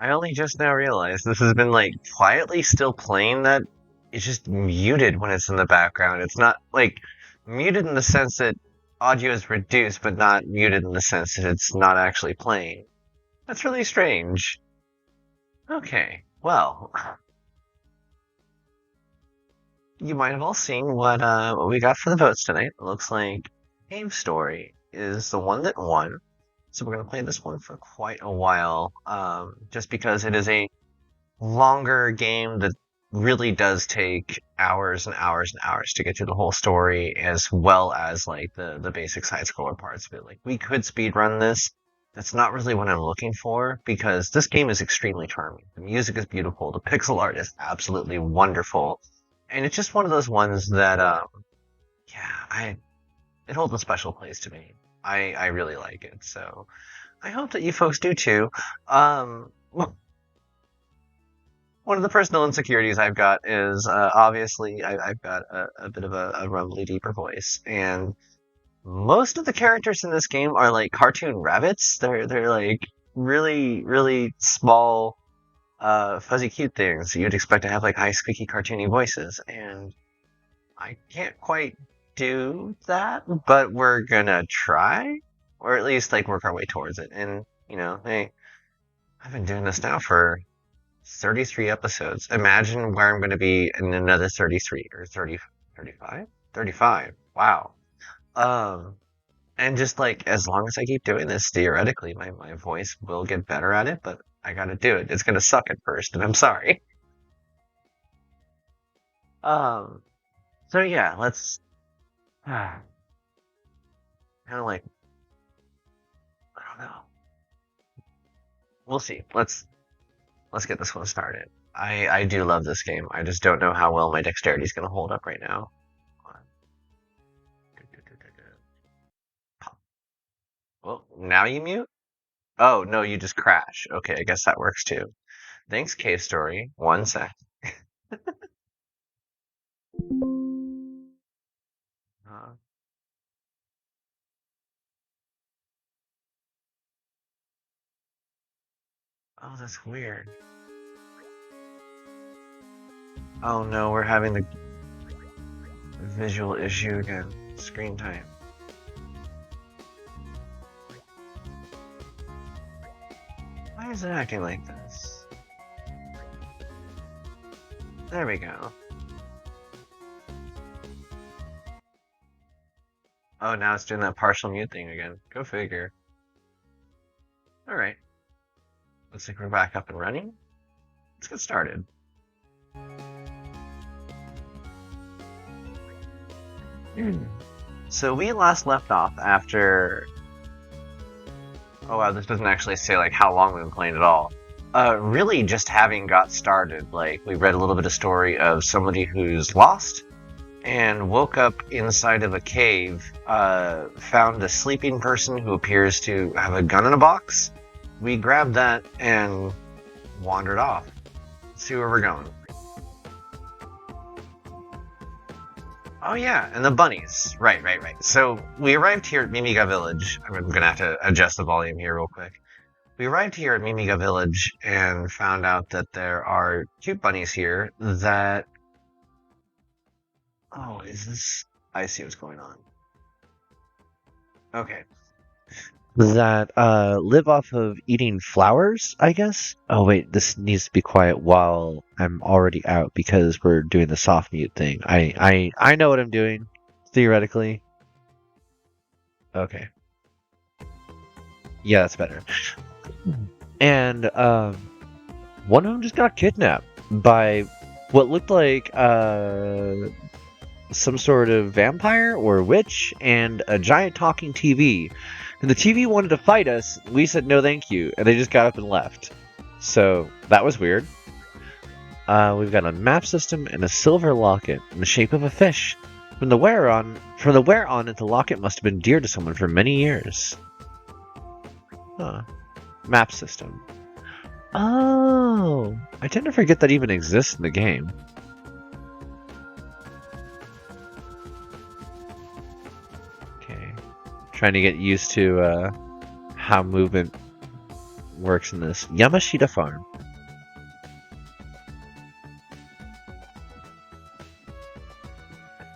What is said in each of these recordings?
I only just now realized this has been like quietly still playing that it's just muted when it's in the background. It's not like muted in the sense that audio is reduced, but not muted in the sense that it's not actually playing. That's really strange. Okay, well, you might have all seen what we got for the votes tonight. It looks like Cave Story is the one that won. So we're gonna play this one for quite a while, just because it is a longer game that really does take hours and hours and hours to get through the whole story, as well as like the basic side scroller parts of it. Like we could speedrun this. That's not really what I'm looking for because this game is extremely charming. The music is beautiful. The pixel art is absolutely wonderful, and it's just one of those ones that, yeah, it holds a special place to me. I really like it, so I hope that you folks do too. One of the personal insecurities I've got is obviously I've got a bit of a rumbly, deeper voice, and most of the characters in this game are like cartoon rabbits. They're like really small, fuzzy, cute things you'd expect to have like high, squeaky, cartoony voices, and I can't quite do that, but we're gonna try, or at least like work our way towards it. And you know, hey, I've been doing this now for 33 episodes. Imagine where I'm going to be in another 33 or 30, 35? 35. Wow. Um, and just like as long as I keep doing this, theoretically, my voice will get better at it, but I gotta do it. It's gonna suck at first, and I'm sorry. Um, so yeah, let's kind of like, I don't know. We'll see. Let's get this one started. I do love this game. I just don't know how well my dexterity is gonna hold up right now. Well, now you mute? Oh, no, you just crash. Okay, I guess that works too. Thanks, Cave Story. 1 sec. Uh, oh, that's weird. Oh no, we're having the visual issue again. Screen time. Why is it acting like this? There we go. Oh, now it's doing that partial mute thing again. Go figure. Alright. Looks like we're back up and running. Let's get started. So we last left off after... Oh wow, this doesn't actually say like how long we've been playing at all. Really just having got started. Like, we read a little bit of story of somebody who's lost and woke up inside of a cave, found a sleeping person who appears to have a gun in a box. We grabbed that and wandered off. Let's see where we're going. Oh yeah, and the bunnies. Right. So we arrived here at Mimiga Village. I'm gonna have to adjust the volume here real quick. We arrived here at Mimiga Village and found out that there are cute bunnies here that... Oh, is this... I see what's going on. Okay. That live off of eating flowers, I guess? Oh wait, this needs to be quiet while I'm already out because we're doing the soft mute thing. I know what I'm doing, theoretically. Okay. Yeah, that's better. And one of them just got kidnapped by what looked like some sort of vampire or witch and a giant talking TV. And the TV wanted to fight us. We said no thank you, and they just got up and left. So that was weird. We've got a map system and a silver locket in the shape of a fish. From the wear on it, the locket must have been dear to someone for many years. Huh. Map system. Oh, I tend to forget that even exists in the game. Okay, trying to get used to how movement works in this Yamashita farm.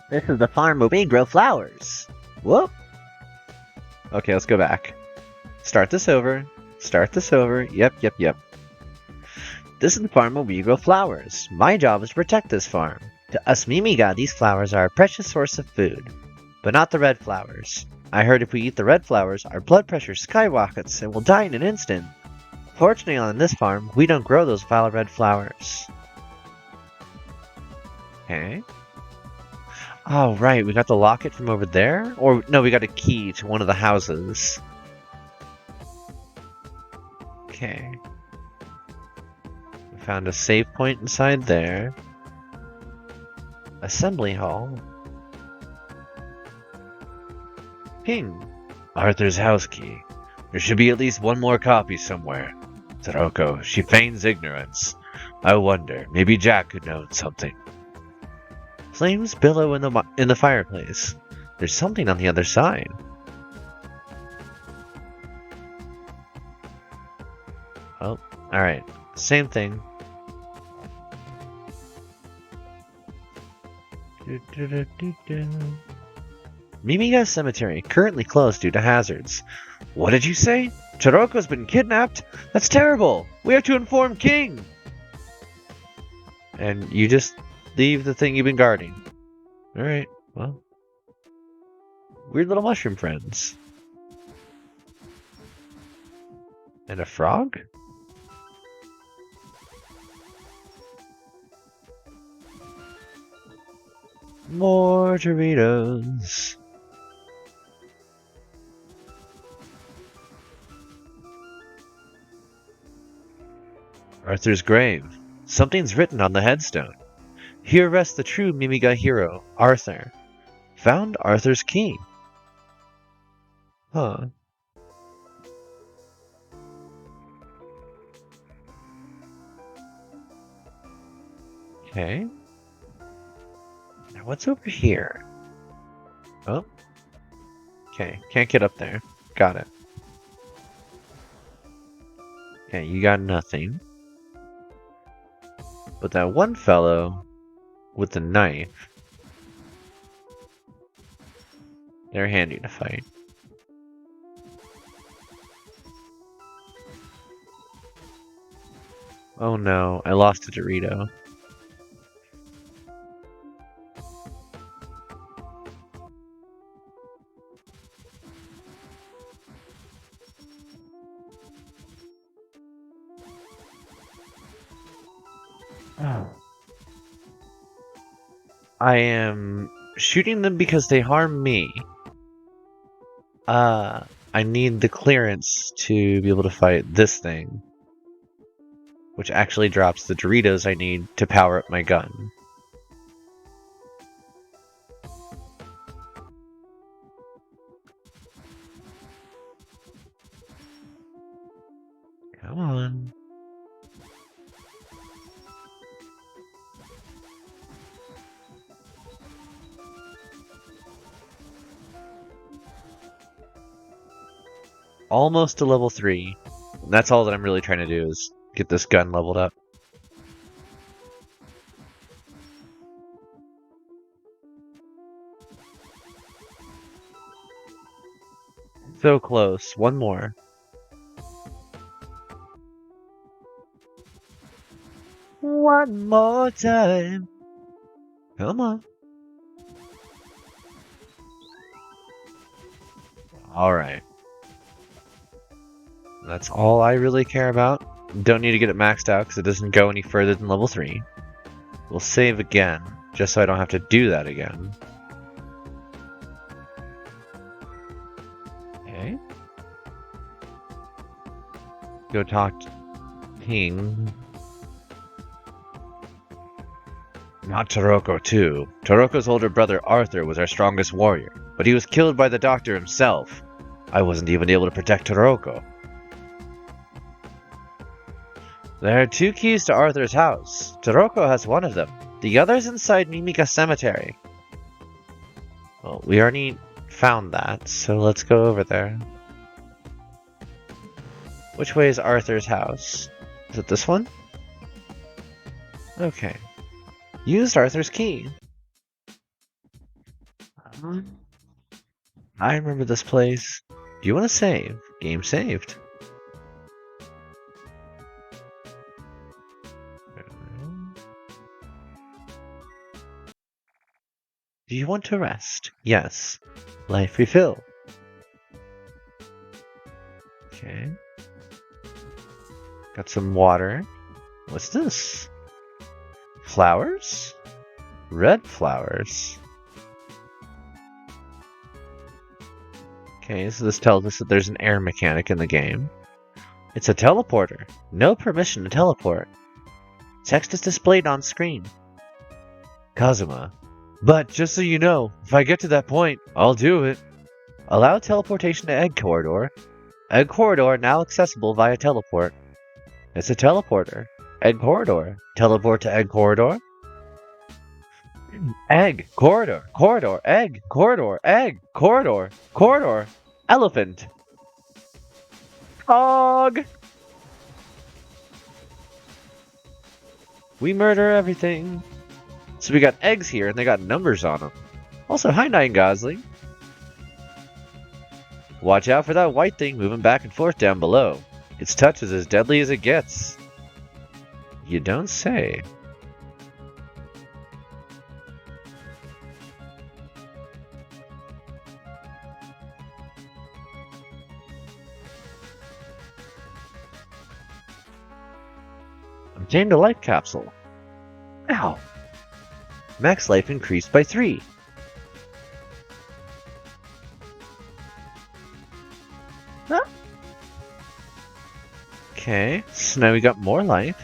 This is the farm where we grow flowers. Whoop! Okay, let's go back. Start this over. Start this over. Yep. This is the farm where we grow flowers. My job is to protect this farm. To us Mimiga, these flowers are a precious source of food. But not the red flowers. I heard if we eat the red flowers, our blood pressure skyrockets and we'll die in an instant. Fortunately on this farm, we don't grow those foul red flowers. Okay. Oh, right, we got the locket from over there? Or, no, we got a key to one of the houses. Okay. We found a save point inside there. Assembly hall. Ping. Arthur's house key. There should be at least one more copy somewhere. Toroko, she feigns ignorance. I wonder, maybe Jack could know something. Flames billow in the fireplace. There's something on the other side. Oh, alright. Same thing. Mimiga Cemetery, currently closed due to hazards. What did you say? Toroko's been kidnapped? That's terrible! We have to inform King! And you just leave the thing you've been guarding. Alright, well. Weird little mushroom friends. And a frog? More Doritos. Arthur's grave. Something's written on the headstone. Here rests the true Mimiga hero, Arthur. Found Arthur's key. Huh. Okay. Now what's over here? Oh. Okay, can't get up there. Got it. Okay, you got nothing. But that one fellow with the knife, they're handy to fight. Oh no, I lost a Dorito. I am shooting them because they harm me. I need the clearance to be able to fight this thing. Which actually drops the Doritos I need to power up my gun. Come on. Almost to level 3. And that's all that I'm really trying to do is get this gun leveled up. So close. One more. One more time. Come on. Alright. That's all I really care about. Don't need to get it maxed out because it doesn't go any further than level 3. We'll save again, just so I don't have to do that again. Okay. Go talk to King. Not Toroko too. Toroko's older brother Arthur was our strongest warrior, but he was killed by the doctor himself. I wasn't even able to protect Toroko. There are 2 keys to Arthur's house. Toroko has one of them. The other's inside Mimiga Cemetery. Well, we already found that, so let's go over there. Which way is Arthur's house? Is it this one? Okay. Used Arthur's key. I remember this place. Do you want to save? Game saved. Do you want to rest? Yes. Life refill. Okay. Got some water. What's this? Flowers? Red flowers. Okay, so this tells us that there's an air mechanic in the game. It's a teleporter. No permission to teleport. Text is displayed on screen. Kazuma. But just so you know, if I get to that point, I'll do it. Allow teleportation to Egg Corridor. Egg Corridor now accessible via teleport. It's a teleporter. Egg Corridor. Teleport to Egg Corridor. Egg Corridor. Corridor. Egg Corridor. Egg Corridor. Corridor. Elephant. Dog. We murder everything. So we got eggs here, and they got numbers on them. Also, hi, Nine Gosling. Watch out for that white thing moving back and forth down below. Its touch is as deadly as it gets. You don't say. Obtained a life capsule. Ow. Max life increased by 3. Huh? Okay, so now we got more life.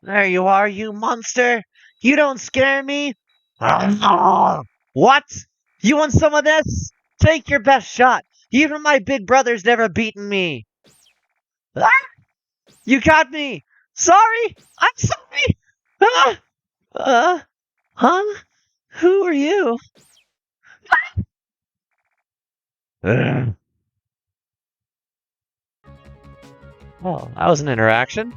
There you are, you monster! You don't scare me! What? You want some of this? Take your best shot! Even my big brother's never beaten me! Ah! You got me! Sorry! I'm sorry! Huh? Who are you? Well, that was an interaction.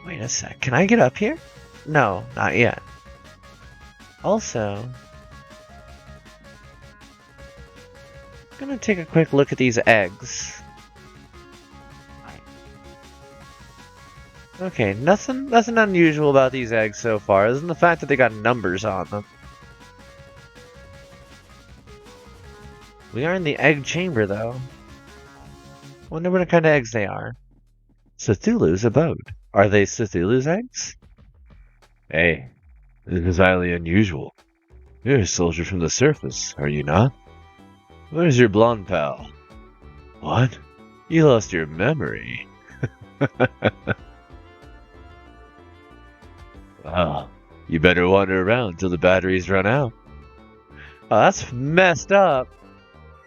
Wait a sec, can I get up here? No, not yet. Also, I'm gonna take a quick look at these eggs. Okay, nothing unusual about these eggs so far, other than the fact that they got numbers on them. We are in the egg chamber, though. Wonder what kind of eggs they are. Cthulhu's abode. Are they Cthulhu's eggs? Hey, this is highly unusual. You're a soldier from the surface, are you not? Where's your blonde pal? What? You lost your memory. Well, you better wander around till the batteries run out. Oh, that's messed up.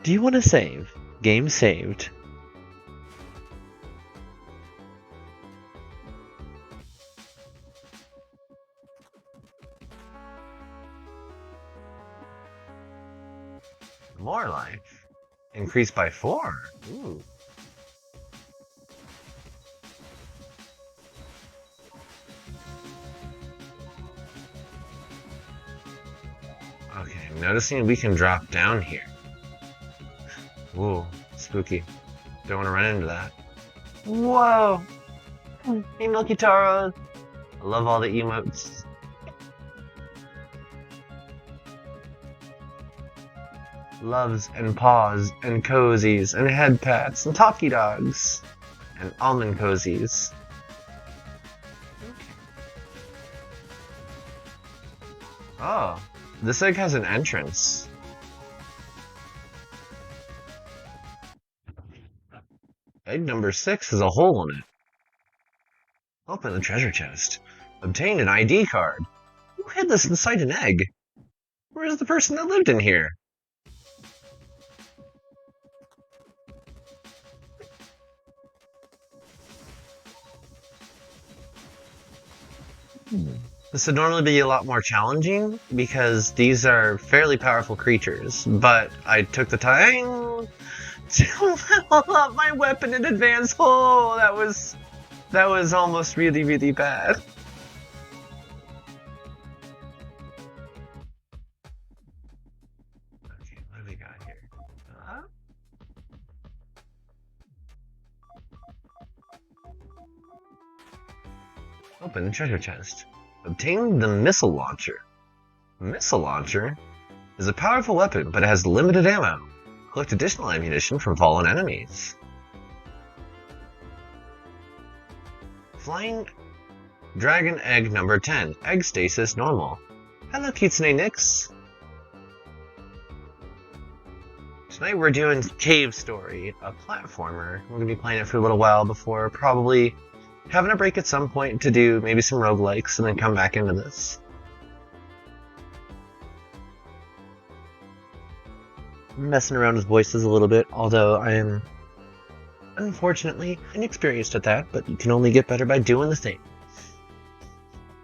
Do you want to save? Game saved. More life. Increased by 4. Ooh. Okay, I'm noticing we can drop down here. Ooh, spooky. Don't want to run into that. Whoa! Hey, Milky Taro! I love all the emotes. Loves and paws and cozies and head pats and talkie dogs and almond cozies. Oh, this egg has an entrance. Egg number 6 has a hole in it. Open the treasure chest. Obtained an ID card. Who hid this inside an egg? Where is the person that lived in here? This would normally be a lot more challenging because these are fairly powerful creatures, but I took the time to level up my weapon in advance. Oh, that was almost really, really bad. Okay, what do we got here? Open the treasure chest. Obtain the missile launcher. Missile launcher is a powerful weapon, but it has limited ammo. Collect additional ammunition from fallen enemies. Flying Dragon Egg number 10. Egg stasis normal. Hello, Kitsune Nix. Tonight we're doing Cave Story, a platformer. We're going to be playing it for a little while before probably having a break at some point to do maybe some roguelikes and then come back into this. I'm messing around with voices a little bit, although I am unfortunately inexperienced at that, but you can only get better by doing the thing.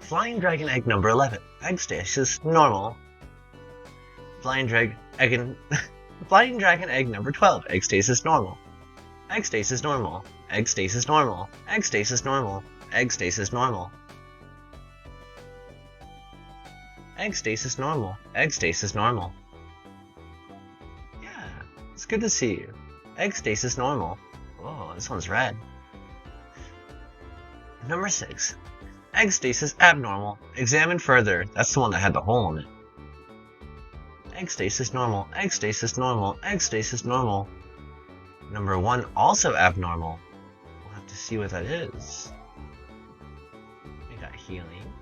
Flying Dragon Egg number 11. Egg stasis normal. Flying Dragon Egg number 12. Egg stasis normal. Egg stasis normal. Egg stasis normal. Egg stasis normal. Egg stasis normal. Egg stasis normal. Egg stasis normal. Yeah, it's good to see you. Egg stasis normal. Oh, this one's red. Number 6. Egg stasis abnormal. Examine further. That's the one that had the hole in it. Egg stasis normal. Egg stasis normal. Egg stasis normal. Number 1 also abnormal. We'll have to see what that is. We got healing.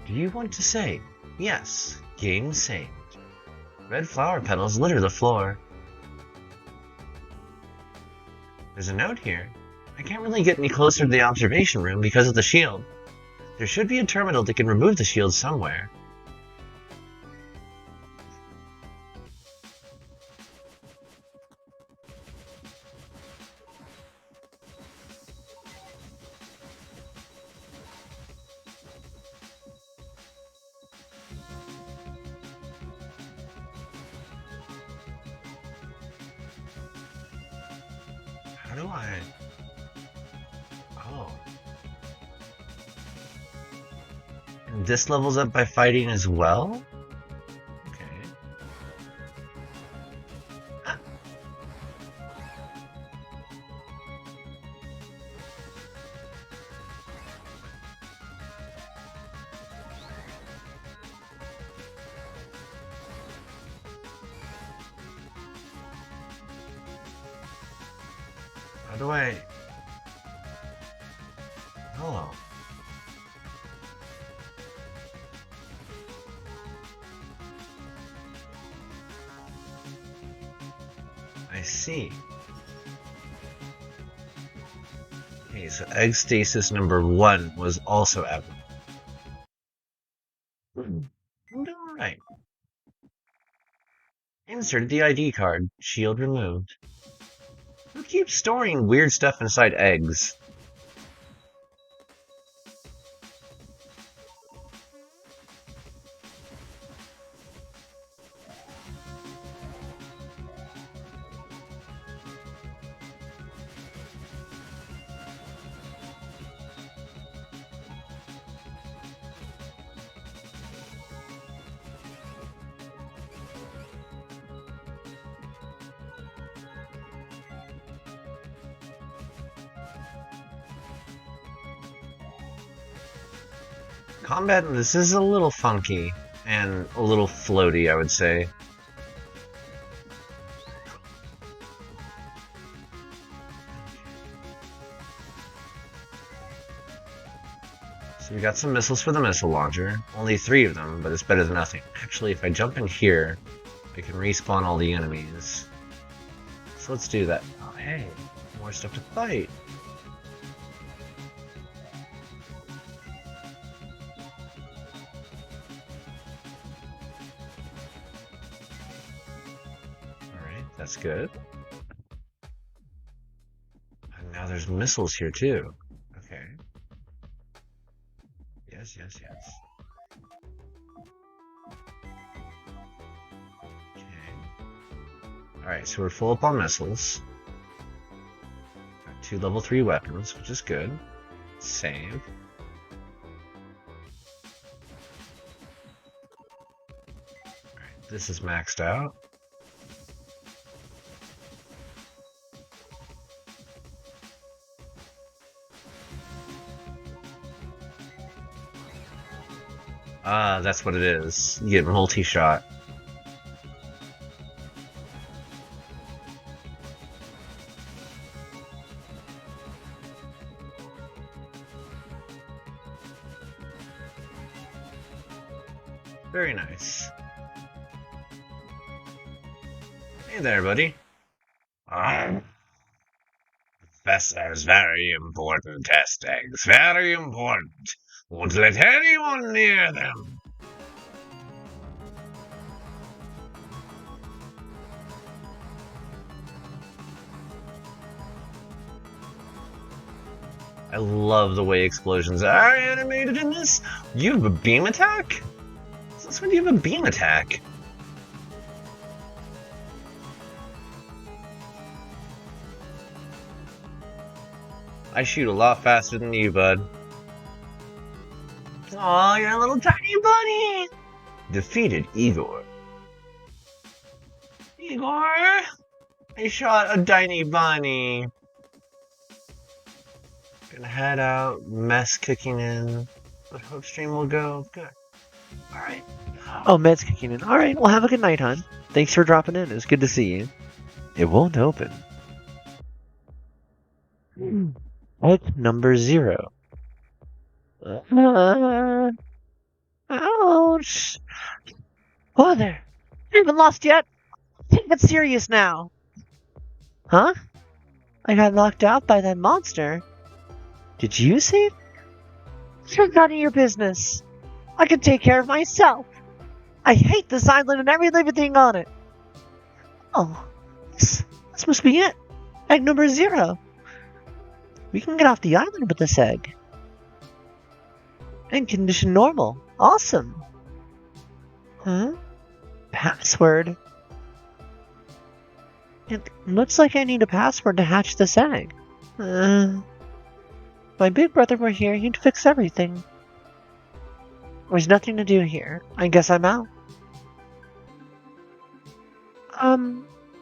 Do you want to save? Yes. Game saved. Red flower petals litter the floor. There's a note here. I can't really get any closer to the observation room because of the shield. There should be a terminal that can remove the shield somewhere. How do I... Oh. And this levels up by fighting as well? Okay. Ah. How do I... Hello. I see. Okay, so egg stasis number 1 was also abnormal. I'm doing alright. Inserted the ID card. Shield removed. Who keeps storing weird stuff inside eggs? Combat in this is a little funky and a little floaty, I would say. So we got some missiles for the missile launcher. Only 3 of them, but it's better than nothing. Actually, if I jump in here, I can respawn all the enemies. So So let's do that. Oh, hey, more stuff to fight. Alright, that's good. And now there's missiles here too. Okay. Yes, yes, yes. Okay. Alright, so we're full up on missiles. Got 2 level 3 weapons, which is good. Save. Alright, this is maxed out. Ah, that's what it is. You get multi-shot. Very nice. Hey there, buddy. Professor's very important test eggs. Very important. Won't let anyone near them. I love the way explosions are animated in this. You have a beam attack? Since when do you have a beam attack? I shoot a lot faster than you, bud. Aw, you're a little tiny bunny! Defeated Igor. Igor! I shot a tiny bunny. Gonna head out, mess cooking in. But hope stream will go good. Alright. Oh, Med's kicking in. Alright, well have a good night, hon. Thanks for dropping in. It was good to see you. It won't open. Egg number 0. Ouch! Oh there! I haven't lost yet! Take it serious now! Huh? I got knocked out by that monster. Did you save? It's none of your business. I can take care of myself. I hate this island and every living thing on it. Oh, this must be it. Egg number 0. We can get off the island with this egg. And condition normal. Awesome. Huh? Password? It looks like I need a password to hatch this egg. If my big brother were here, he'd fix everything. There's nothing to do here. I guess I'm out.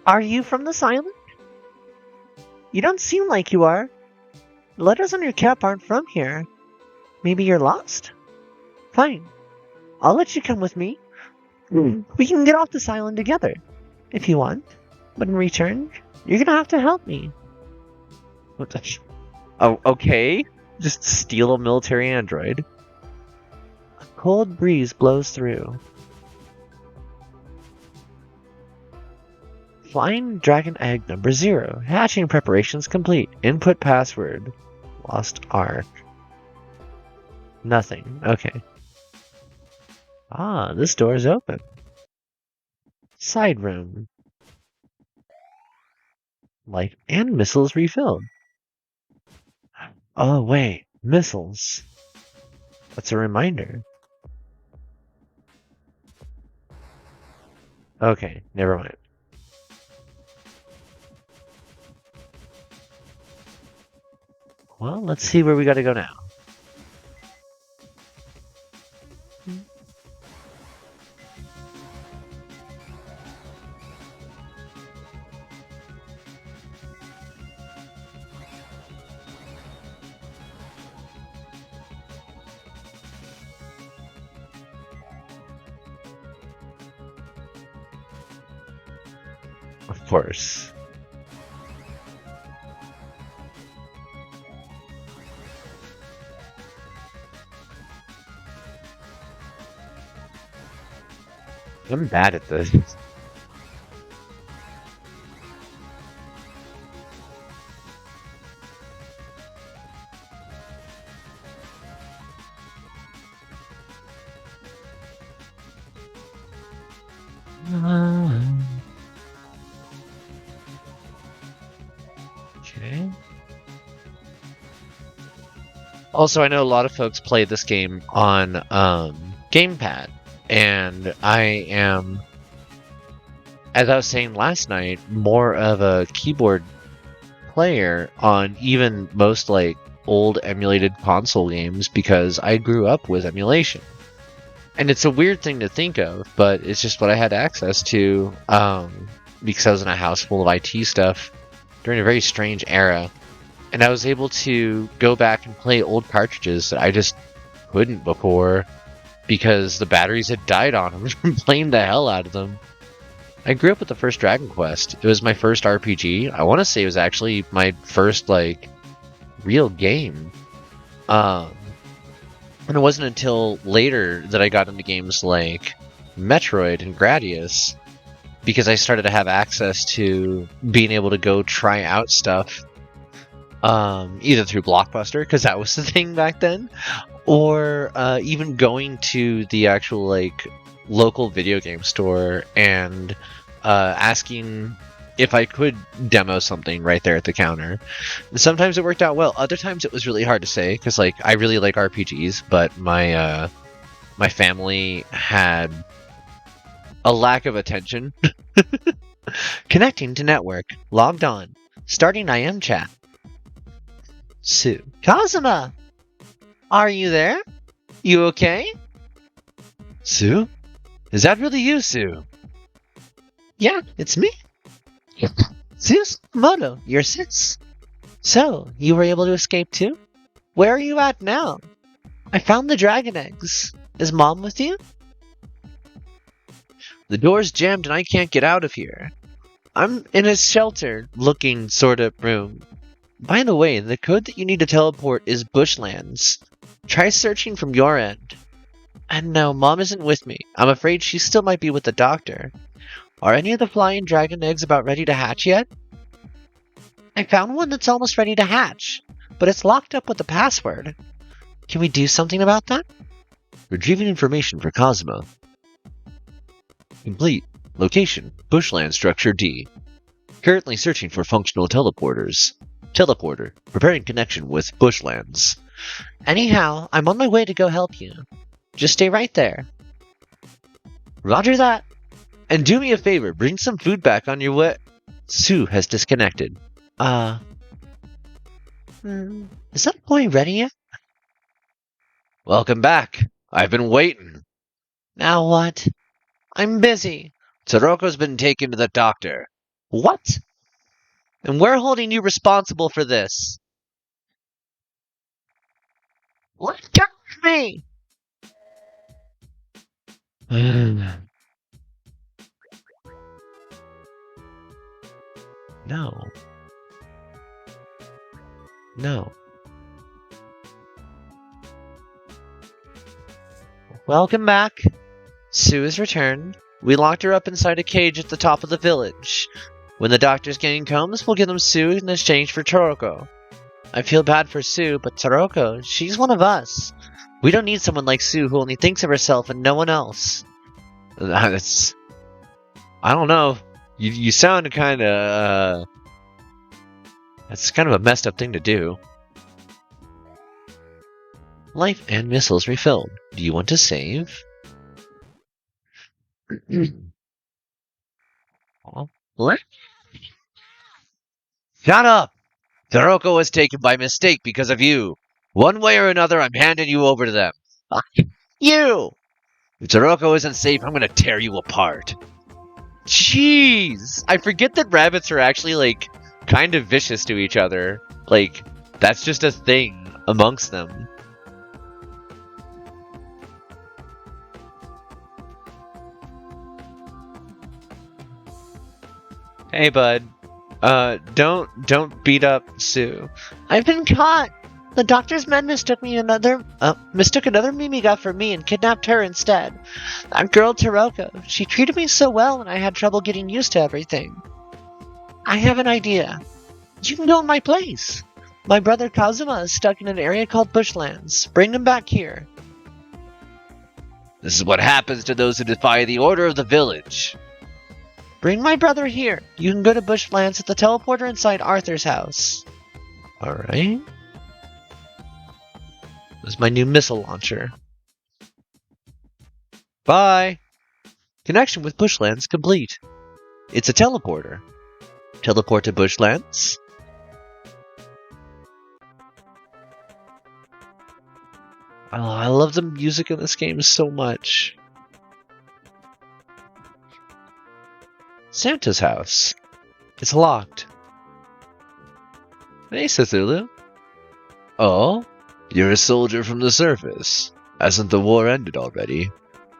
Are you from this island? You don't seem like you are. The letters on your cap aren't from here. Maybe you're lost? Fine. I'll let you come with me. We can get off this island together, if you want. But in return, you're gonna have to help me. What the Oh, okay. Just steal a military android. A cold breeze blows through. Flying Dragon Egg number 0. Hatching preparations complete. Input password. Lost Ark. Nothing. Okay. Ah, this door is open. Side room. Light and missiles refilled. Oh, wait. Missiles. That's a reminder. Okay, never mind. Well, let's see where we gotta go now. Of course. I'm bad at this. Okay. Also, I know a lot of folks play this game on gamepad, and I am, as I was saying last night, more of a keyboard player on even most like old emulated console games because I grew up with emulation. And it's a weird thing to think of, but it's just what I had access to because I was in a house full of IT stuff during a very strange era. And I was able to go back and play old cartridges that I just couldn't before because the batteries had died on them from playing the hell out of them. I grew up with the first Dragon Quest. It was my first RPG. I want to say it was actually my first, like, real game. And it wasn't until later that I got into games like Metroid and Gradius because I started to have access to being able to go try out stuff either through Blockbuster, because that was the thing back then, or even going to the actual like local video game store and asking if I could demo something right there at the counter. And sometimes it worked out well. Other times it was really hard to say because like I really like RPGs, but my my family had a lack of attention. Connecting to network. Logged on. Starting IM chat. Sue. Kazuma! Are you there? You okay? Sue? Is that really you, Sue? Yeah, it's me. Sue Sakamoto, your sis. So, you were able to escape too? Where are you at now? I found the dragon eggs. Is Mom with you? The door's jammed and I can't get out of here. I'm in a shelter looking sort of room. By the way, the code that you need to teleport is Bushlands. Try searching from your end. And no, Mom isn't with me. I'm afraid she still might be with the doctor. Are any of the flying dragon eggs about ready to hatch yet? I found one that's almost ready to hatch, but it's locked up with a password. Can we do something about that? Retrieving information for Cosmo. Complete. Location, Bushland Structure D. Currently searching for functional teleporters. Teleporter, preparing connection with Bushlands. Anyhow, I'm on my way to go help you. Just stay right there. Roger that. And do me a favor, bring some food back on your way. Sue has disconnected. Is that boy ready yet? Welcome back. I've been waiting. Now what? I'm busy. Toroko's been taken to the doctor. What? And we're holding you responsible for this. Let go of me! No. No. Welcome back. Sue is returned. We locked her up inside a cage at the top of the village. When the doctor's gang comes, we'll give them Sue in exchange for Toroko. I feel bad for Sue, but Toroko, she's one of us. We don't need someone like Sue who only thinks of herself and no one else. That's... I don't know. You sound kind of... That's kind of a messed up thing to do. Life and missiles refilled. Do you want to save? What? Shut up! Toroko was taken by mistake because of you. One way or another, I'm handing you over to them. You! If Toroko isn't safe, I'm gonna tear you apart. Jeez! I forget that rabbits are actually, like, kind of vicious to each other. Like, that's just a thing amongst them. Hey, bud. Don't beat up Sue. I've been caught! The doctor's men mistook another Mimiga for me and kidnapped her instead. That girl Toroko, she treated me so well and I had trouble getting used to everything. I have an idea. You can go in my place. My brother Kazuma is stuck in an area called Bushlands. Bring him back here. This is what happens to those who defy the order of the village. Bring my brother here. You can go to Bushlands at the teleporter inside Arthur's house. Alright. This is my new missile launcher. Bye! Connection with Bushlands complete. It's a teleporter. Teleport to Bushlands? Oh, I love the music in this game so much. Santa's house. It's locked. Hey, Cthulhu. Oh? You're a soldier from the surface. Hasn't the war ended already?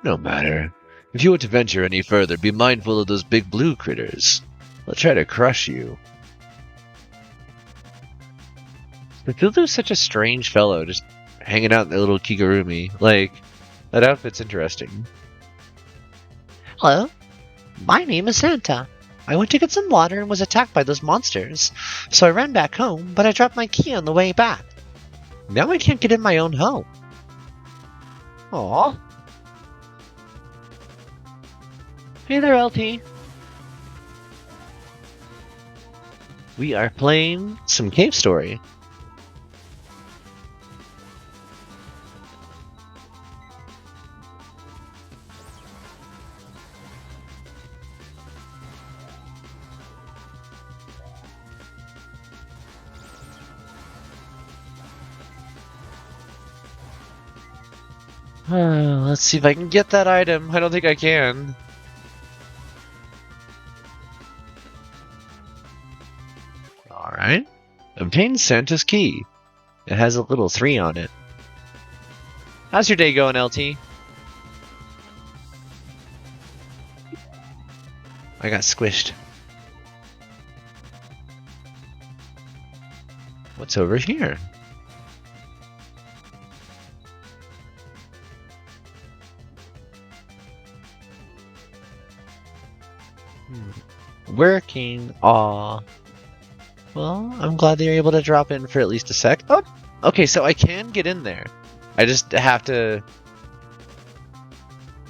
No matter. If you want to venture any further, be mindful of those big blue critters. They'll try to crush you. Cthulhu's such a strange fellow, just hanging out in their little kigurumi. Like, that outfit's interesting. Hello? My name is Santa. I went to get some water and was attacked by those monsters. So I ran back home, but I dropped my key on the way back. Now I can't get in my own home. Aww. Hey there, LT. We are playing some Cave Story. Let's see if I can get that item. I don't think I can. Alright. Obtain Santa's key. It has a little 3 on it. How's your day going, LT? I got squished. What's over here? Working. Aw. Well, I'm glad that you're able to drop in for at least a sec. Oh, okay, so I can get in there. I just have to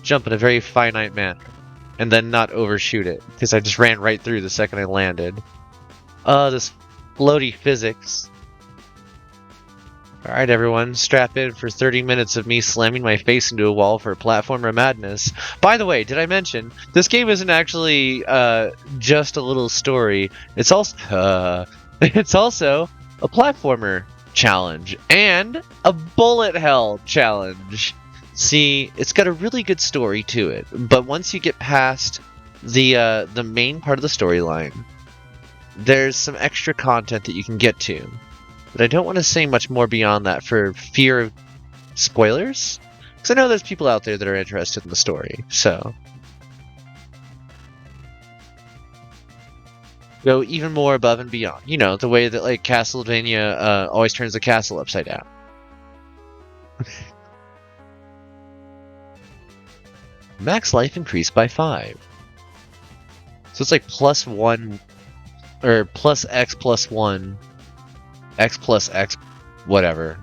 jump in a very finite manner and then not overshoot it, because I just ran right through the second I landed. This floaty physics. Alright everyone, strap in for 30 minutes of me slamming my face into a wall for platformer madness. By the way, did I mention, this game isn't actually just a little story. It's also a platformer challenge and a bullet hell challenge. See, it's got a really good story to it, but once you get past the main part of the storyline, there's some extra content that you can get to. But I don't want to say much more beyond that for fear of spoilers. Because I know there's people out there that are interested in the story, so. Go even more above and beyond. You know, the way that, like, Castlevania always turns the castle upside down. Max life increased by 5. So it's like +1, or plus X plus 1. X plus X, whatever.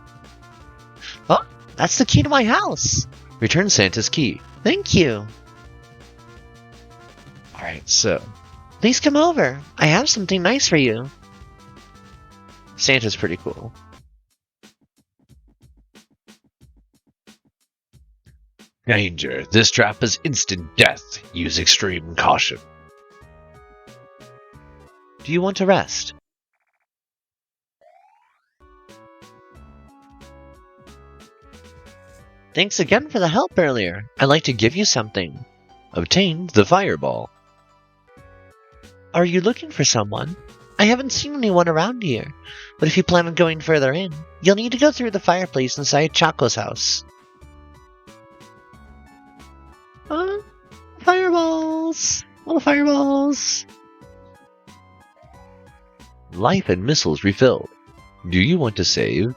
Oh, that's the key to my house. Return Santa's key. Thank you. Alright, so. Please come over. I have something nice for you. Santa's pretty cool. Danger. This trap is instant death. Use extreme caution. Do you want to rest? Thanks again for the help earlier. I'd like to give you something. Obtain the fireball. Are you looking for someone? I haven't seen anyone around here, but if you plan on going further in, you'll need to go through the fireplace inside Choco's house. Fireballs! All the fireballs! Life and missiles refilled. Do you want to save?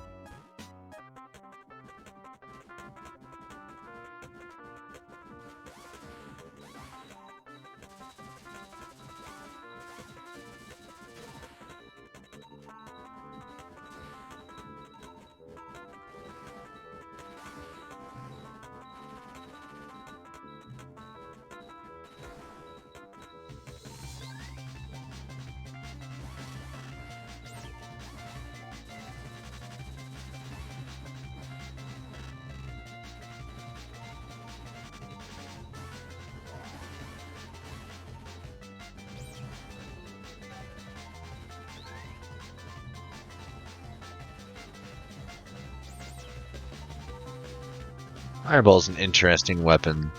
Fireball's an interesting weapon.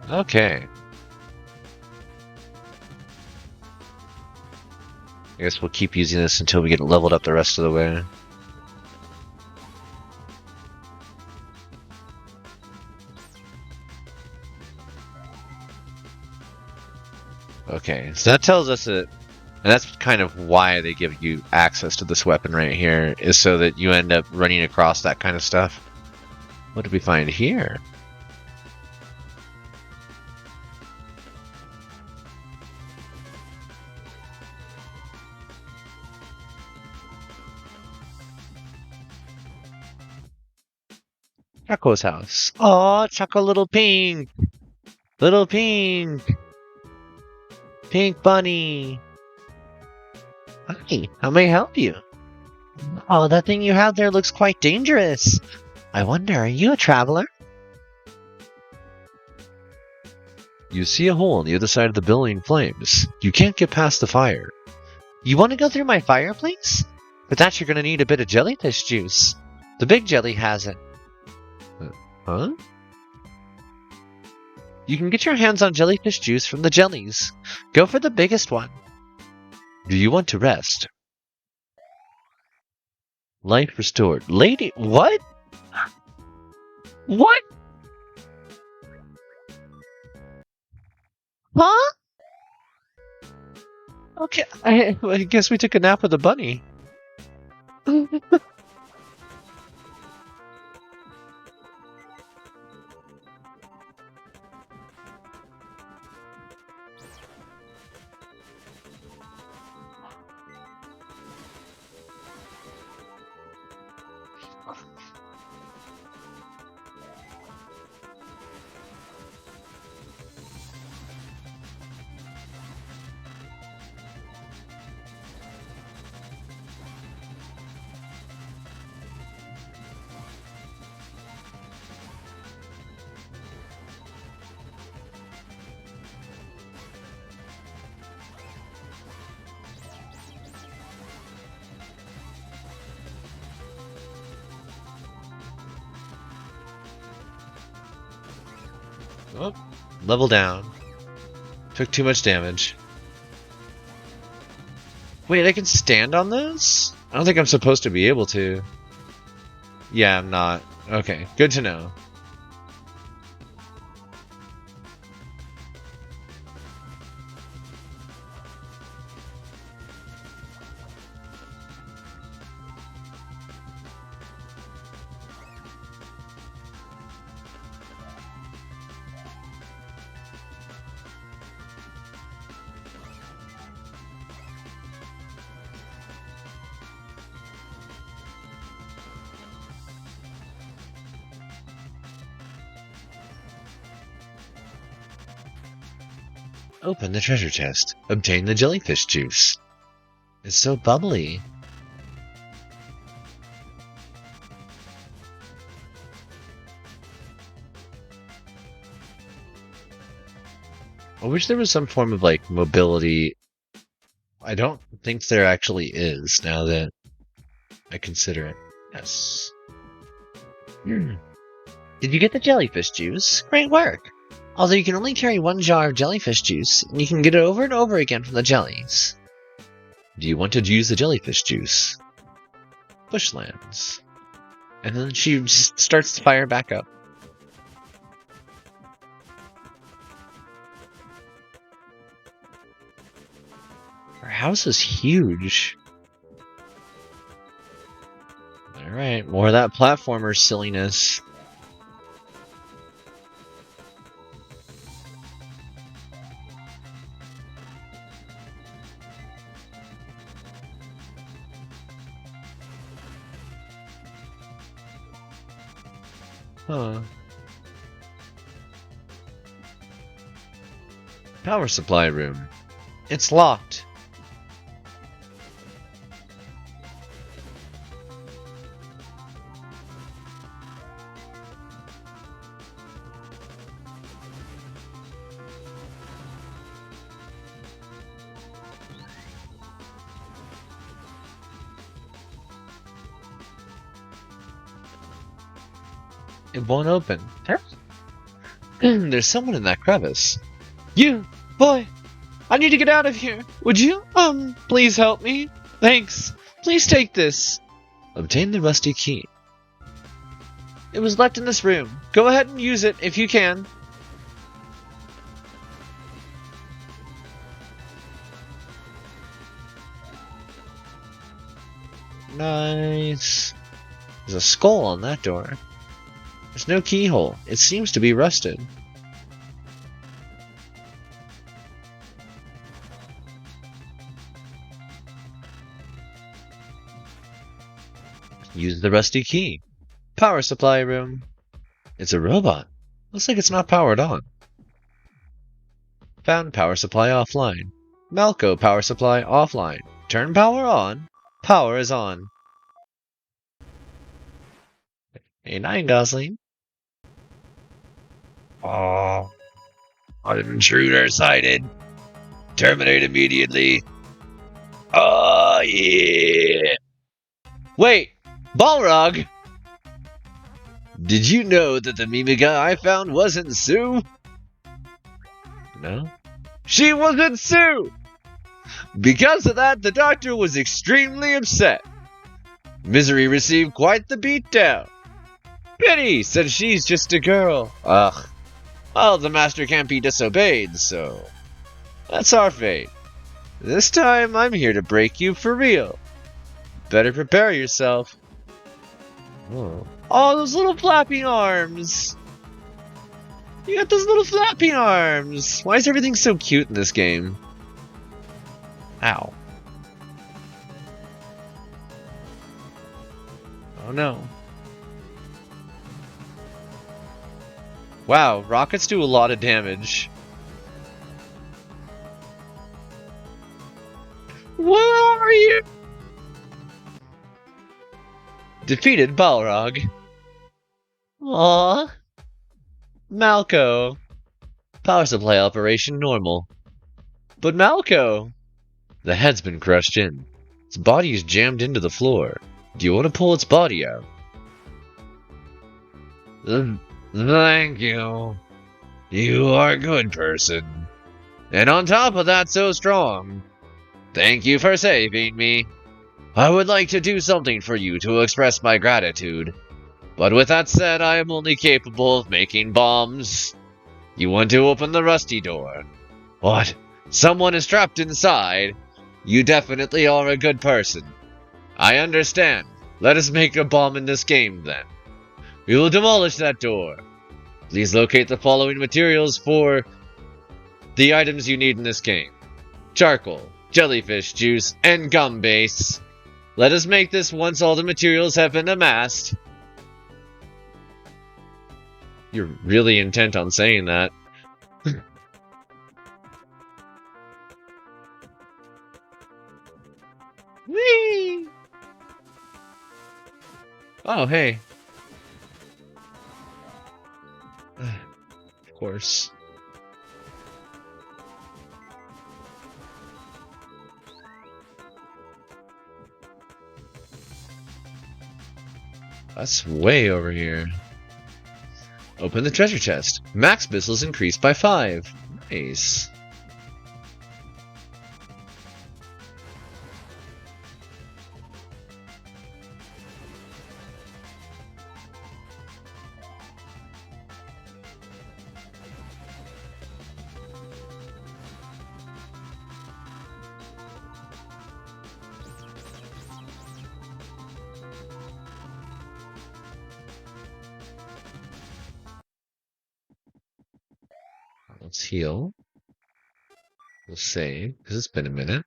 Okay. I guess we'll keep using this until we get leveled up the rest of the way. Okay, so that tells us that, and that's kind of why they give you access to this weapon right here, is so that you end up running across that kind of stuff. What did we find here? Choco's house. Oh, Choco Little Pink! Little Pink! Pink Bunny! Hi, how may I help you? Oh, that thing you have there looks quite dangerous. I wonder, are you a traveler? You see a hole on the other side of the building in flames. You can't get past the fire. You want to go through my fireplace? For that you're going to need a bit of jellyfish juice. The big jelly has it. Huh? You can get your hands on jellyfish juice from the jellies. Go for the biggest one. Do you want to rest? Life restored. Lady, what? What? Huh? Okay, I guess we took a nap with a bunny. Oh, level down. Took too much damage. Wait, I can stand on this? I don't think I'm supposed to be able to. Yeah, I'm not. Okay, good to know. Open the treasure chest. Obtain the jellyfish juice. It's so bubbly. I wish there was some form of, like, mobility. I don't think there actually is, now that I consider it. Yes. Did you get the jellyfish juice? Great work! Although you can only carry one jar of jellyfish juice, and you can get it over and over again from the jellies. Do you want to use the jellyfish juice? Bushlands. And then she just starts to fire back up. Her house is huge. Alright, more of that platformer silliness. Huh. Power supply room. It's locked. It won't open. There's someone in that crevice. You, boy! I need to get out of here. Would you, please help me? Thanks. Please take this. Obtain the rusty key. It was left in this room. Go ahead and use it if you can. Nice. There's a skull on that door. There's no keyhole. It seems to be rusted. Use the rusty key. Power supply room. It's a robot. Looks like it's not powered on. Found power supply offline. Malco power supply offline. Turn power on. Power is on. Hey, Nine Gosling. Oh, an intruder sighted. Terminate immediately. Oh, yeah. Wait, Balrog! Did you know that the Mimiga I found wasn't Sue? No? She wasn't Sue! Because of that, the doctor was extremely upset. Misery received quite the beatdown. Pity, since she's just a girl. Ugh. Well, the master can't be disobeyed, so that's our fate. This time, I'm here to break you for real. Better prepare yourself. Oh, those little flapping arms. You got those little flapping arms. Why is everything so cute in this game? Ow. Oh no. Wow, rockets do a lot of damage. Where are you? Defeated Balrog. Aww. Malco. Power supply operation normal. But Malco! The head's been crushed in. Its body is jammed into the floor. Do you want to pull its body out? Thank you. You are a good person. And on top of that, so strong. Thank you for saving me. I would like to do something for you to express my gratitude. But with that said, I am only capable of making bombs. You want to open the rusty door? What? Someone is trapped inside? You definitely are a good person. I understand. Let us make a bomb in this game, then. We will demolish that door. Please locate the following materials for the items you need in this game. Charcoal, jellyfish juice, and gum base. Let us make this once all the materials have been amassed. You're really intent on saying that. Whee! Oh, hey. Of course. That's way over here. Open the treasure chest. Max missiles increased by 5. Nice. Let's heal. We'll save, because it's been a minute.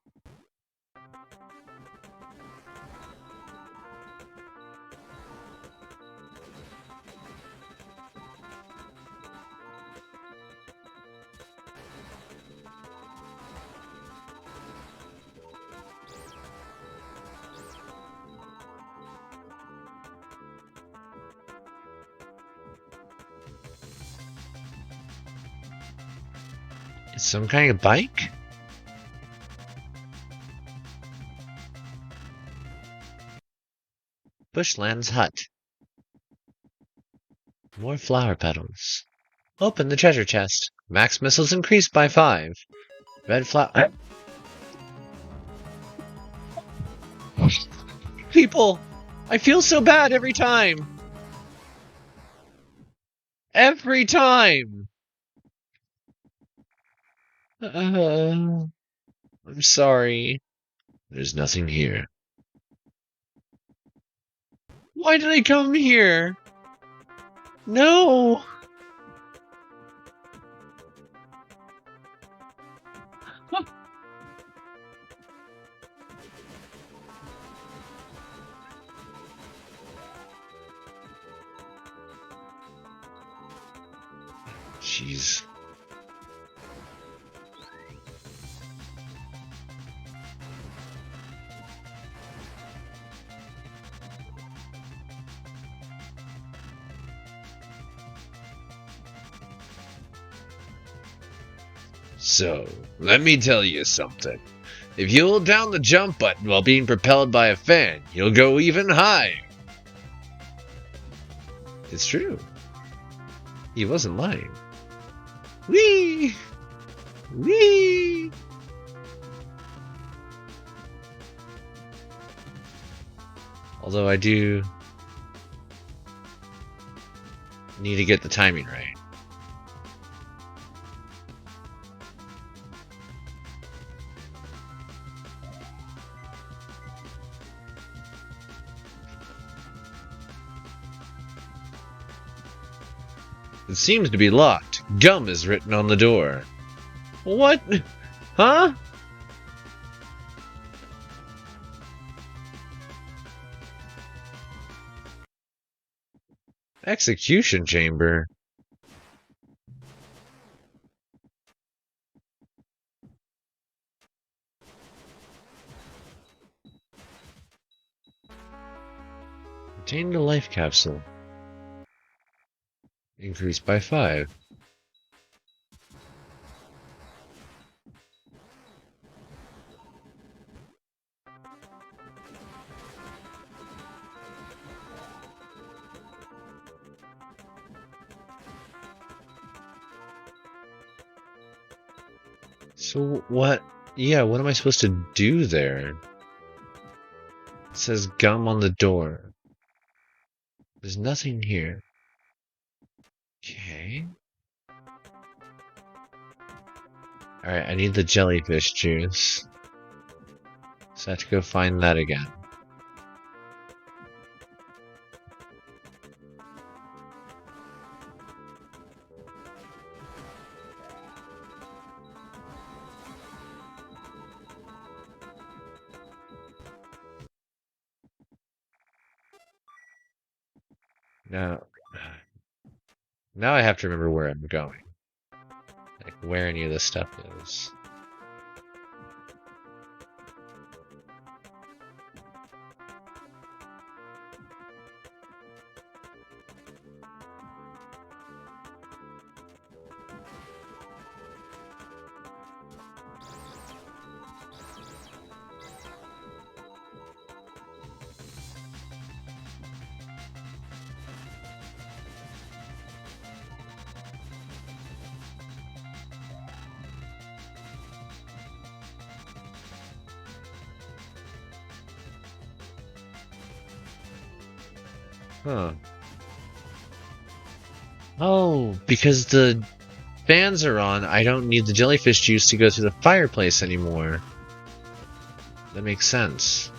Some kind of bike? Bushland's hut. More flower petals. Open the treasure chest. Max missiles increased by 5. Red flower. People! I feel so bad every time! Every time! I'm sorry. There's nothing here. Why did I come here? No! Jeez. So, let me tell you something. If you hold down the jump button while being propelled by a fan, you'll go even higher. It's true. He wasn't lying. Whee! Whee! Although I do need to get the timing right. It seems to be locked. Gum is written on the door. What? Huh? Execution chamber. Obtained a life capsule. Increased by 5. So what? Yeah, what am I supposed to do there? It says gum on the door. There's nothing here. Okay. Alright, I need the jellyfish juice. So I have to go find that again. Now I have to remember where I'm going. Like where any of this stuff is. Huh. Oh, because the fans are on, I don't need the jellyfish juice to go through the fireplace anymore. That makes sense.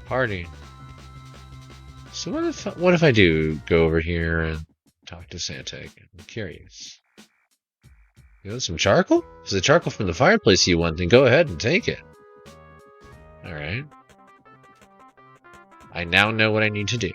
Party. So what if I do go over here and talk to Santa again? I'm curious. You want some charcoal? If it's the charcoal from the fireplace you want, then go ahead and take it. Alright. I now know what I need to do.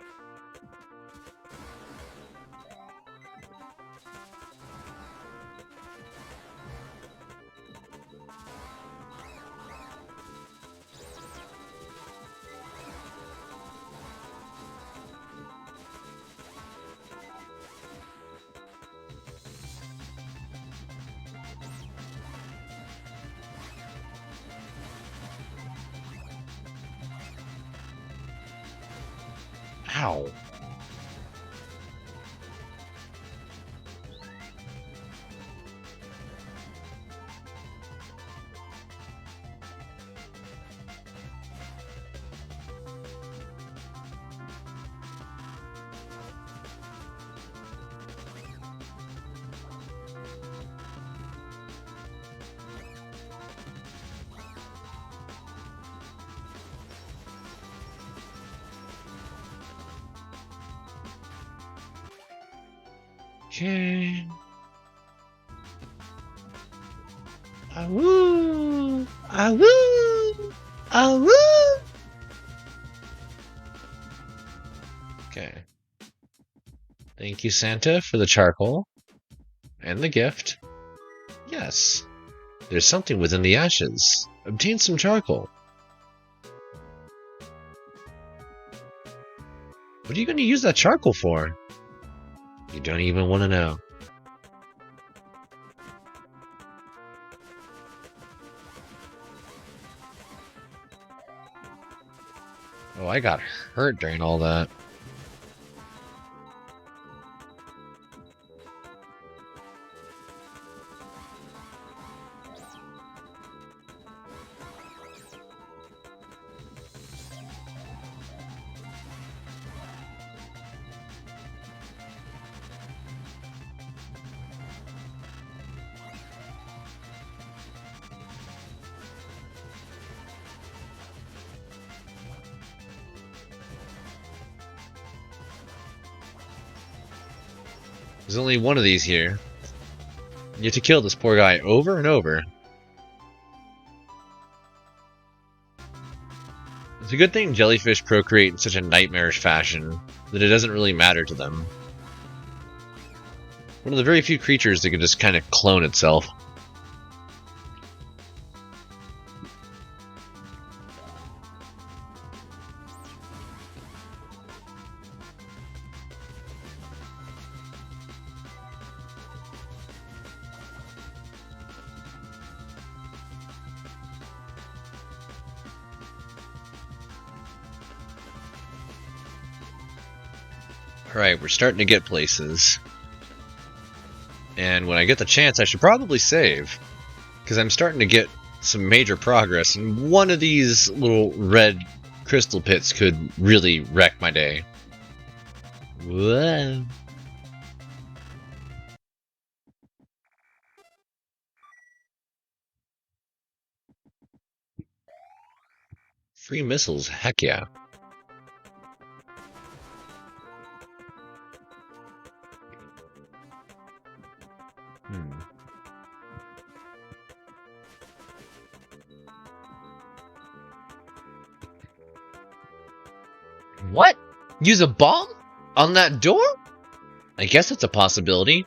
Ow. Okay. Awoo! Awoo! Awoo! Okay. Thank you, Santa, for the charcoal. And the gift. Yes. There's something within the ashes. Obtain some charcoal. What are you going to use that charcoal for? You don't even want to know. Oh, I got hurt during all that. There's only one of these here. You have to kill this poor guy over and over. It's a good thing jellyfish procreate in such a nightmarish fashion that it doesn't really matter to them. One of the very few creatures that can just kind of clone itself. Alright, we're starting to get places. And when I get the chance, I should probably save. Because I'm starting to get some major progress, and one of these little red crystal pits could really wreck my day. Whoa. Free missiles, heck yeah. What? Use a bomb? On that door? I guess that's a possibility.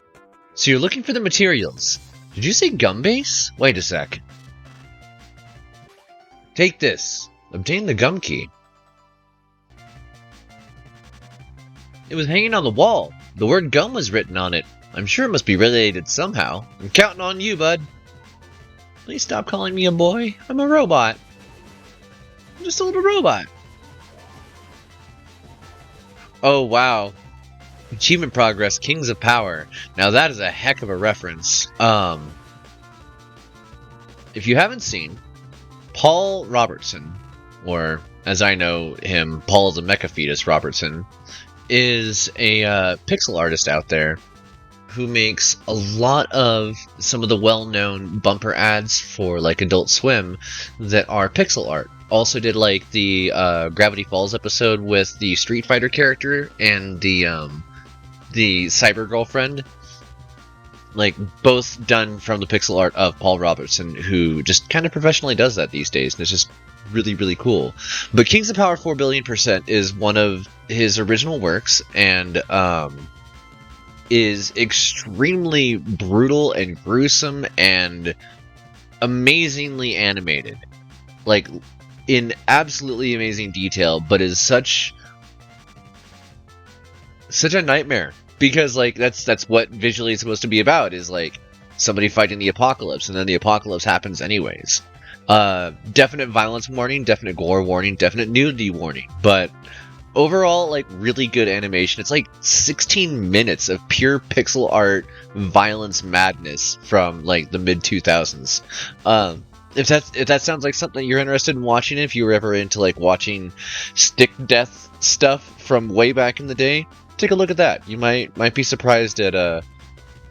So you're looking for the materials. Did you say gum base? Wait a sec. Take this. Obtain the gum key. It was hanging on the wall. The word gum was written on it. I'm sure it must be related somehow. I'm counting on you, bud. Please stop calling me a boy. I'm a robot. I'm just a little robot. Oh, wow. Achievement progress, Kings of Power. Now that is a heck of a reference. If you haven't seen, Paul Robertson, or as I know him, Paul the Mecha Fetus Robertson, is a pixel artist out there who makes a lot of some of the well-known bumper ads for like Adult Swim that are pixel art. Also did like the Gravity Falls episode with the Street Fighter character and the cyber girlfriend, like both done from the pixel art of Paul Robertson, who just kind of professionally does that these days, and it's just really, really cool. But Kings of Power 4,000,000,000% is one of his original works, and is extremely brutal and gruesome and amazingly animated, like in absolutely amazing detail, but is such a nightmare, because like that's what visually it's supposed to be about, is like somebody fighting the apocalypse, and then the apocalypse happens anyways. Definite violence warning, definite gore warning, definite nudity warning, but overall, like, really good animation. It's like 16 minutes of pure pixel art violence madness from like the mid 2000s. If that sounds like something you're interested in watching, if you were ever into like watching stick death stuff from way back in the day, take a look at that. You might be surprised at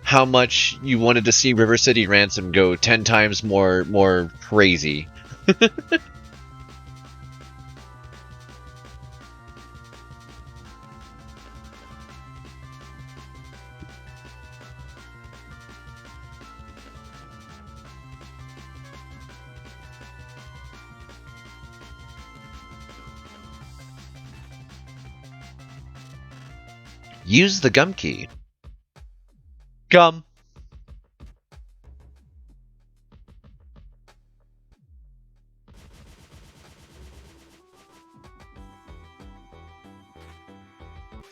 how much you wanted to see River City Ransom go 10 times more crazy. Use the gum key. Gum.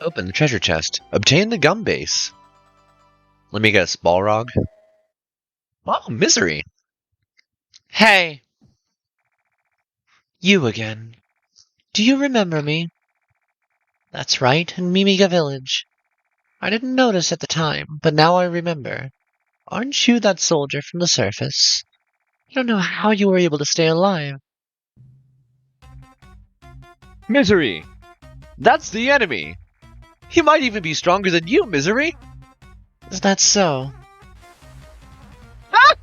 Open the treasure chest. Obtain the gum base. Let me guess, Balrog? Oh, Misery. Hey! You again. Do you remember me? That's right, in Mimiga Village. I didn't notice at the time, but now I remember. Aren't you that soldier from the surface? I don't know how you were able to stay alive. Misery! That's the enemy! He might even be stronger than you, Misery! Is that so? Ah!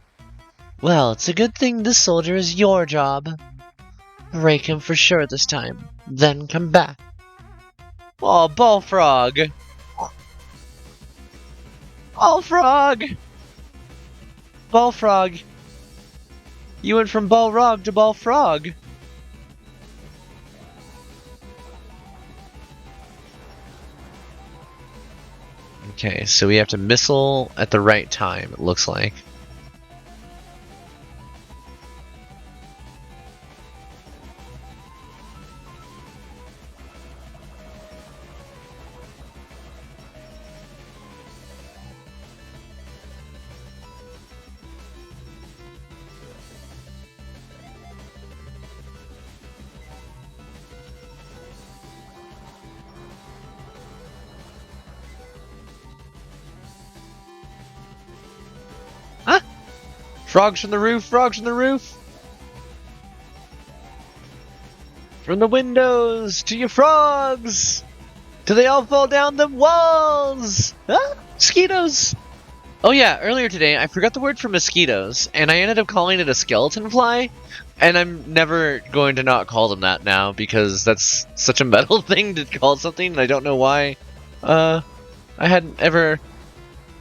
Well, it's a good thing this soldier is your job. Break him for sure this time, then come back. Oh, Bullfrog! Bullfrog! Bullfrog! You went from Balrog to Bullfrog! Okay, so we have to missile at the right time, it looks like. Huh? Frogs from the roof! Frogs from the roof! From the windows to your frogs! Do they all fall down the walls? Ah, mosquitoes! Oh yeah, earlier today I forgot the word for mosquitoes, and I ended up calling it a skeleton fly, and I'm never going to not call them that now, because that's such a metal thing to call something, and I don't know why I hadn't ever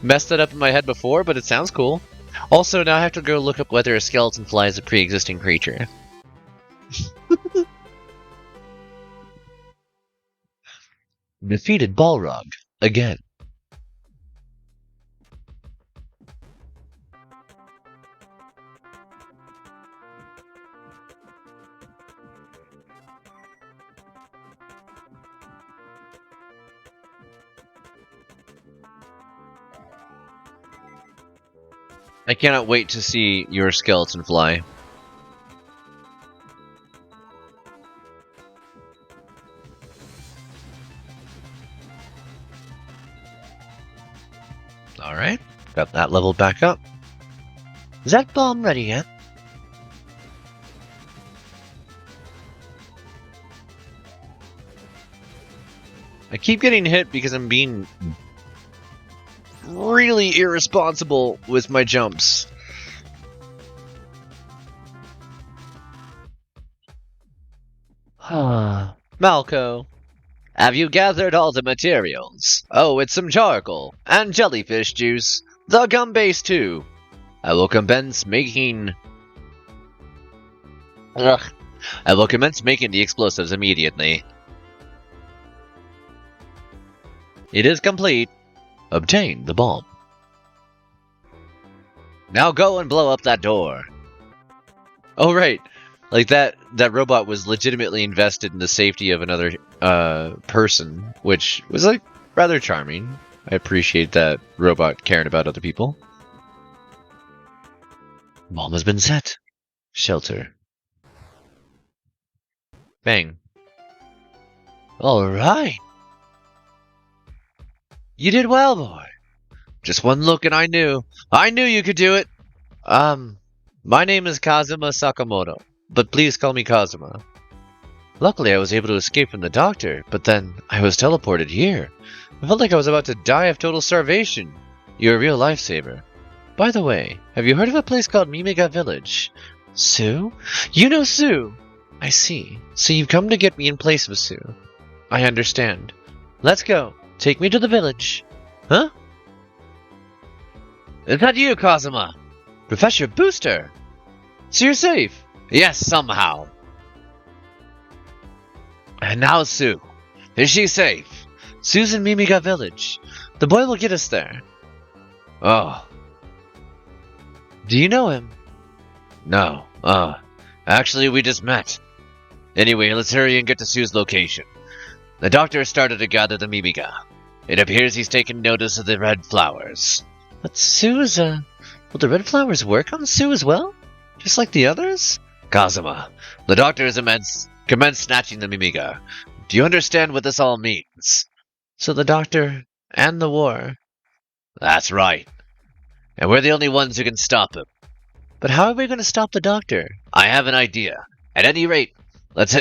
messed that up in my head before, but it sounds cool. Also, now I have to go look up whether a skeleton fly is a pre-existing creature. Defeated Balrog. Again. I cannot wait to see your skeleton fly. Alright, got that level back up. Is that bomb ready yet? I keep getting hit because I'm being really irresponsible with my jumps. Malco, have you gathered all the materials? Oh, it's some charcoal and jellyfish juice. The gum base too. I will commence making... I will commence making the explosives immediately. It is complete. Obtain the bomb. Now go and blow up that door. Oh, right. Like, that robot was legitimately invested in the safety of another person, which was, like, rather charming. I appreciate that robot caring about other people. Bomb has been set. Shelter. Bang. All right. You did well, boy. Just one look and I knew you could do it. My name is Kazuma Sakamoto, but please call me Kazuma. Luckily, I was able to escape from the doctor, but then I was teleported here. I felt like I was about to die of total starvation. You're a real lifesaver. By the way, have you heard of a place called Mimiga Village? Sue? You know Sue! I see. So you've come to get me in place of Sue. I understand. Let's go. Take me to the village. Huh? Is that you, Kazuma? Professor Booster! So you're safe? Yes, somehow. And now Sue. Is she safe? Sue's in Mimiga Village. The boy will get us there. Oh. Do you know him? No. Actually, we just met. Anyway, let's hurry and get to Sue's location. The doctor has started to gather the Mimiga. It appears he's taken notice of the red flowers. But Sue's, will the red flowers work on Sue as well? Just like the others? Kazuma, the doctor has commenced snatching the Mimiga. Do you understand what this all means? So the doctor and the war. That's right. And we're the only ones who can stop him. But how are we going to stop the doctor? I have an idea. At any rate, let's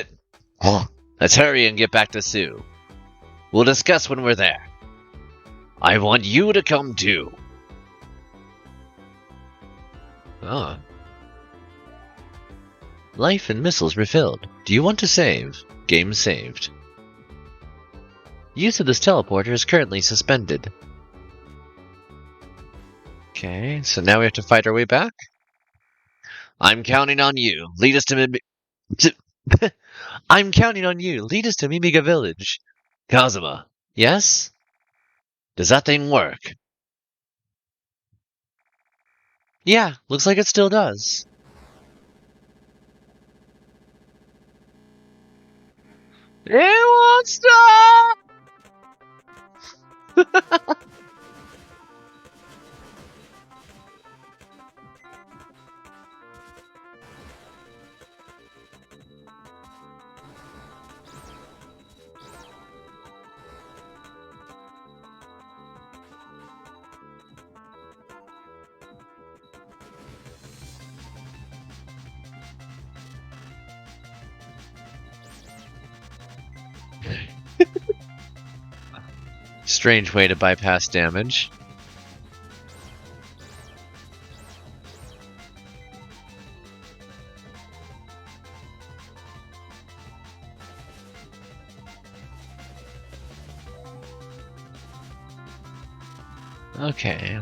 hurry and get back to Sue. We'll discuss when we're there. I want you to come too. Ah. Life and missiles refilled. Do you want to save? Game saved. Use of this teleporter is currently suspended. Okay, so now we have to fight our way back? I'm counting on you. Lead us to I'm counting on you. Lead us to Mimiga Village. Kazuma. Yes? Does that thing work? Yeah, looks like it still does. It won't stop! Strange way to bypass damage. Okay.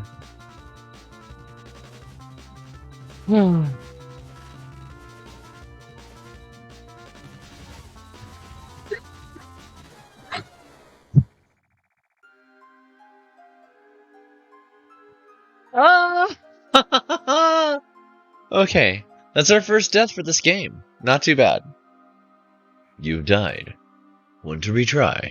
Ah! Okay, that's our first death for this game. Not too bad. You died. Want to retry?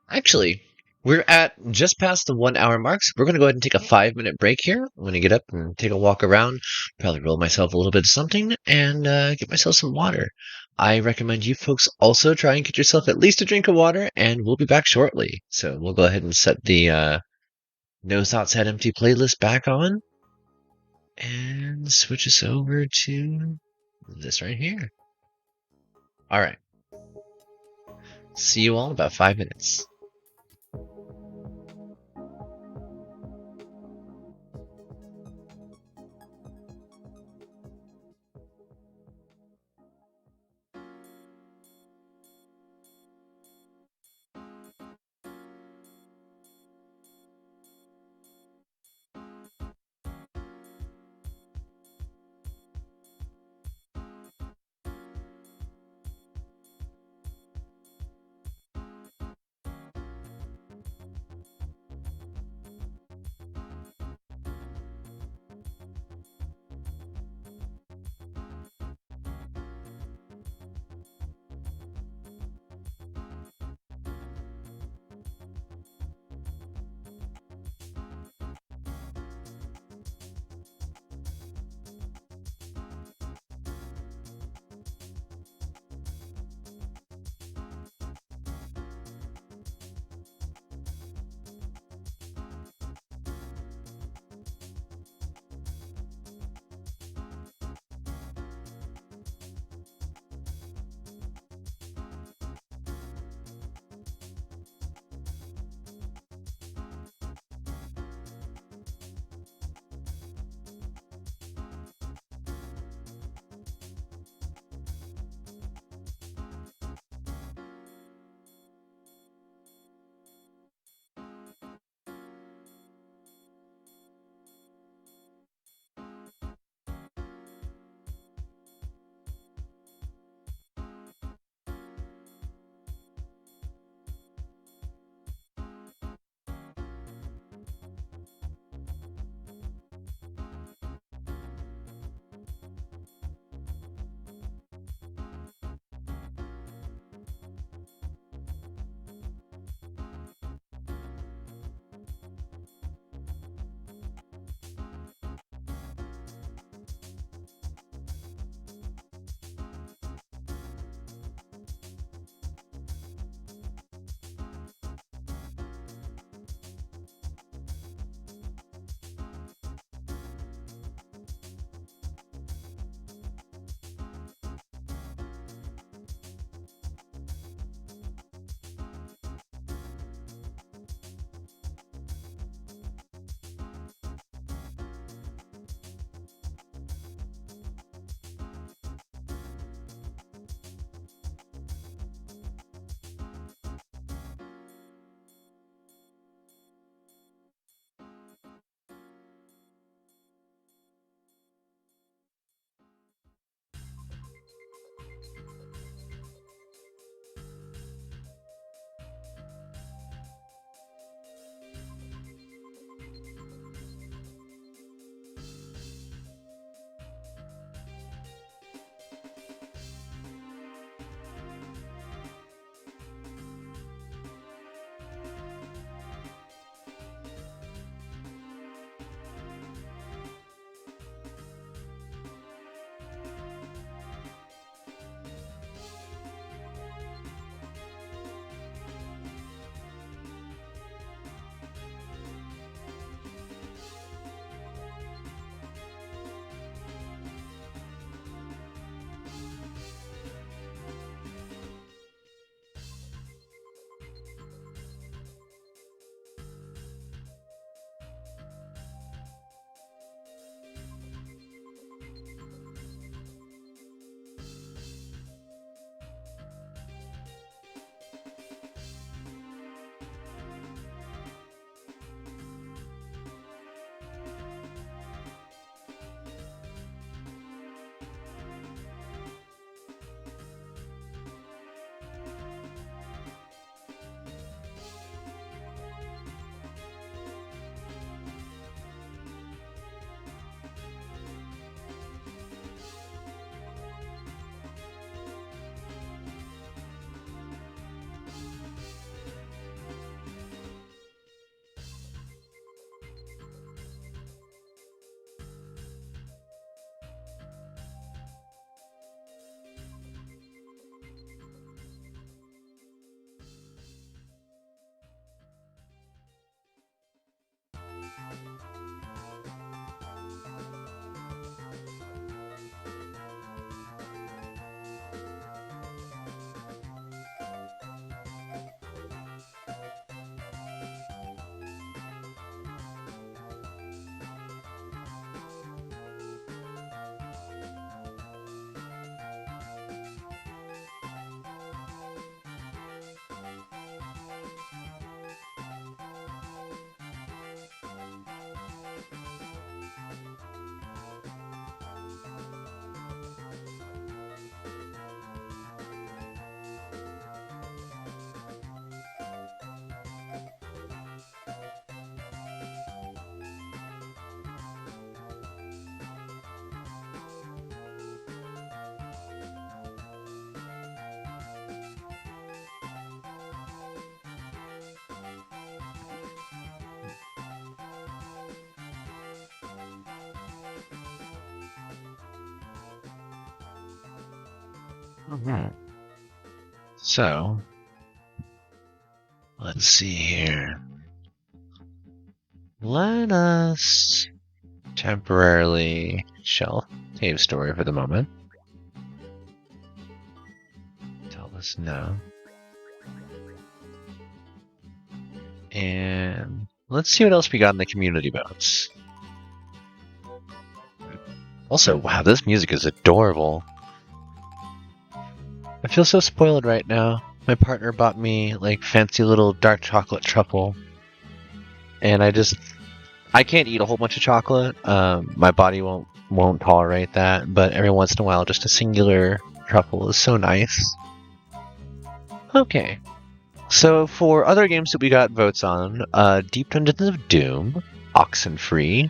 Actually, we're at just past the 1 hour mark, so we're going to go ahead and take a 5-minute break here. I'm going to get up and take a walk around, probably roll myself a little bit of something, and get myself some water. I recommend you folks also try and get yourself at least a drink of water, and we'll be back shortly. So we'll go ahead and set the No Thoughts Had Empty playlist back on, and switch us over to this right here. Alright. See you all in about 5 minutes. So, let's see here. Let us temporarily shelf CaveStory for the moment. Tell this no. And let's see what else we got in the community boats. Also, wow, this music is adorable. I feel so spoiled right now. My partner bought me like fancy little dark chocolate truffle. And I can't eat a whole bunch of chocolate. My body won't tolerate that, but every once in a while just a singular truffle is so nice. Okay. So for other games that we got votes on, Deep Dungeons of Doom, Oxenfree,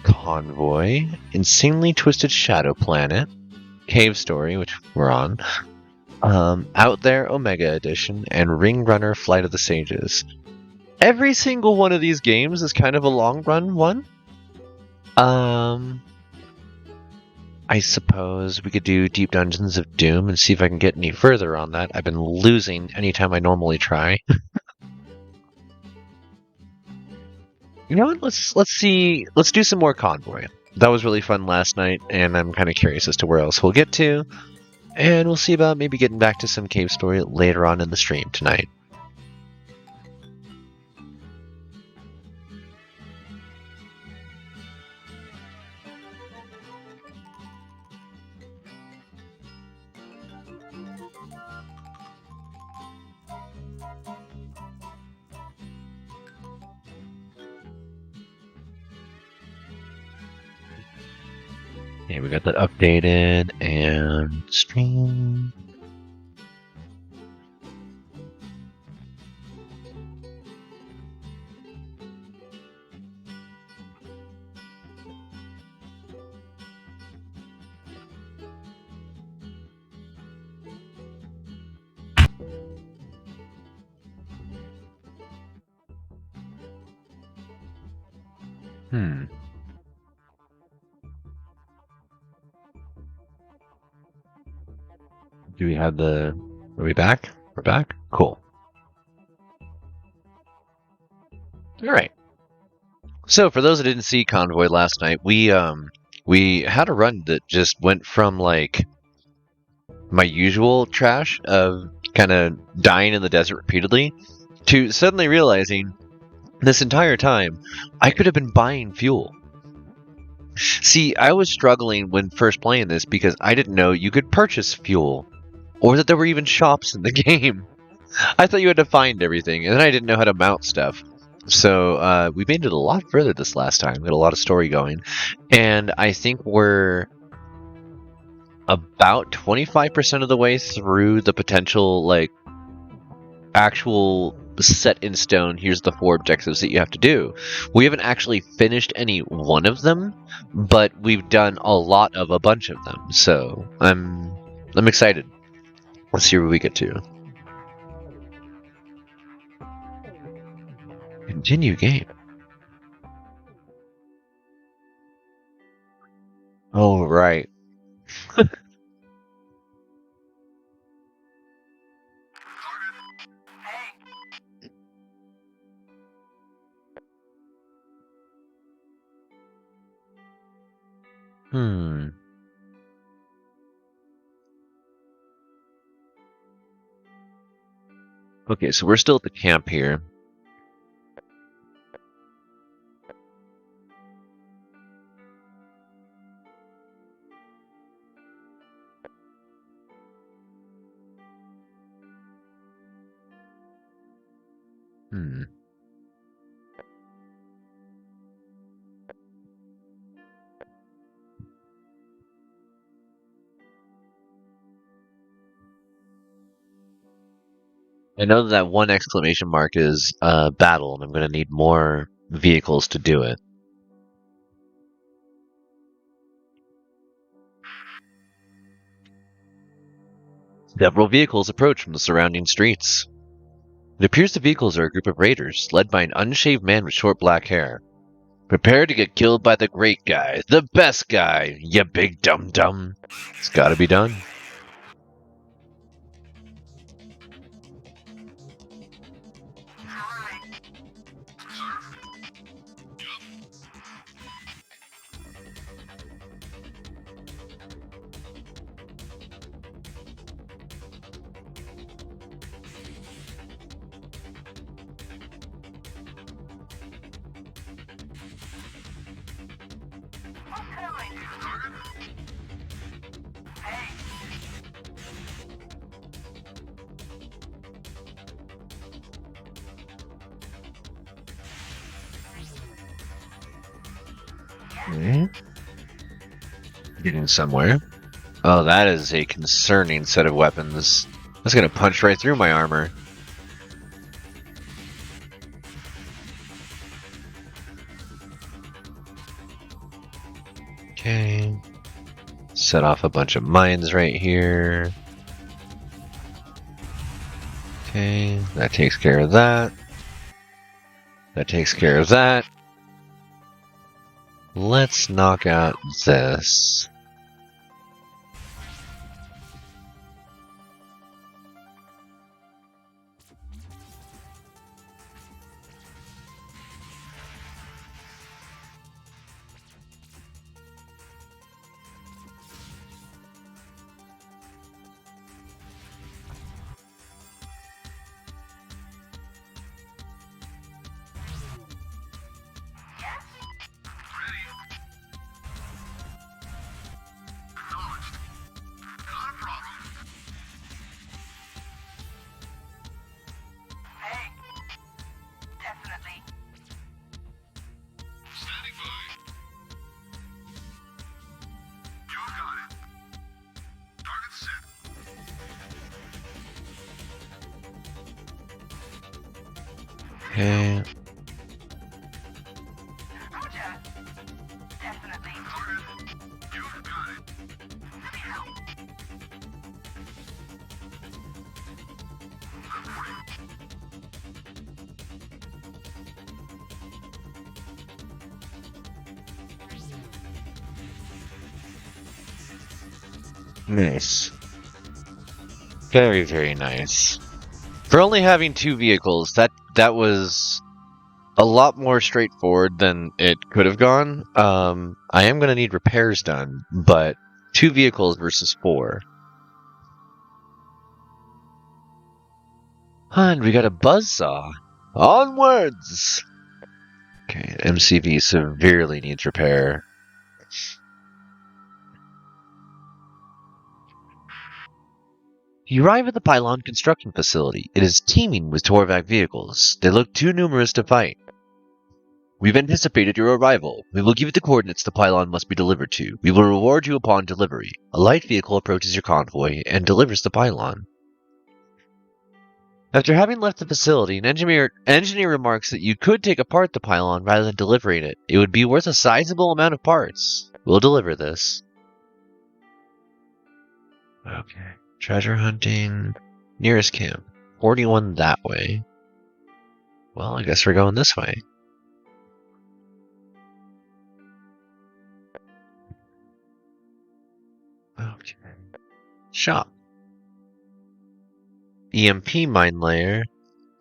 Convoy, Insanely Twisted Shadow Planet, CaveStory, which we're on, Out There Omega Edition, and Ring Runner Flight of the Sages. Every single one of these games is kind of a long run one. I suppose we could do Deep Dungeons of Doom and see if I can get any further on that. I've been losing anytime I normally try. You know what? Let's do some more Convoy. That was really fun last night, and I'm kind of curious as to where else we'll get to. And we'll see about maybe getting back to some CaveStory later on in the stream tonight. Okay, we got that updated and stream. Do we have the... Are we back? We're back? Cool. Alright. So, for those that didn't see Convoy last night, we had a run that just went from, like, my usual trash of kind of dying in the desert repeatedly to suddenly realizing this entire time I could have been buying fuel. See, I was struggling when first playing this because I didn't know you could purchase fuel. Or that there were even shops in the game. I thought you had to find everything, and then I didn't know how to mount stuff. So we made it a lot further this last time. We had a lot of story going. And I think we're about 25% of the way through the potential, like, actual set in stone, here's the 4 objectives that you have to do. We haven't actually finished any one of them, but we've done a lot of a bunch of them. So I'm excited. Let's see where we get to. Continue game. Oh, right. Okay, so we're still at the camp here. I know that one exclamation mark is battle, and I'm going to need more vehicles to do it. Several vehicles approach from the surrounding streets. It appears the vehicles are a group of raiders, led by an unshaved man with short black hair. Prepare to get killed by the great guy, the best guy, you big dum-dum. It's gotta be done. Okay. Getting somewhere. Oh, that is a concerning set of weapons. That's gonna punch right through my armor. Okay. Set off a bunch of mines right here. Okay, that takes care of that. That takes care of that. Let's knock out this. Okay. Nice. Very, very nice. For only having two vehicles, that was a lot more straightforward than it could have gone. I am gonna need repairs done, but 2 vehicles versus 4. And we got a buzzsaw. Onwards! Okay, MCV severely needs repair. You arrive at the pylon construction facility. It is teeming with Torvac vehicles. They look too numerous to fight. We've anticipated your arrival. We will give you the coordinates the pylon must be delivered to. We will reward you upon delivery. A light vehicle approaches your convoy and delivers the pylon. After having left the facility, an engineer remarks that you could take apart the pylon rather than delivering it. It would be worth a sizable amount of parts. We'll deliver this. Okay. Treasure hunting. Nearest camp. 41 that way. Well, I guess we're going this way. Okay. Shop. EMP mine layer.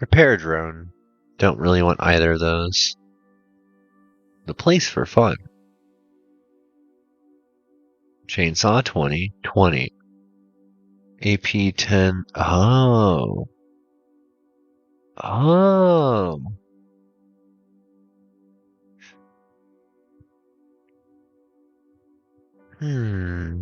Repair drone. Don't really want either of those. The place for fun. Chainsaw 20. 20. AP 10. Oh. Oh. Hmm.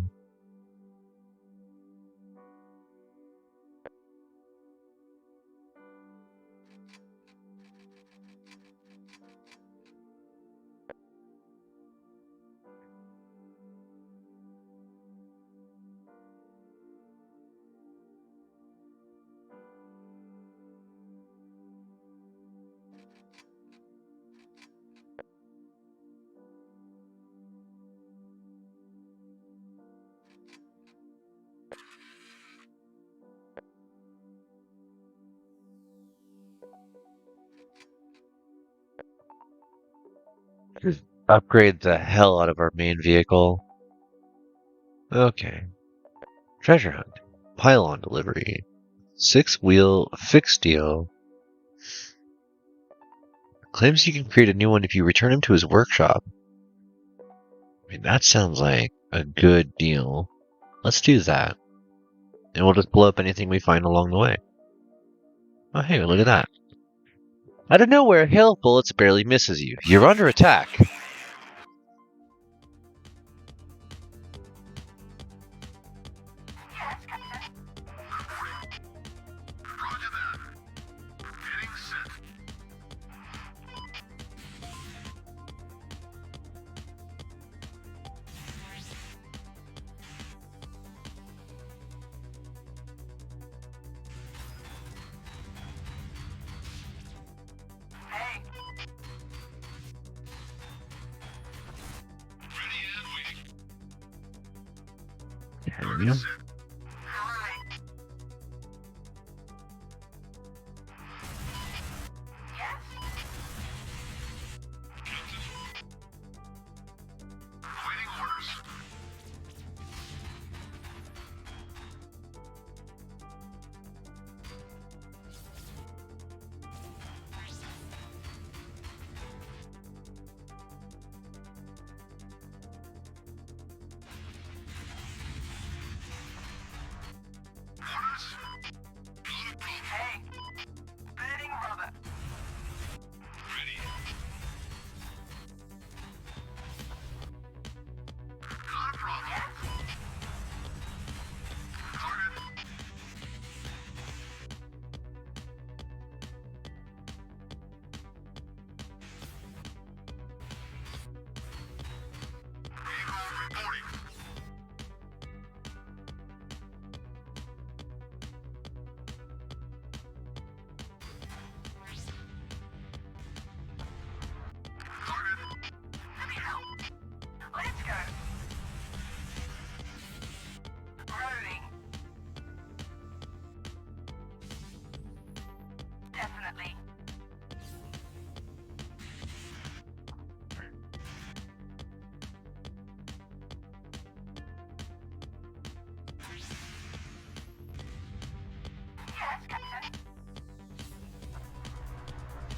Just upgrade the hell out of our main vehicle. Okay. Treasure hunt. Pylon delivery. 6-wheel fixed deal. Claims you can create a new one if you return him to his workshop. I mean, that sounds like a good deal. Let's do that. And we'll just blow up anything we find along the way. Oh, hey, look at that. Out of nowhere, hail of bullets barely misses you. You're under attack. continue.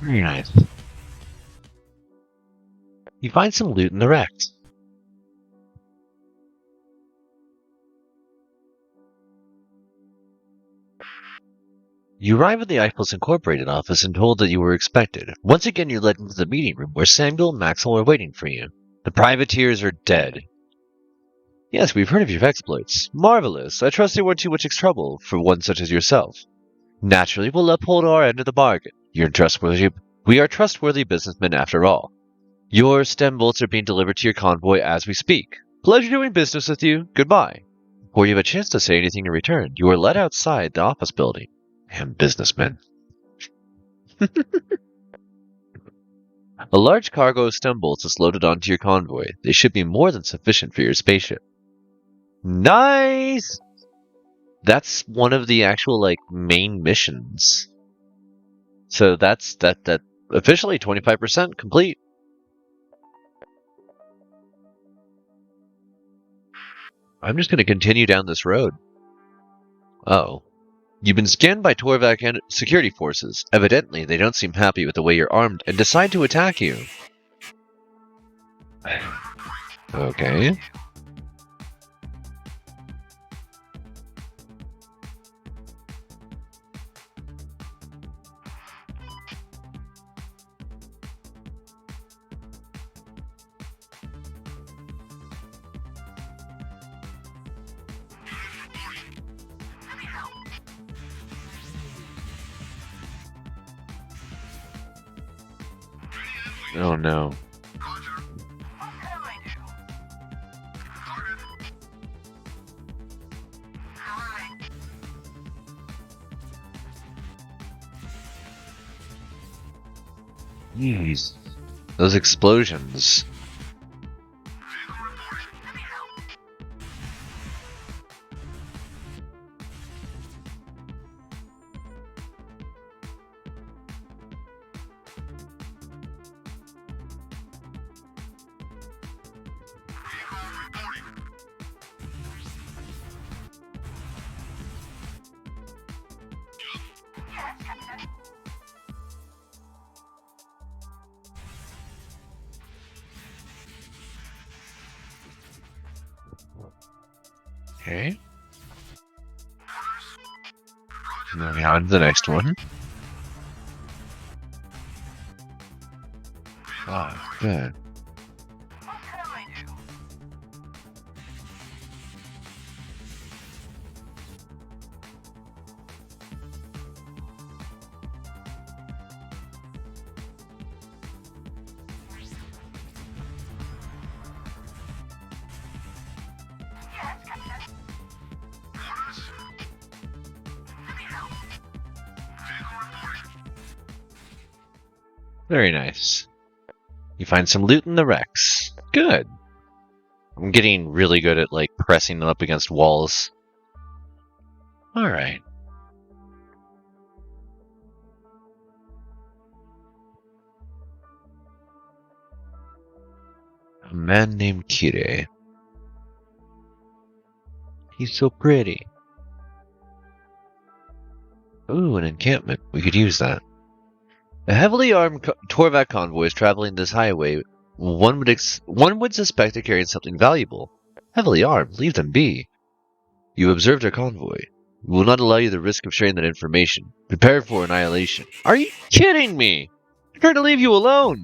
Very nice. You find some loot in the wrecks. You arrive at the Eiffels Incorporated office and told that you were expected. Once again, you're led into the meeting room where Samuel and Maxwell are waiting for you. The privateers are dead. Yes, we've heard of your exploits. Marvelous. I trust they weren't too much trouble for one such as yourself. Naturally, we'll uphold our end of the bargain. We are trustworthy businessmen after all. Your stem bolts are being delivered to your convoy as we speak. Pleasure doing business with you. Goodbye. Before you have a chance to say anything in return, you are led outside the office building. Damn businessmen. A large cargo of stem bolts is loaded onto your convoy. They should be more than sufficient for your spaceship. Nice! That's one of the actual, main missions. So that's that officially 25% complete. I'm just going to continue down this road. Oh. You've been scanned by Torvak security forces. Evidently, they don't seem happy with the way you're armed and decide to attack you. Okay. Oh no. Jeez. Those explosions. Okay. Moving on to the next one. Ah, good. Very nice. You find some loot in the wrecks. Good. I'm getting really good at, like, pressing them up against walls. Alright. A man named Kire. He's so pretty. Ooh, an encampment. We could use that. A heavily armed Torvac convoy is traveling this highway. One would suspect they're carrying something valuable. Heavily armed. Leave them be. You observed our convoy. We will not allow you the risk of sharing that information. Prepare for annihilation. Are you kidding me? I'm trying to leave you alone.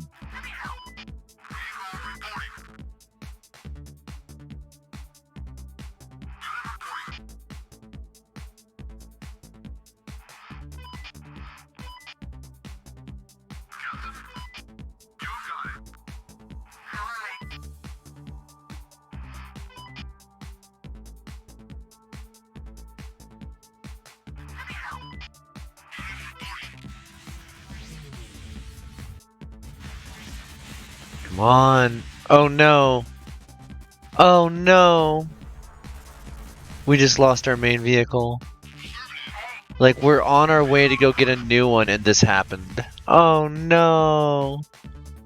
Come on. Oh no. Oh no. We just lost our main vehicle. Like, we're on our way to go get a new one and this happened. Oh no.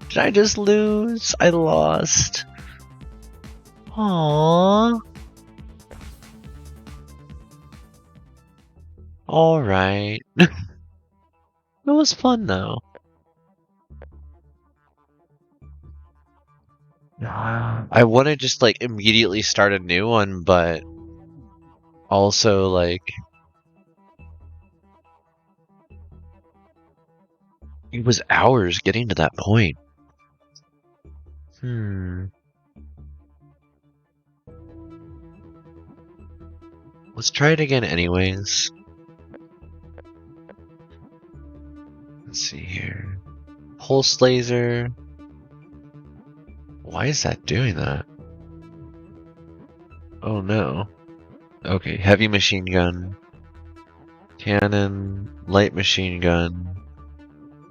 Did I just lose? I lost. Aww. Alright. It was fun though. I want to just like immediately start a new one, but also like it was hours getting to that point. Let's try it again anyways. Let's see here. Pulse laser. Why is that doing that? Oh no. Okay, heavy machine gun. Cannon. Light machine gun.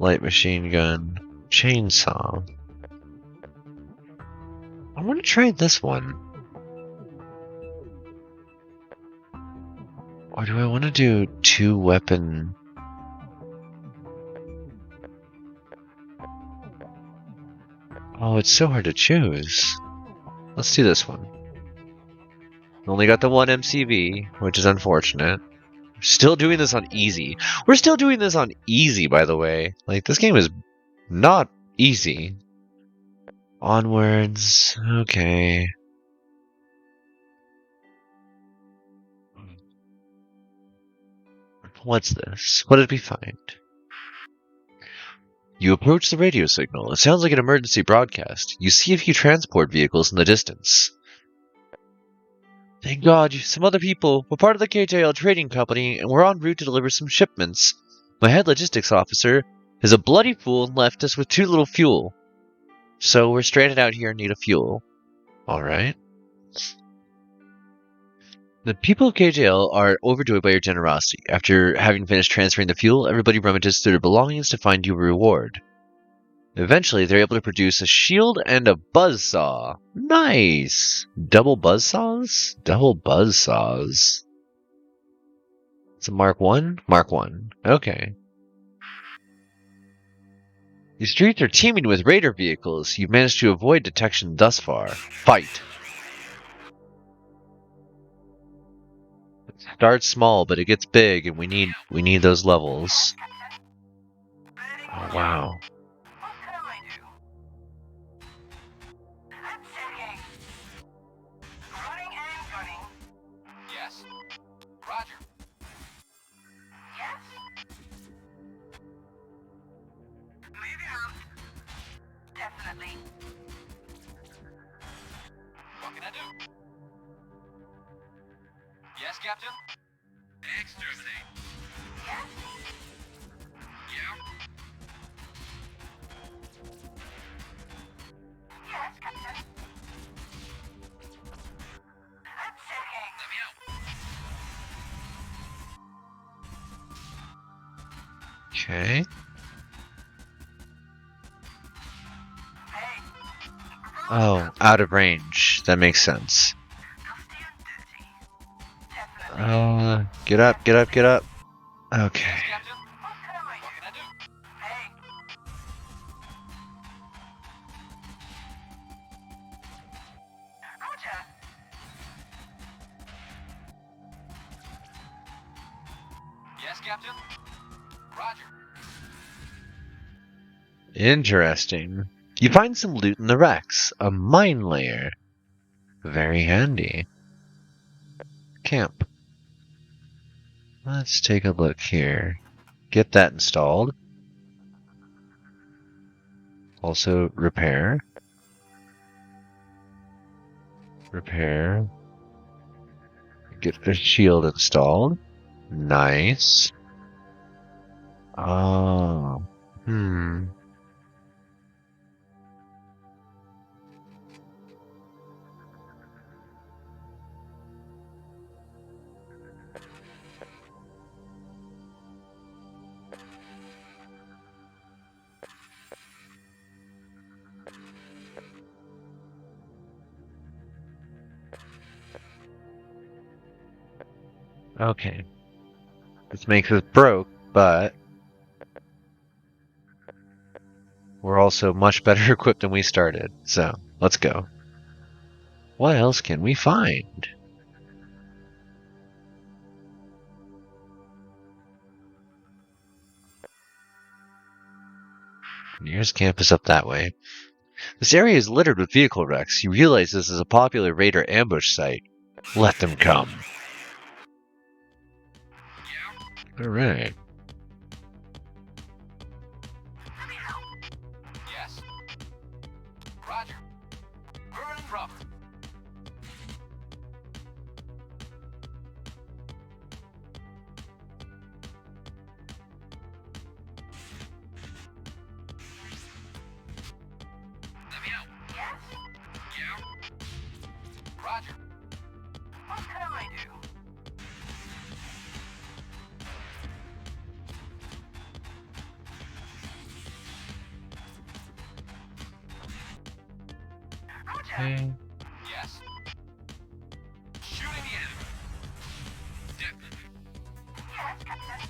Light machine gun. Chainsaw. I want to try this one. Or do I want to do 2-weapon? Oh, it's so hard to choose. Let's do this one. Only got the one MCV, which is unfortunate. Still doing this on easy. We're still doing this on easy, by the way. Like, this game is not easy. Onwards. Okay. What's this? What did we find? You approach the radio signal. It sounds like an emergency broadcast. You see a few transport vehicles in the distance. Thank God, some other people. We're part of the KJL trading company, and we're en route to deliver some shipments. My head logistics officer is a bloody fool and left us with too little fuel. So we're stranded out here and need a fuel. Alright. The people of KJL are overjoyed by your generosity. After having finished transferring the fuel, everybody rummages through their belongings to find you a reward. Eventually, they're able to produce a shield and a buzzsaw. Nice! Double buzzsaws? Double buzzsaws. It's a Mark 1? Mark 1. Okay. The streets are teeming with raider vehicles. You've managed to avoid detection thus far. Fight! It starts small, but it gets big, and we need those levels. Oh, wow. Yes, Captain? Exterminate. Yes. Yeah. Yes, Captain. I'm checking. Let me out. Okay. Oh, out of range. That makes sense. Get up, get up, get up. Okay. Yes, Captain. What can I do? Hey. Roger. Yes, Captain. Roger. Interesting. You find some loot in the wrecks. A mine layer. Very handy. Camp. Let's take a look here. Get that installed. Also, repair. Repair. Get a shield installed. Nice. Oh. Okay. This makes us broke, but we're also much better equipped than we started. So, let's go. What else can we find? Nearest camp is up that way. This area is littered with vehicle wrecks. You realize this is a popular raider ambush site. Let them come. Alright. Yes. Roger. We're in trouble. Let me out. Yes. Yeah. Roger. What can I do? Roger. Okay. Yes. Shooting the enemy. Definitely. Yes, Captain.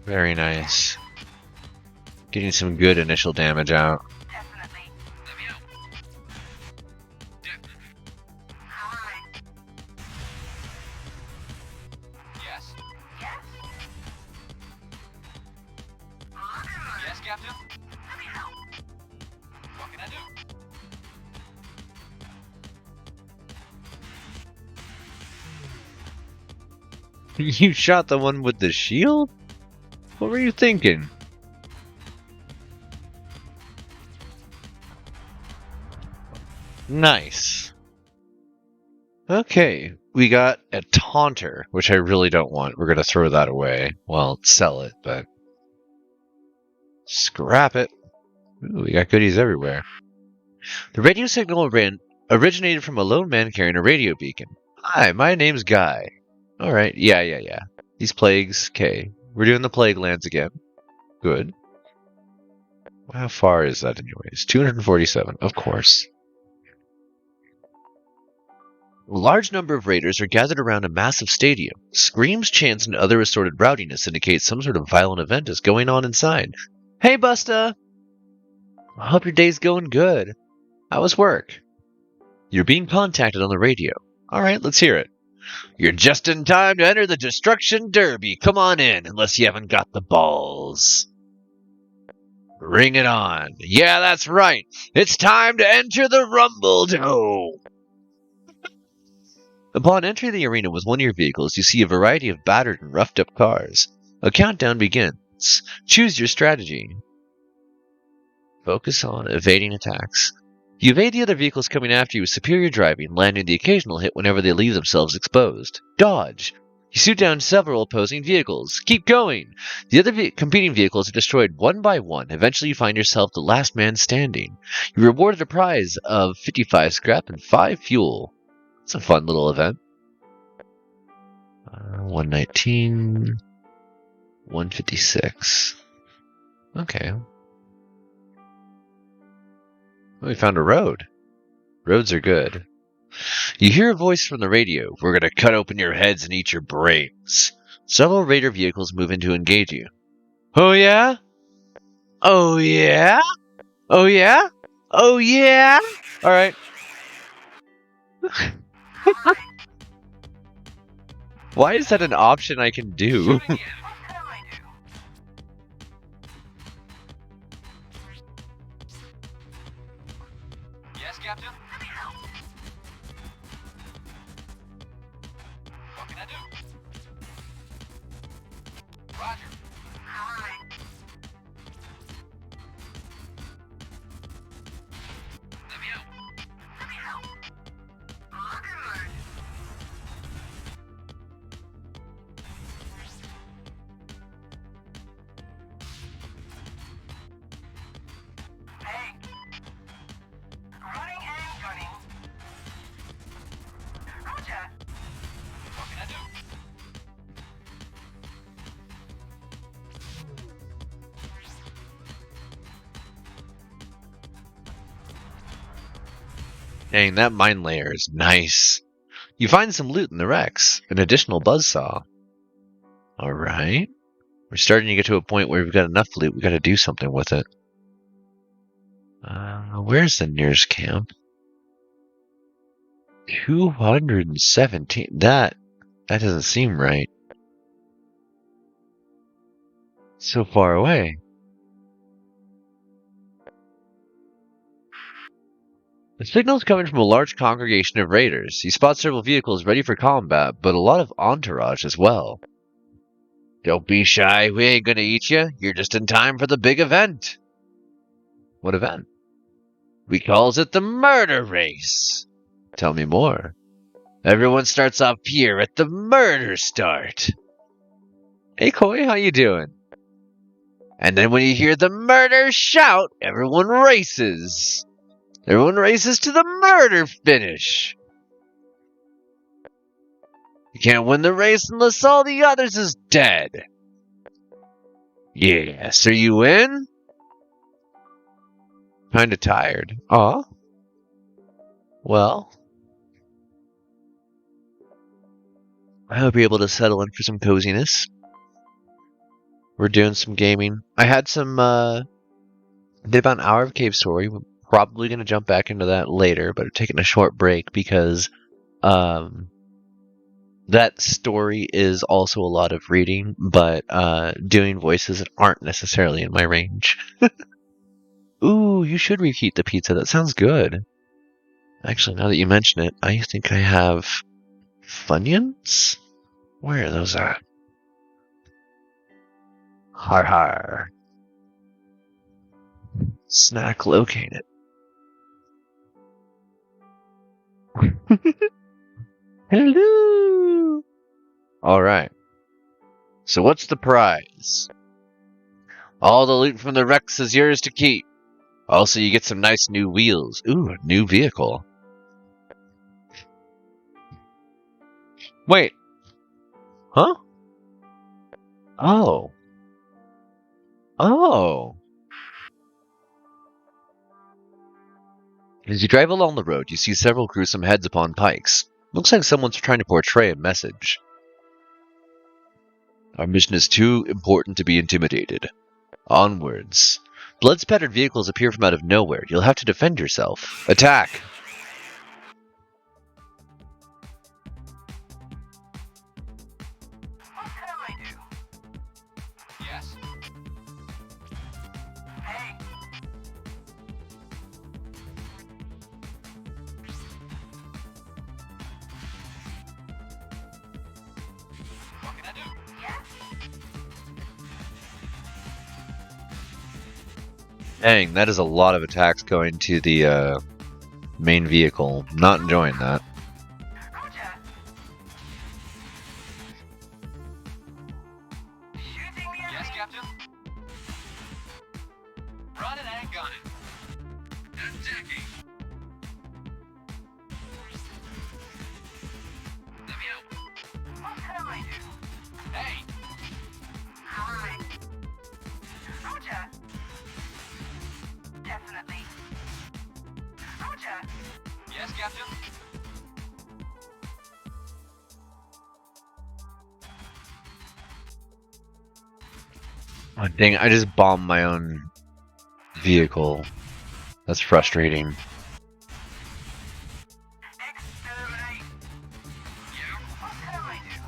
Very nice. Getting some good initial damage out. Definitely. Let me out. Definitely. Hi. Yes. Yes. Yes, Captain. Let me help. What can I do? You shot the one with the shield? What were you thinking? Nice. Okay, we got a taunter, which I really don't want. We're gonna throw that away. Well, sell it, but scrap it. Ooh, we got goodies everywhere. The radio signal originated from a lone man carrying a radio beacon. Hi, my name's Guy. Alright, yeah. These plagues, okay. We're doing the plague lands again. Good. How far is that anyways? 247, of course. A large number of raiders are gathered around a massive stadium. Screams, chants, and other assorted rowdiness indicate some sort of violent event is going on inside. Hey, Busta! I hope your day's going good. How was work? You're being contacted on the radio. Alright, let's hear it. You're just in time to enter the Destruction Derby. Come on in, unless you haven't got the balls. Bring it on. Yeah, that's right. It's time to enter the Rumble Dome. Upon entering the arena with one of your vehicles, you see a variety of battered and roughed up cars. A countdown begins. Choose your strategy. Focus on evading attacks. You evade the other vehicles coming after you with superior driving, landing the occasional hit whenever they leave themselves exposed. Dodge. You shoot down several opposing vehicles. Keep going. The other competing vehicles are destroyed one by one. Eventually you find yourself the last man standing. You're rewarded a prize of 55 scrap and 5 fuel. It's a fun little event. 119, 156. Okay. We found a road. Roads are good. You hear a voice from the radio. We're gonna cut open your heads and eat your brains. Several raider vehicles move in to engage you. Oh yeah? Oh yeah? Oh yeah? Oh yeah? Alright. Why is that an option I can do? Shooting in. What can I do? Yes, Captain? Let me help. What can I do? Roger. Hi. Let me out. Let me help. Good. Hey. Running and gunning. Roger. What can I do? Dang, that mine layer is nice. You find some loot in the wrecks, an additional buzzsaw. Alright. We're starting to get to a point where we've got enough loot, we gotta do something with it. Where's the nearest camp? 217. That doesn't seem right. So far away. The signal's coming from a large congregation of raiders. You spot several vehicles ready for combat, but a lot of entourage as well. Don't be shy, we ain't gonna eat you. You're just in time for the big event. What event? We calls it the murder race. Tell me more. Everyone starts off here at the murder start. Hey Koi, how you doing? And then when you hear the murder shout, everyone races. Everyone races to the murder finish. You can't win the race unless all the others is dead. Yes, are you in? Kinda tired. Aw. Well. I hope you're able to settle in for some coziness. We're doing some gaming. I had some, did about an hour of Cave Story. We're probably going to jump back into that later, but I'm taking a short break because, that story is also a lot of reading, but, doing voices that aren't necessarily in my range. Ooh, you should reheat the pizza. That sounds good. Actually, now that you mention it, I think I have Funyuns? Where are those at? Har har. Snack located. Hello! Alright. So what's the prize? All the loot from the wrecks is yours to keep. Also, you get some nice new wheels. Ooh, a new vehicle. Wait. Huh? Oh. Oh. As you drive along the road, you see several gruesome heads upon pikes. Looks like someone's trying to portray a message. Our mission is too important to be intimidated. Onwards. Blood-spattered vehicles appear from out of nowhere. You'll have to defend yourself. Attack! What can I do? Yes. Hey. What can I do? Yes. Dang, that is a lot of attacks going to the main vehicle. Not enjoying that. Roger. Shooting me. Yes, Captain. Running and gunning. Attacking. Let me out. What can I do? Yes, Captain. Oh, dang, I just bombed my own vehicle. That's frustrating. Exterminate. Yeah. What can I do?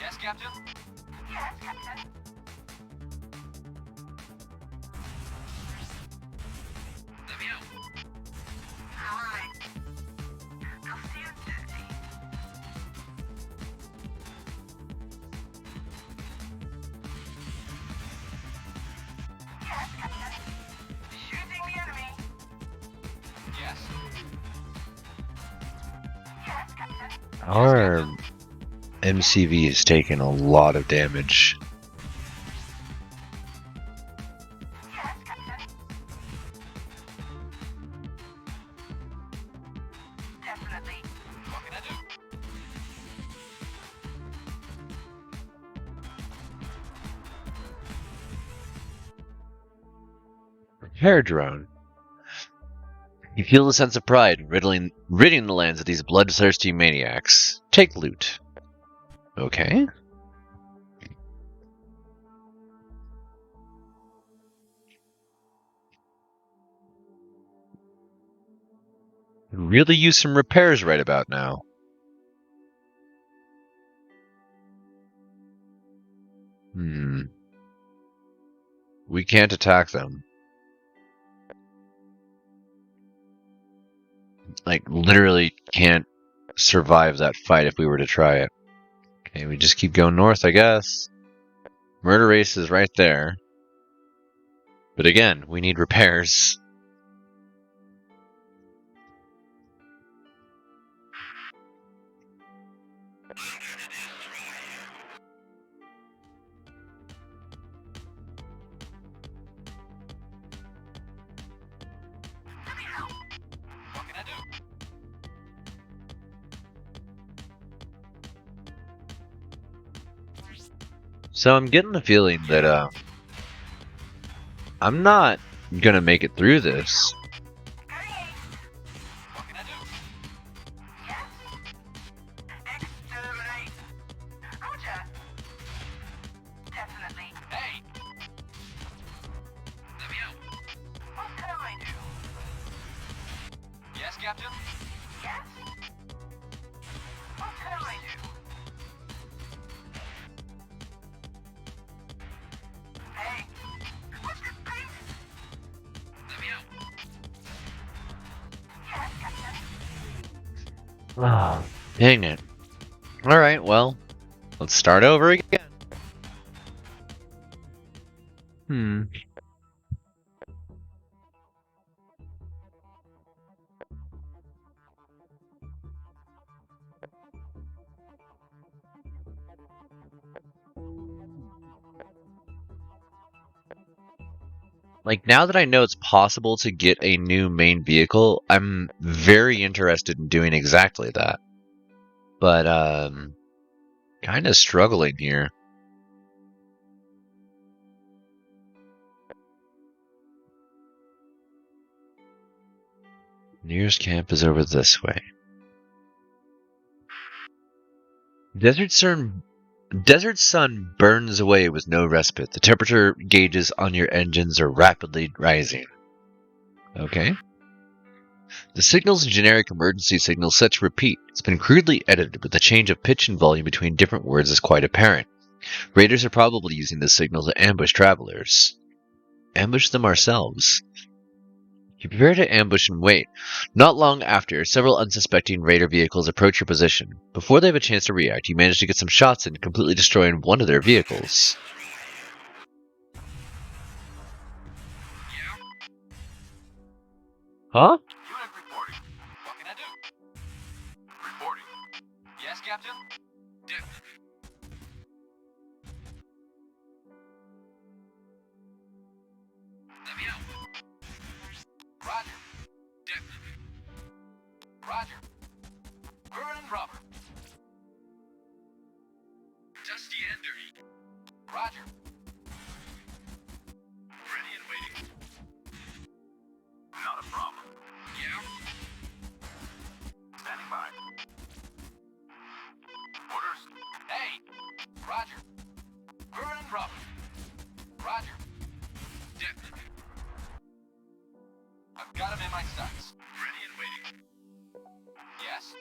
Yes, Captain. Yes, Captain. Let me out. Alright. I'll see you dirty. Yes, Captain. Shooting the enemy. Yes. Yes, Captain. Our MCV has taken a lot of damage. Yes, Captain. Definitely. What can I do? Repair drone. You feel a sense of pride in ridding the lands of these bloodthirsty maniacs. Take loot. Okay. Really use some repairs right about now. We can't attack them. Like, literally can't survive that fight if we were to try it. Okay, we just keep going north, I guess. Murder race is right there. But again, we need repairs. Let me help. What can I do? So I'm getting the feeling that I'm not gonna make it through this. What can I do? Yes. Exterminate. Roger. Definitely. Hey. Let me out. What can I do? Yes, Captain. Yes. What can I do? Hey. What's this place? Let me out. Yes, Captain. Ah, dang it. Alright, well, let's start over again. Like, now that I know it's possible to get a new main vehicle, I'm very interested in doing exactly that. But, kind of struggling here. Nearest camp is over this way. Desert sun burns away with no respite. The temperature gauges on your engines are rapidly rising. Okay. The signal's a generic emergency signal set to repeat. It's been crudely edited, but the change of pitch and volume between different words is quite apparent. Raiders are probably using this signal to ambush travelers. Ambush them ourselves. You prepare to ambush and wait. Not long after, several unsuspecting raider vehicles approach your position. Before they have a chance to react, you manage to get some shots in, completely destroying one of their vehicles. Huh? Unit reporting. What can I do? Reporting. Yes, Captain? Definitely. Let me out. Roger. Definitely. Roger. Burn and rubber. Dusty and dirty. Roger. Ready and waiting. Not a problem. Yeah? Got him in my sights. Ready and waiting. Yes.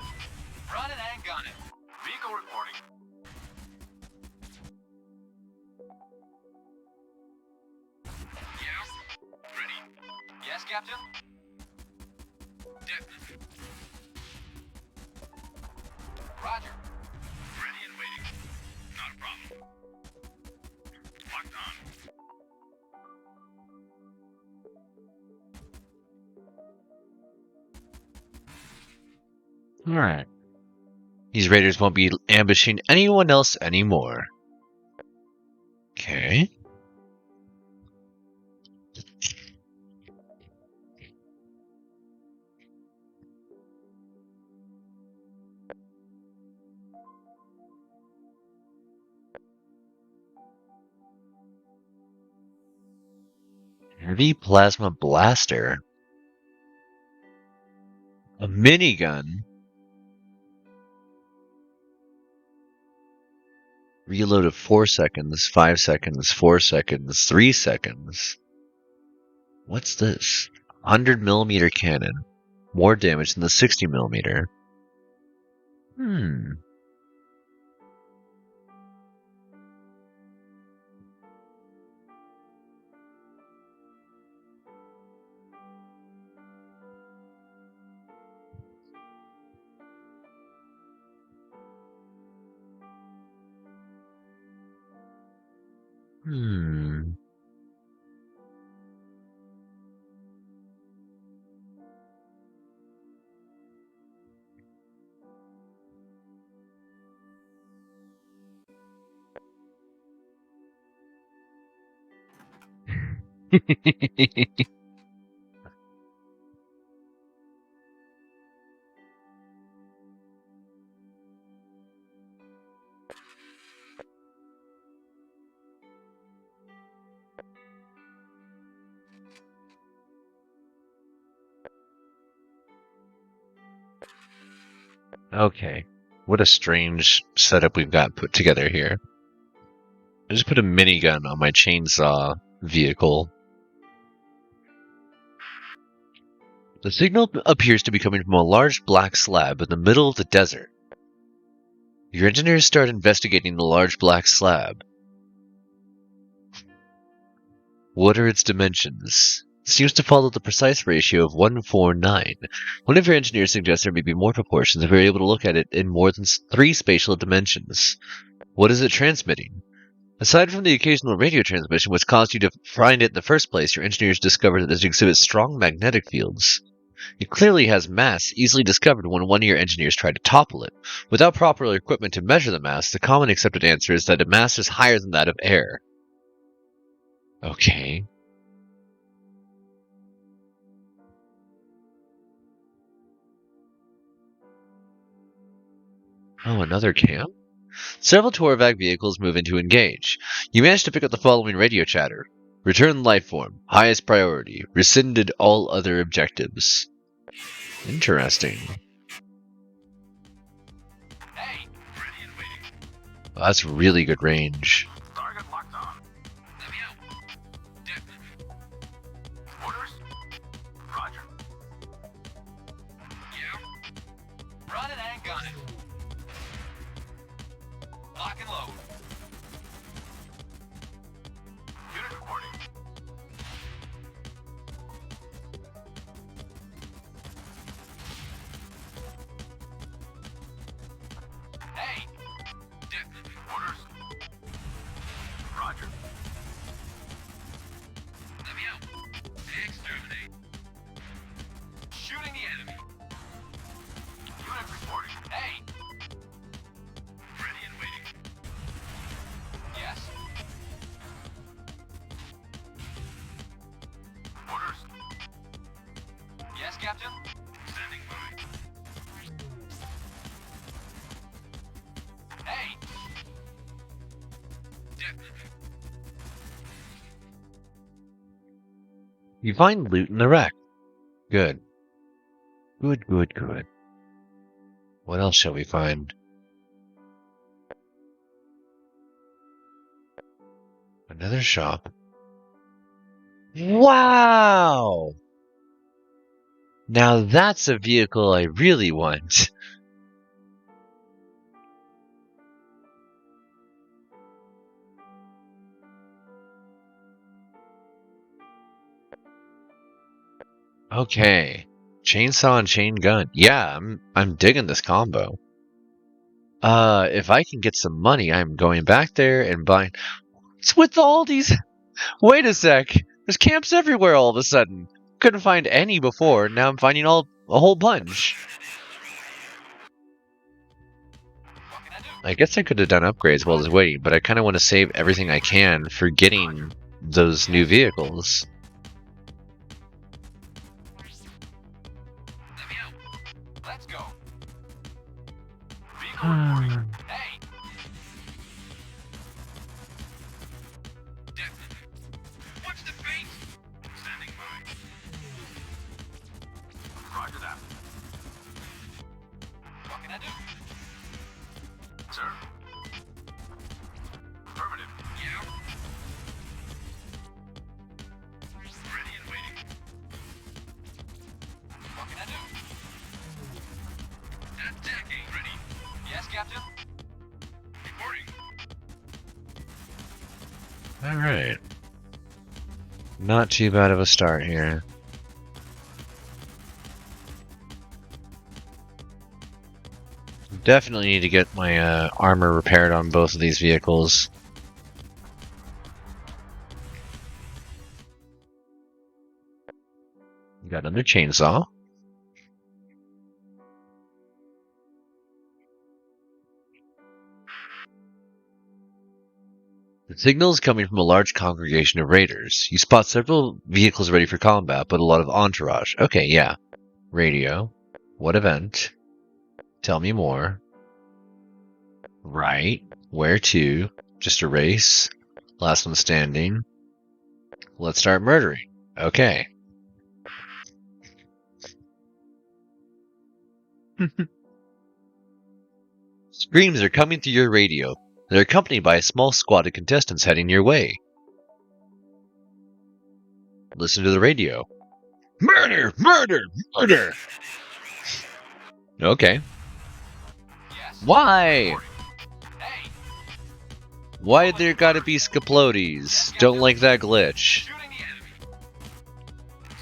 Running and gunning. Vehicle reporting. Yeah. Ready. Yes, Captain? Definitely. Roger. Ready and waiting. Not a problem. Locked on. Alright. These raiders won't be ambushing anyone else anymore. Okay. Heavy plasma blaster. A minigun. Reload of 4 seconds, 5 seconds, 4 seconds, 3 seconds. What's this? 100mm cannon. More damage than the 60mm. Hmm. Hmm. Okay. What a strange setup we've got put together here. I just put a minigun on my chainsaw vehicle. The signal appears to be coming from a large black slab in the middle of the desert. Your engineers start investigating the large black slab. What are its dimensions? It seems to follow the precise ratio of 149. One of your engineers suggests there may be more proportions if we're able to look at it in more than 3 spatial dimensions. What is it transmitting? Aside from the occasional radio transmission which caused you to find it in the first place, your engineers discovered that it exhibits strong magnetic fields. It clearly has mass, easily discovered when one of your engineers tried to topple it. Without proper equipment to measure the mass, the common accepted answer is that the mass is higher than that of air. Okay. Oh, another camp? Several Torvac vehicles move in to engage. You manage to pick up the following radio chatter. Return life form. Highest priority. Rescinded all other objectives. Interesting. Hey, ready and waiting. Well, that's really good range. Target locked on. Let me out. Definitely. Orders? Roger. Yeah. Running and gunning. Lock and load. Unit reporting. Hey! Definitely. Orders. Roger. Let me out. Exterminate. Shooting the enemy. Unit reporting. Hey! Ready and waiting. Yes. Orders. Yes, Captain? Standing by. Hey! Definitely. You find loot in the wreck. Good. Good. What else shall we find? Another shop. Wow! Now that's a vehicle I really want. Okay. Chainsaw and chain gun. Yeah, I'm digging this combo. If I can get some money, I'm going back there and buying. What's with all these? Wait a sec. There's camps everywhere all of a sudden. Couldn't find any before. Now I'm finding a whole bunch. What can I do? I guess I could have done upgrades while I was waiting, but I kind of want to save everything I can for getting those new vehicles. Let me out. Let's go. Vehicle reporting. Hey. Definitely. Watch the face. Standing by. Roger that. What can I do? Sir? Affirmative. Yeah. Ready and waiting. What can I do? Attacking. Ready. Yes, Captain? Reporting. Alright. Not too bad of a start here. Definitely need to get my armor repaired on both of these vehicles. Got another chainsaw. The signal is coming from a large congregation of raiders. You spot several vehicles ready for combat, but a lot of entourage. Okay, yeah. Radio. What event? Tell me more. Right. Where to? Just a race. Last one standing. Let's start murdering. Okay. Screams are coming through your radio. They're accompanied by a small squad of contestants heading your way. Listen to the radio. Murder! Murder! Murder! Okay. Yes. Why? Reporting. Hey. Why there gotta be Scaplodes? Don't like that glitch. Shooting the enemy.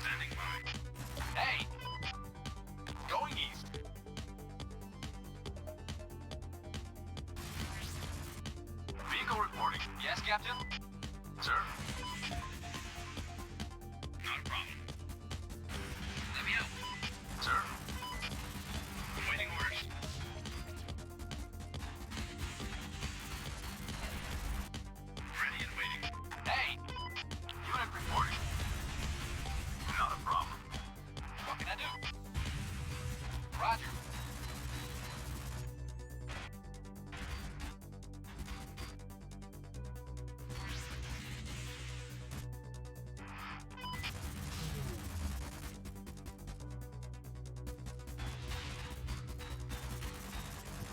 Standing by. Hey. Going east. Vehicle reporting. Yes, Captain? Sir? Not a problem. Let me out. Sir? Waiting orders. Ready and waiting. Hey! Unit reporting. Not a problem. What can I do? Roger.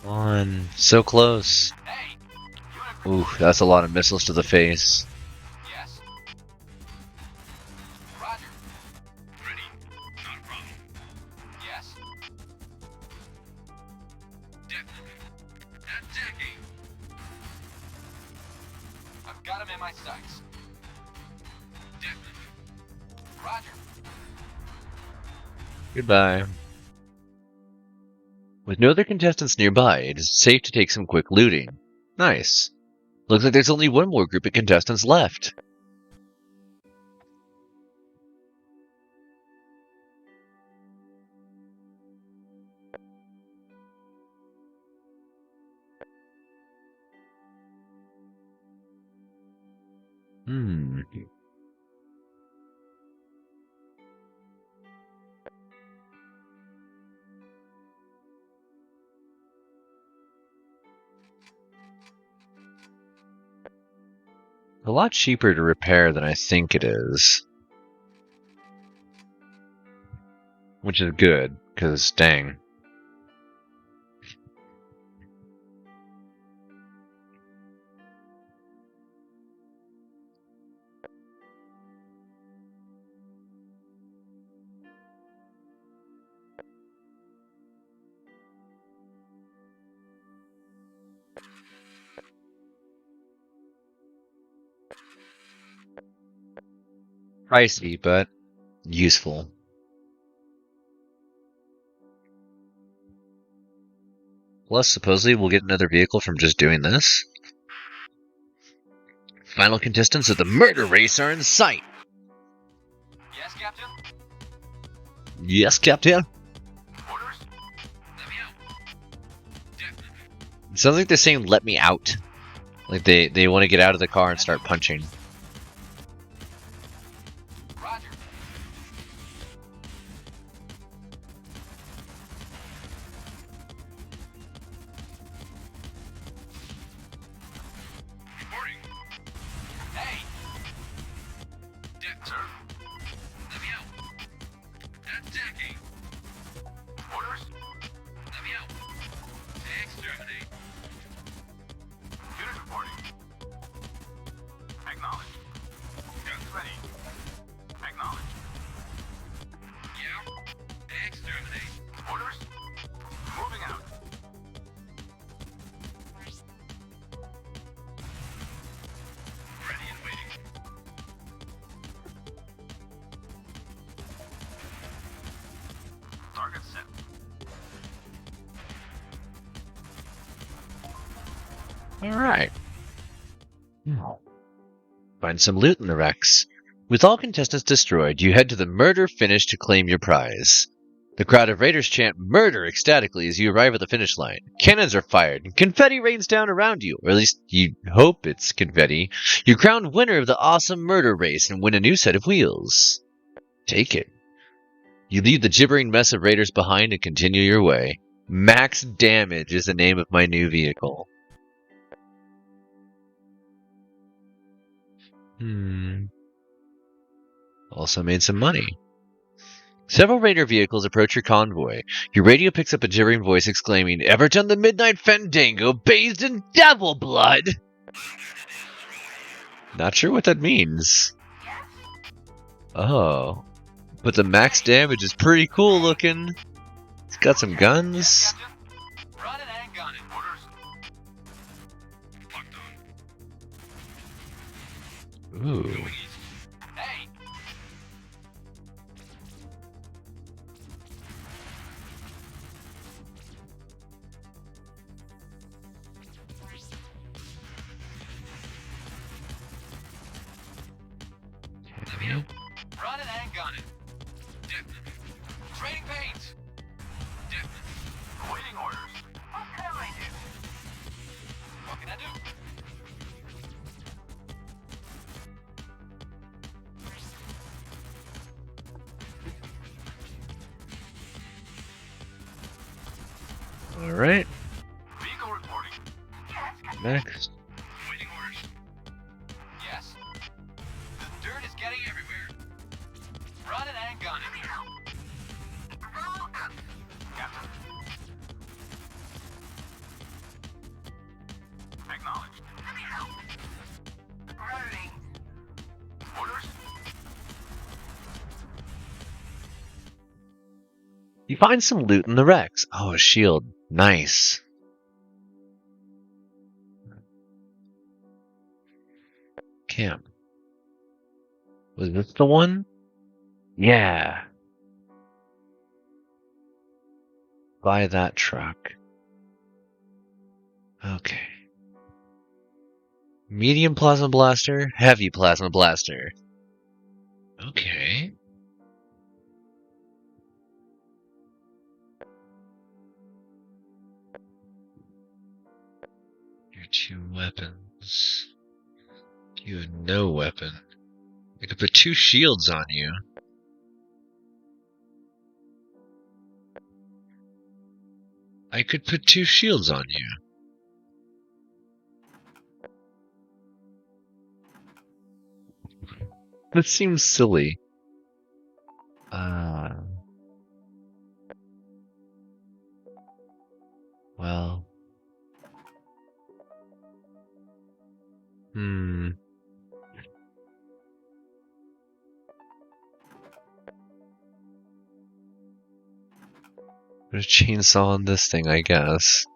On. So close. Hey! Unit Ooh, reporting. that's a lot of missiles to the face. Yes. Roger. Ready. Not a problem. Yes. Definitely. Attacking. I've got him in my sights. Definitely. Roger. Goodbye. With no other contestants nearby, it is safe to take some quick looting. Nice. Looks like there's only one more group of contestants left. Hmm. A lot cheaper to repair than I think it is. Which is good, because dang. Pricey, but useful. Plus, supposedly we'll get another vehicle from just doing this. Final contestants of the murder race are in sight. Yes, Captain? Yes, Captain. Orders? Let me out. Definitely. It sounds like they're saying "let me out." Like they want to get out of the car and start punching. Roger. Reporting. Hey! Sir? Let me out. Attacking. Orders? Let me out. Exterminate. Unit reporting. Acknowledged. Guns ready. Acknowledged. Yeah. Exterminate. Orders? Moving out. Ready and waiting. Target set. All right. Find some loot in the wrecks. With all contestants destroyed, you head to the murder finish to claim your prize. The crowd of raiders chant murder ecstatically as you arrive at the finish line. Cannons are fired, and confetti rains down around you, or at least you hope it's confetti. You're crowned winner of the awesome murder race and win a new set of wheels. Take it. You leave the gibbering mess of raiders behind and continue your way. Max Damage is the name of my new vehicle. Also made some money. Several raider vehicles approach your convoy. Your radio picks up a gibbering voice exclaiming, "Ever done the midnight fandango bathed in devil blood?" Not sure what that means. Oh. But the max damage is pretty cool looking. It's got some guns. Yes, Captain? Run it and gun it. Orders? Locked on. Ooh. Going easy. Hey! Let me out. Run it and gun it. Definitely. Trading paint. Definitely. Awaiting orders. What can I do? What can I do? All right. Vehicle reporting. Next. Awaiting orders. Yes. The dirt is getting everywhere. Run it and gun it. Captain. Acknowledged. Ready. Orders? You find some loot in the wrecks. Oh, a shield. Nice. Camp. Was this the one? Yeah. Buy that truck. Okay. Medium plasma blaster, heavy plasma blaster. Okay. Your two weapons. You have no weapon. I could put 2 shields on you. I could put 2 shields on you. This seems silly. Well. Put a chainsaw on this thing, I guess.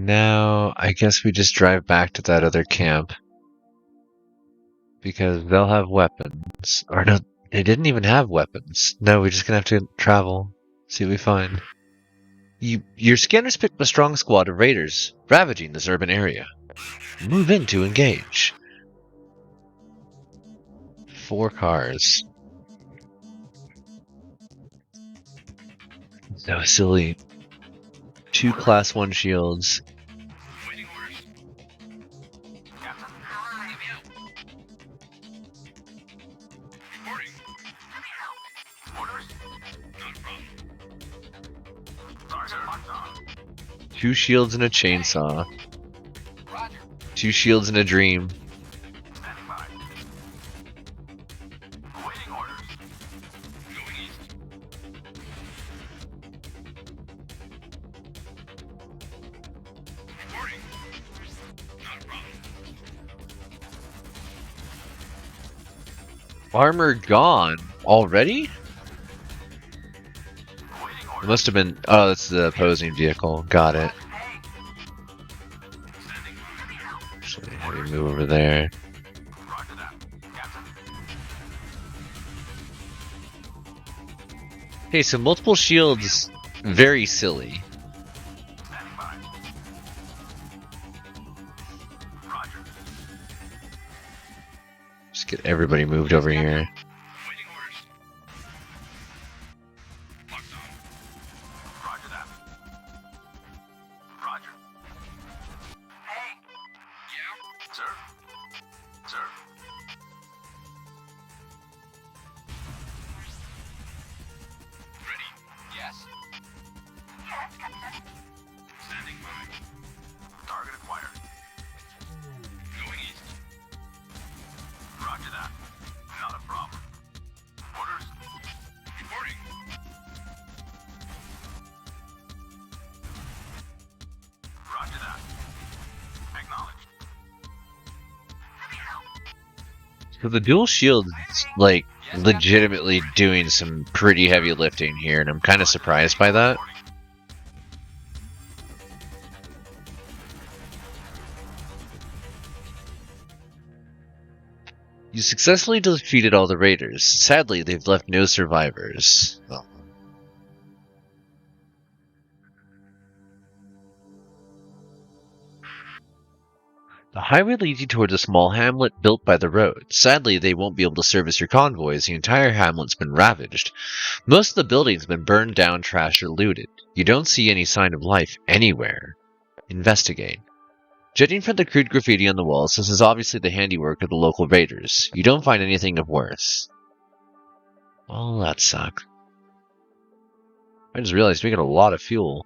now I guess we just drive back to that other camp. Because they'll have weapons. Or no, they didn't even have weapons. No, we're just gonna have to travel. See what we find. Your scanners picked up a strong squad of raiders, ravaging this urban area. Move in to engage. 4 cars. So silly. 2 class 1 shields. Waiting orders. Captain, get me out. Reporting. Orders. Not a problem. Target locked on. 2 shields and a chainsaw. Roger. 2 shields and a dream. Standing by. Waiting orders. Going east. Reporting. Not a problem. Armor gone. Already? Waiting It orders. must have been. Oh, that's the opposing vehicle. Got it. Standing by. Actually, how do we move over there? Roger that. Captain. Hey, so multiple shields. Very silly. Standing by. Roger. Just get everybody moved over here. Waiting orders. Locked on. Roger that. Roger. Hey. Yeah. Sir. Sir. Ready. Yes. Standing by. Target acquired. Going east. Roger that. Not a problem. Orders. Reporting. Roger that. Acknowledged. So the dual shield is, like, legitimately doing some pretty heavy lifting here, and I'm kind of surprised by that. You successfully defeated all the raiders. Sadly, they've left no survivors. Well, the highway leads you towards a small hamlet built by the road. Sadly, they won't be able to service your convoys. The entire hamlet's been ravaged. Most of the buildings have been burned down, trashed, or looted. You don't see any sign of life anywhere. Investigate. Judging from the crude graffiti on the walls, this is obviously the handiwork of the local raiders. You don't find anything of worth. Well, that sucks. I just realized we got a lot of fuel.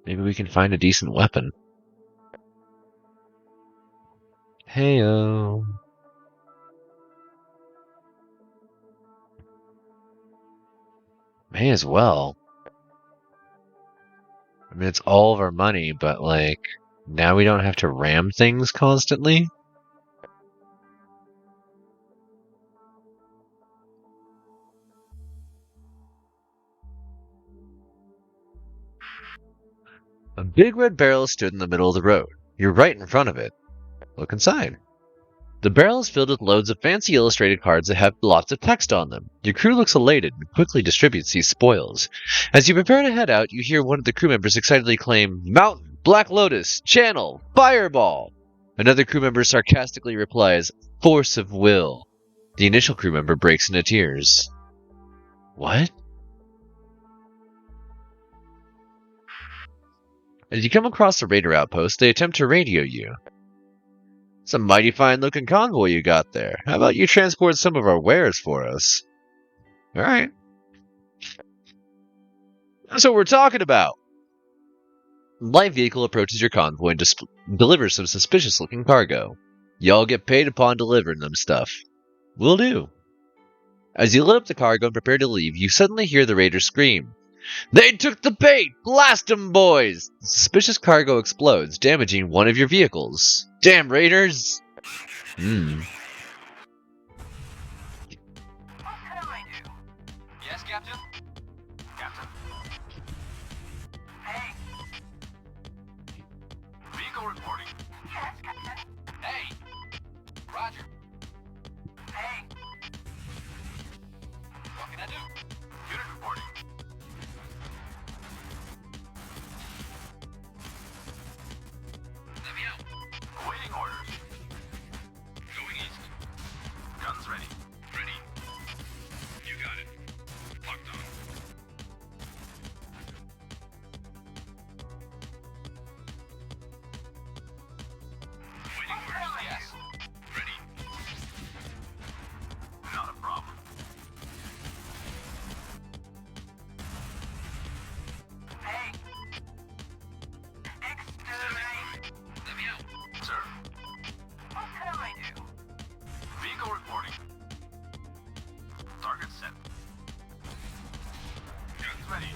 Maybe we can find a decent weapon. Heyo. May as well. I mean, it's all of our money, but, like, now we don't have to ram things constantly? A big red barrel stood in the middle of the road. You're right in front of it. Look inside. The barrel is filled with loads of fancy illustrated cards that have lots of text on them. Your crew looks elated and quickly distributes these spoils. As you prepare to head out, you hear one of the crew members excitedly claim, "Mountain, Black Lotus, Channel, Fireball!" Another crew member sarcastically replies, "Force of will." The initial crew member breaks into tears. What? As you come across the raider outpost, they attempt to radio you. "It's a mighty fine-looking convoy you got there. How about you transport some of our wares for us?" Alright. That's what we're talking about! A light vehicle approaches your convoy and delivers some suspicious-looking cargo. Y'all get paid upon delivering them stuff. Will do. As you load up the cargo and prepare to leave, you suddenly hear the raiders scream, "They took the bait! Blast 'em, boys!" The suspicious cargo explodes, damaging one of your vehicles. Damn raiders! What can I do? Yes, Captain? Captain? Hey! ready.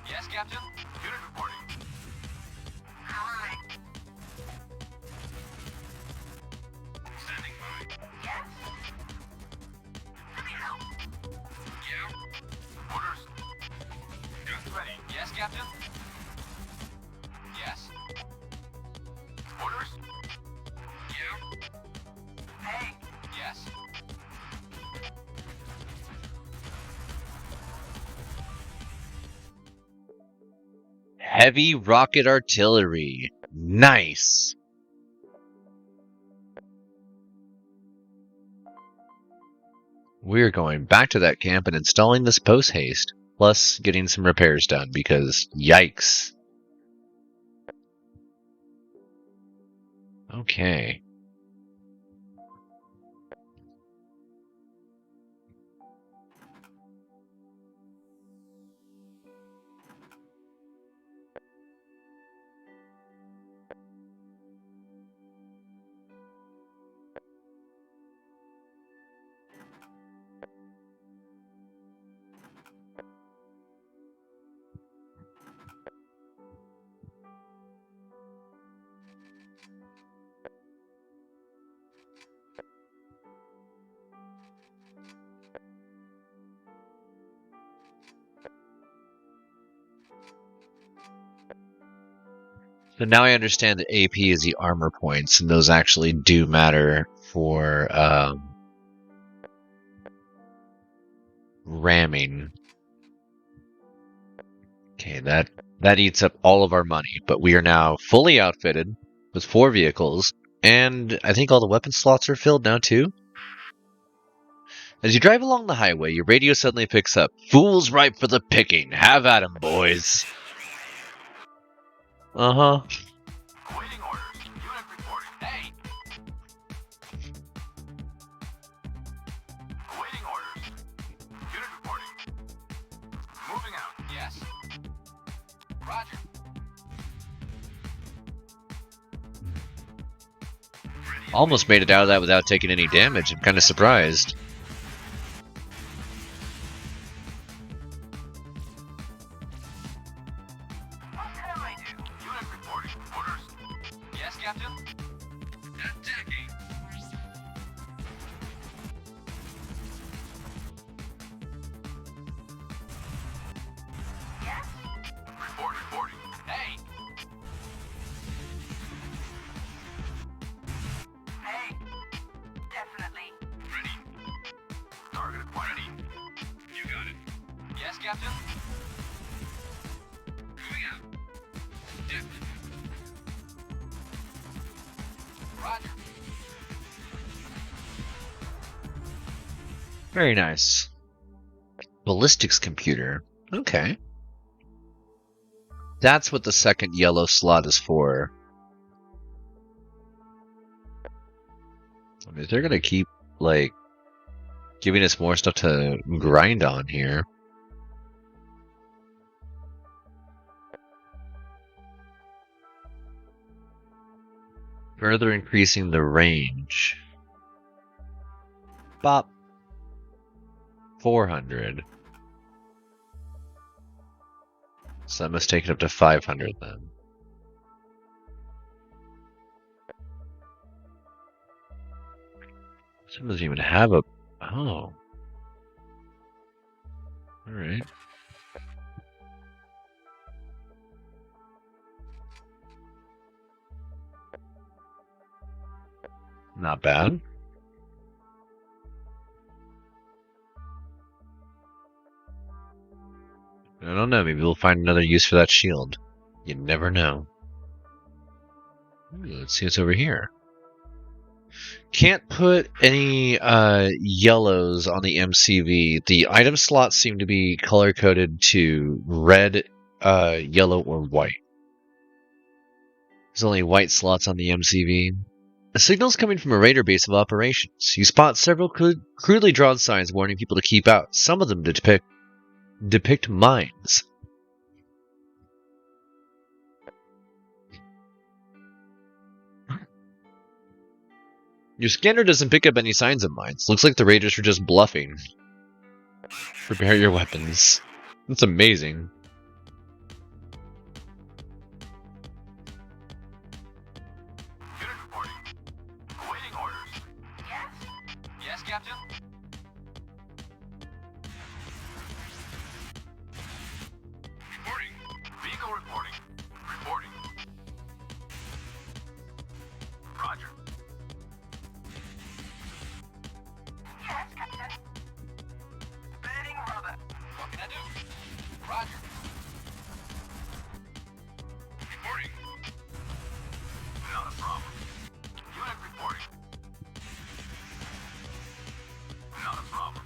Yes, Captain? Unit reporting. Hi. Standing by. Yes? Let me help. Yeah? Orders. Just ready. Yes, Captain? Yes. Orders? Yeah? Hey. Yes. Heavy rocket artillery. Nice. We're going back to that camp and installing this post haste, plus getting some repairs done because yikes. Okay. So now I understand that AP is the armor points, and those actually do matter for ramming. Okay, that eats up all of our money, but we are now fully outfitted with 4 vehicles, and I think all the weapon slots are filled now too. As you drive along the highway, your radio suddenly picks up, "Fools ripe for the picking. Have at 'em, boys." Uh-huh. Waiting orders. Unit reporting. Hey. Waiting orders. Unit reporting. Moving out. Yes. Roger. Almost made it out of that without taking any damage. I'm kind of surprised. What can I do? Unit reporting. Orders. Yes, Captain? Attacking. Yes? Reporting. Hey! Hey! Definitely. Ready. Target acquired. Ready. You got it. Yes, Captain? Moving out. Definitely. Roger. Very nice. Ballistics computer. Okay. That's what the second yellow slot is for. I mean, they're gonna keep, like, giving us more stuff to grind on here. Further increasing the range. Bop. 400. So that must take it up to 500 then. Some doesn't even have a... Oh. Alright. Not bad. I don't know, maybe we'll find another use for that shield. You never know. Ooh, let's see what's over here. Can't put any yellows on the MCV. The item slots seem to be color-coded to red, yellow, or white. There's only white slots on the MCV. A signal's coming from a raider base of operations. You spot several crudely drawn signs warning people to keep out. Some of them depict mines. Your scanner doesn't pick up any signs of mines. Looks like the raiders were just bluffing. Prepare your weapons. That's amazing. Unit reporting. Awaiting orders. Yes? Yes, Captain? Reporting. Vehicle reporting. Reporting. Roger. Yes, Captain. Bedding rubber. What can I do? Roger. Reporting. Not a problem. Unit reporting. Not a problem.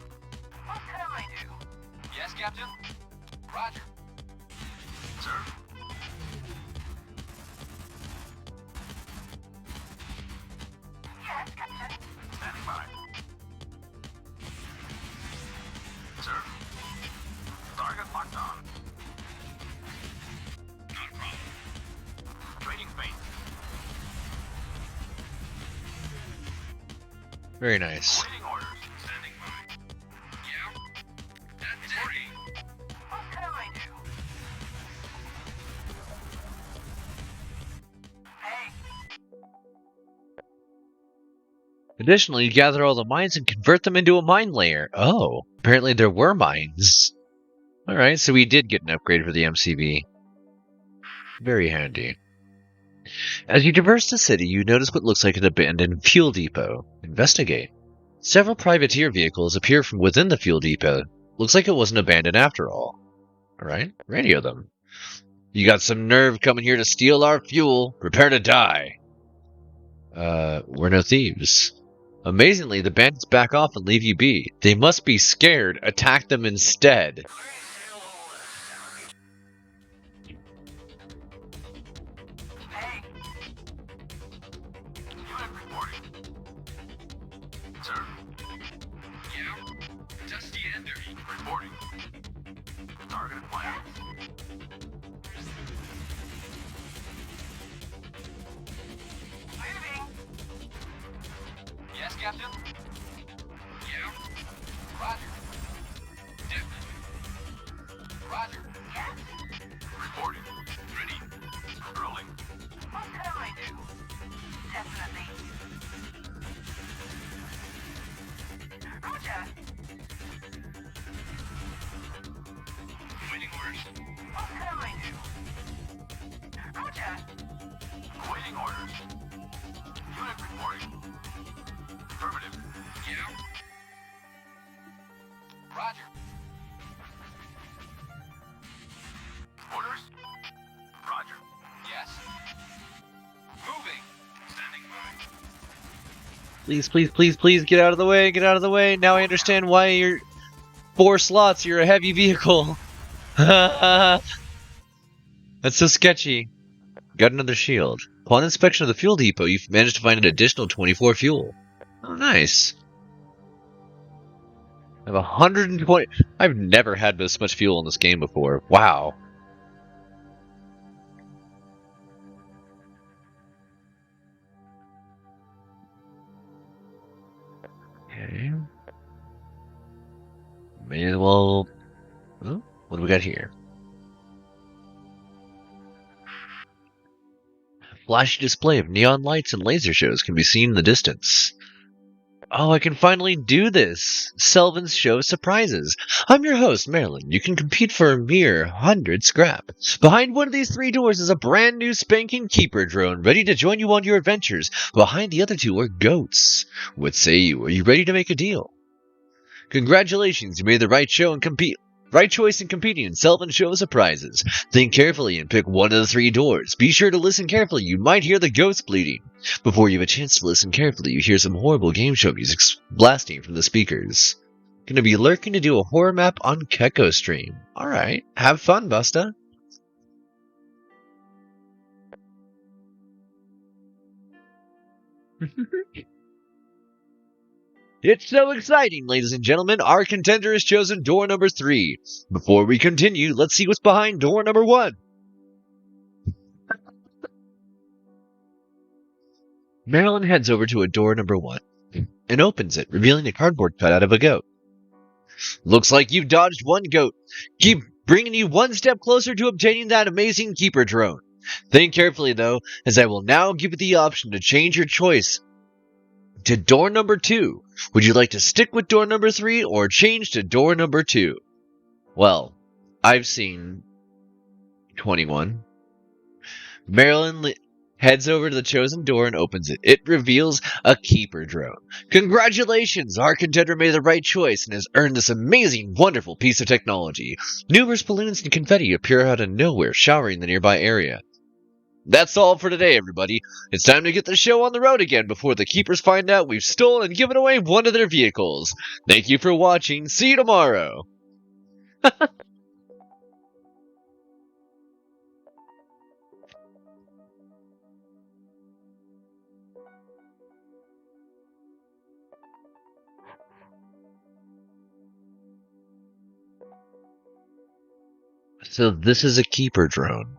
What can I do? Yes, Captain? Roger. Sir? Yes, Captain. Standing by. Sir? Target locked on. Not a problem. Trading paint. Very nice. Waiting orders. Standing by. Yeah? That's it. What can I do? Hey. Additionally, you gather all the mines and convert them into a mine layer. Oh, apparently there were mines. Alright, so we did get an upgrade for the MCB. Very handy. As you traverse the city, you notice what looks like an abandoned fuel depot. Investigate. Several privateer vehicles appear from within the fuel depot. Looks like it wasn't abandoned after all. Alright, radio them. You got some nerve coming here to steal our fuel. Prepare to die. We're no thieves. Amazingly, the bandits back off and leave you be. They must be scared. Attack them instead. Hey. Unit reporting. Sir? Yeah? Dusty Ender. Reporting. Target plan. Moving. Yes, Captain? Yeah? Roger. Definitely. Roger. Yes? Reporting. Ready. Rolling. What can I do? Definitely. Roger. Waiting orders. What can I do? Roger. Waiting orders. Unit reporting. Affirmative. Yeah. Roger. Orders? Roger. Yes. Moving. Standing by. Please, please, please, please get out of the way. Get out of the way. Now I understand why you're 4 slots. You're a heavy vehicle. That's so sketchy. Got another shield. Upon inspection of the fuel depot, you've managed to find an additional 24 fuel. Oh, nice. I have 120. I've never had this much fuel in this game before. Wow. Okay. May as well. Oh, what do we got here? Flashy display of neon lights and laser shows can be seen in the distance. Oh, I can finally do this! Selvin's Show of Surprises. I'm your host, Marilyn. You can compete for a mere 100 scrap. Behind one of these 3 doors is a brand new spanking keeper drone, ready to join you on your adventures. Behind the other 2 are goats. What say you? Are you ready to make a deal? Congratulations, you made the right show and right choice in competing in Selvin's Show of Surprises. Think carefully and pick one of the 3 doors. Be sure to listen carefully. You might hear the ghosts bleeding. Before you have a chance to listen carefully, you hear some horrible game show music blasting from the speakers. Gonna be lurking to do a horror map on Keko stream. Alright, have fun, Busta. It's so exciting, ladies and gentlemen. Our contender has chosen door number 3. Before we continue, let's see what's behind door number 1. Marilyn heads over to a door number 1 and opens it, revealing a cardboard cutout of a goat. Looks like you've dodged one goat. Keep bringing you one step closer to obtaining that amazing keeper drone. Think carefully, though, as I will now give you the option to change your choice to door number 2. Would you like to stick with door number 3 or change to door number 2? Well, I've seen 21. Marilyn heads over to the chosen door and opens it. It reveals a keeper drone. Congratulations! Our contender made the right choice and has earned this amazing, wonderful piece of technology. Numerous balloons and confetti appear out of nowhere, showering the nearby area. That's all for today, everybody. It's time to get the show on the road again before the keepers find out we've stolen and given away one of their vehicles. Thank you for watching. See you tomorrow. So this is a keeper drone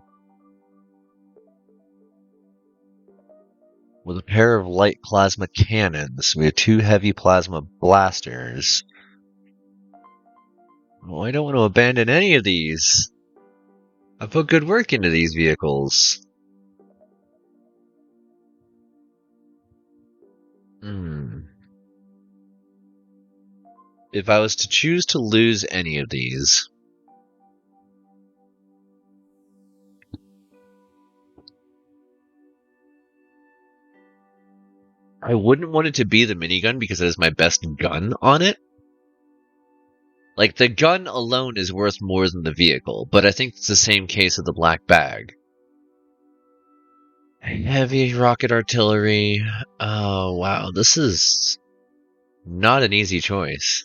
with a pair of light plasma cannons. We have 2 heavy plasma blasters. Well, I don't want to abandon any of these. I put good work into these vehicles. If I was to choose to lose any of these, I wouldn't want it to be the minigun because it is my best gun on it. Like, the gun alone is worth more than the vehicle, but I think it's the same case of the black bag. Heavy rocket artillery. Oh, wow. This is not an easy choice.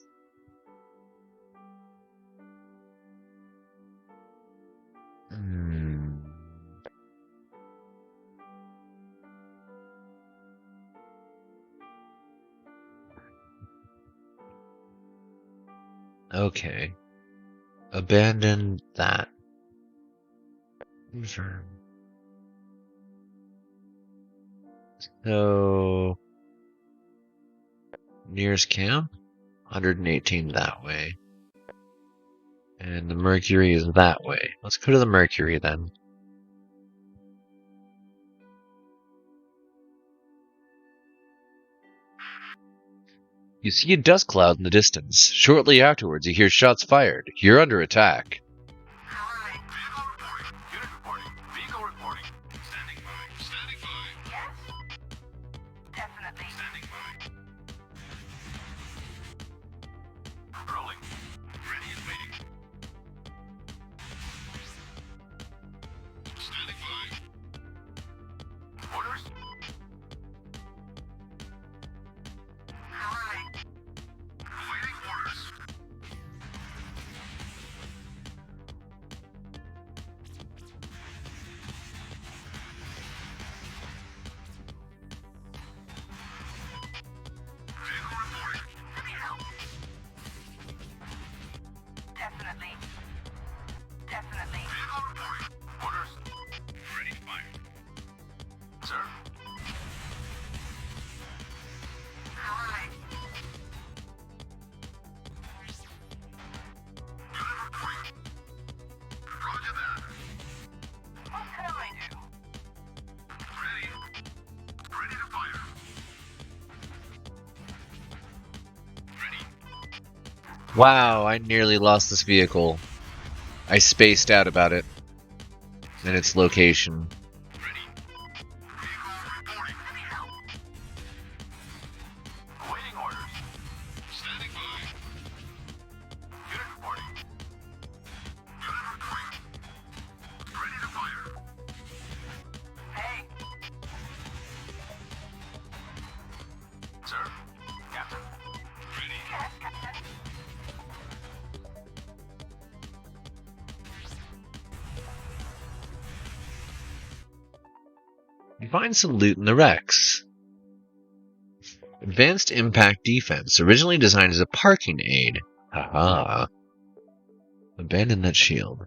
Okay. Abandon that. So, nearest camp? 118 that way. And the Mercury is that way. Let's go to the Mercury then. You see a dust cloud in the distance. Shortly afterwards, you hear shots fired. You're under attack. Vehicle reporting. Unit reporting. Vehicle reporting. Standing by. Standing by. Yes. Definitely. Standing by. Rolling. Ready and waiting. Standing by. Orders. Awaiting orders. Vehicle reporting. Let me help. Definitely. Definitely. Vehicle reporting. Orders. Ready to fire. Sir. Aye. Unit reporting. Roger that. What can I do? Ready. Ready to fire. Ready. Wow, I nearly lost this vehicle. I spaced out about it and its location. Ready. Vehicle reporting. Let me help. Awaiting orders. Standing by. Unit reporting. Unit reporting. Ready to fire. Hey. Sir. Captain. Ready. Yes, Captain. You find some loot in the wrecks. Advanced Impact Defense, originally designed as a parking aid. Haha. Abandon that shield.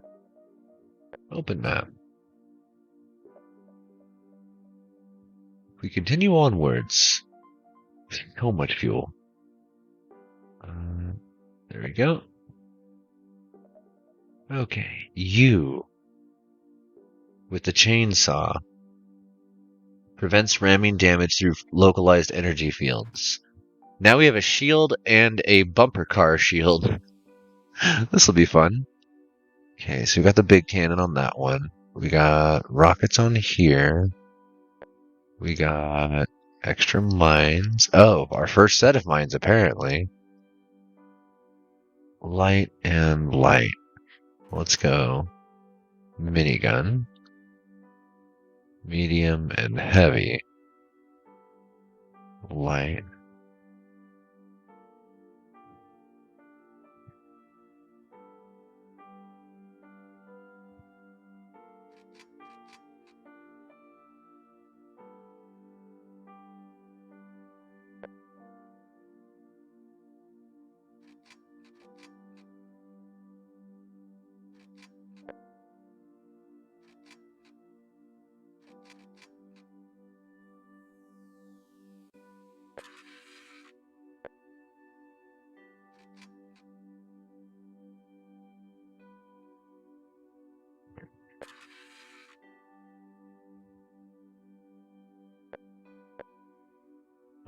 Open map. If we continue onwards, so much fuel. There we go. Okay, you with the chainsaw prevents ramming damage through localized energy fields. Now we have a shield and a bumper car shield. This will be fun. Okay, so we got the big cannon on that one. We got rockets on here. We got extra mines. Oh, our first set of mines, apparently. Light and light. Let's go. Minigun. Medium and heavy. Light.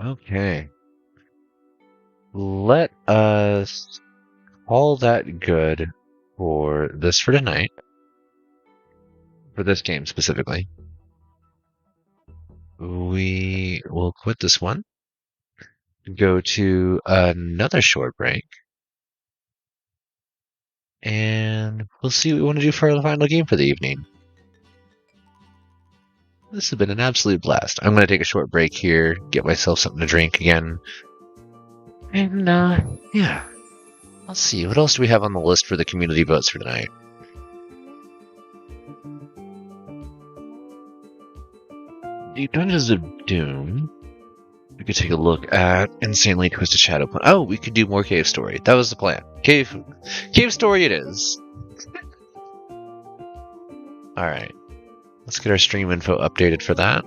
Okay. Let us call that good for this for tonight. For this game specifically. We will quit this one. Go to another short break. And we'll see what we want to do for the final game for the evening. This has been an absolute blast. I'm going to take a short break here, get myself something to drink again. And, yeah. Let's see, what else do we have on the list for the community votes for tonight? The Dungeons of Doom. We could take a look at Insanely Twisted Shadow Plan. Oh, we could do more Cave Story. That was the plan. Cave Story it is. Alright. Let's get our stream info updated for that.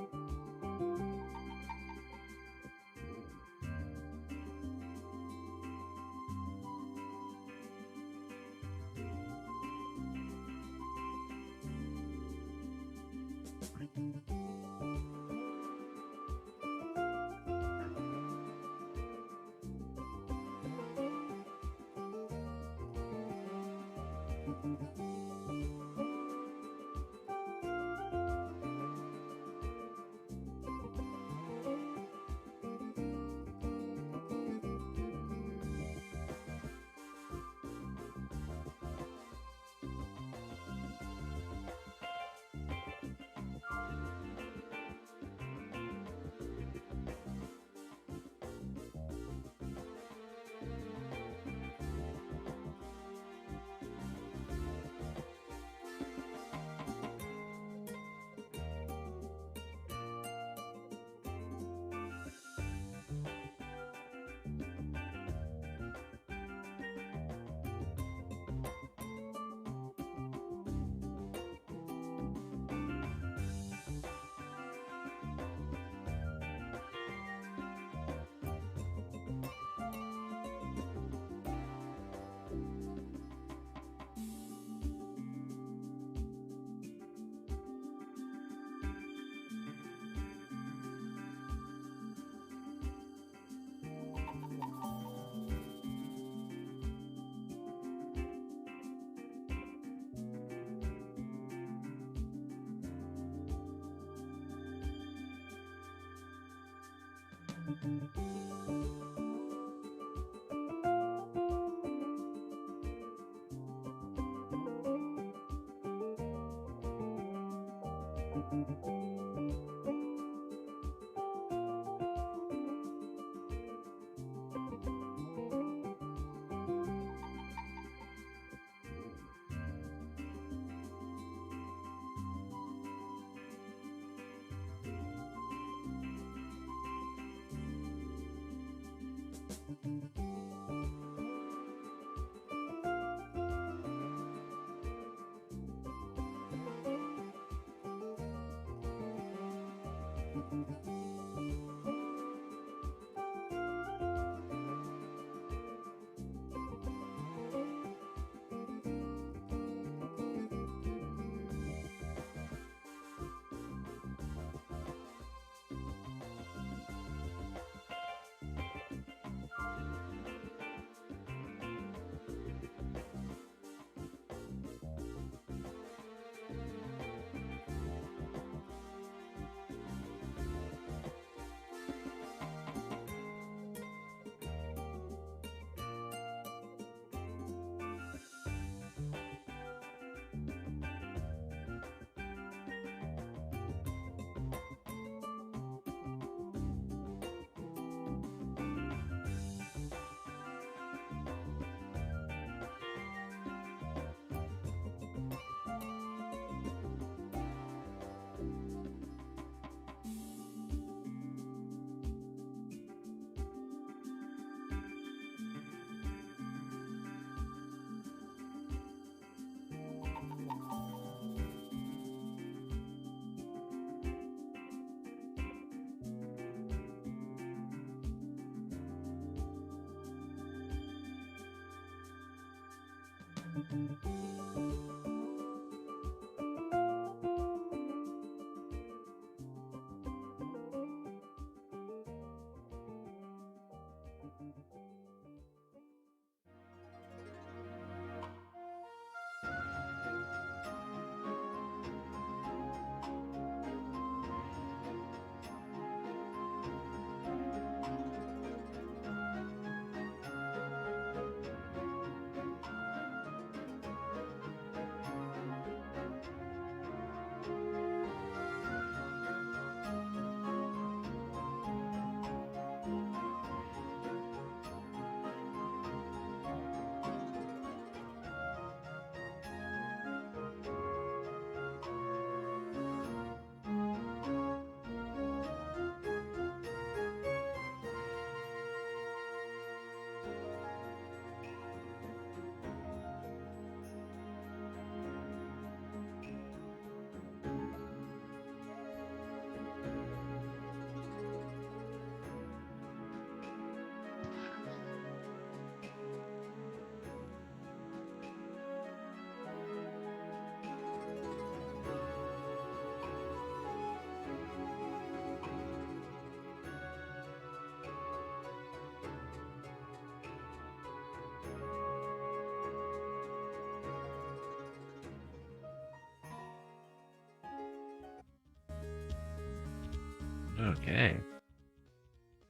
Okay.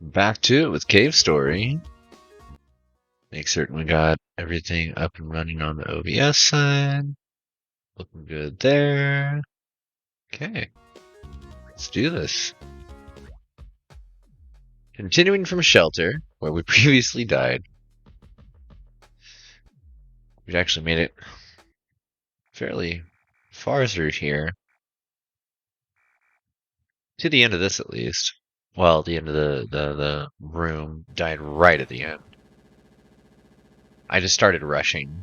Back to it with Cave Story. Make certain we got everything up and running on the OBS side. Looking good there. Okay. Let's do this. Continuing from shelter, where we previously died. We actually made it fairly far through here. To the end of this, at least. Well, the end of the room died right at the end. I just started rushing.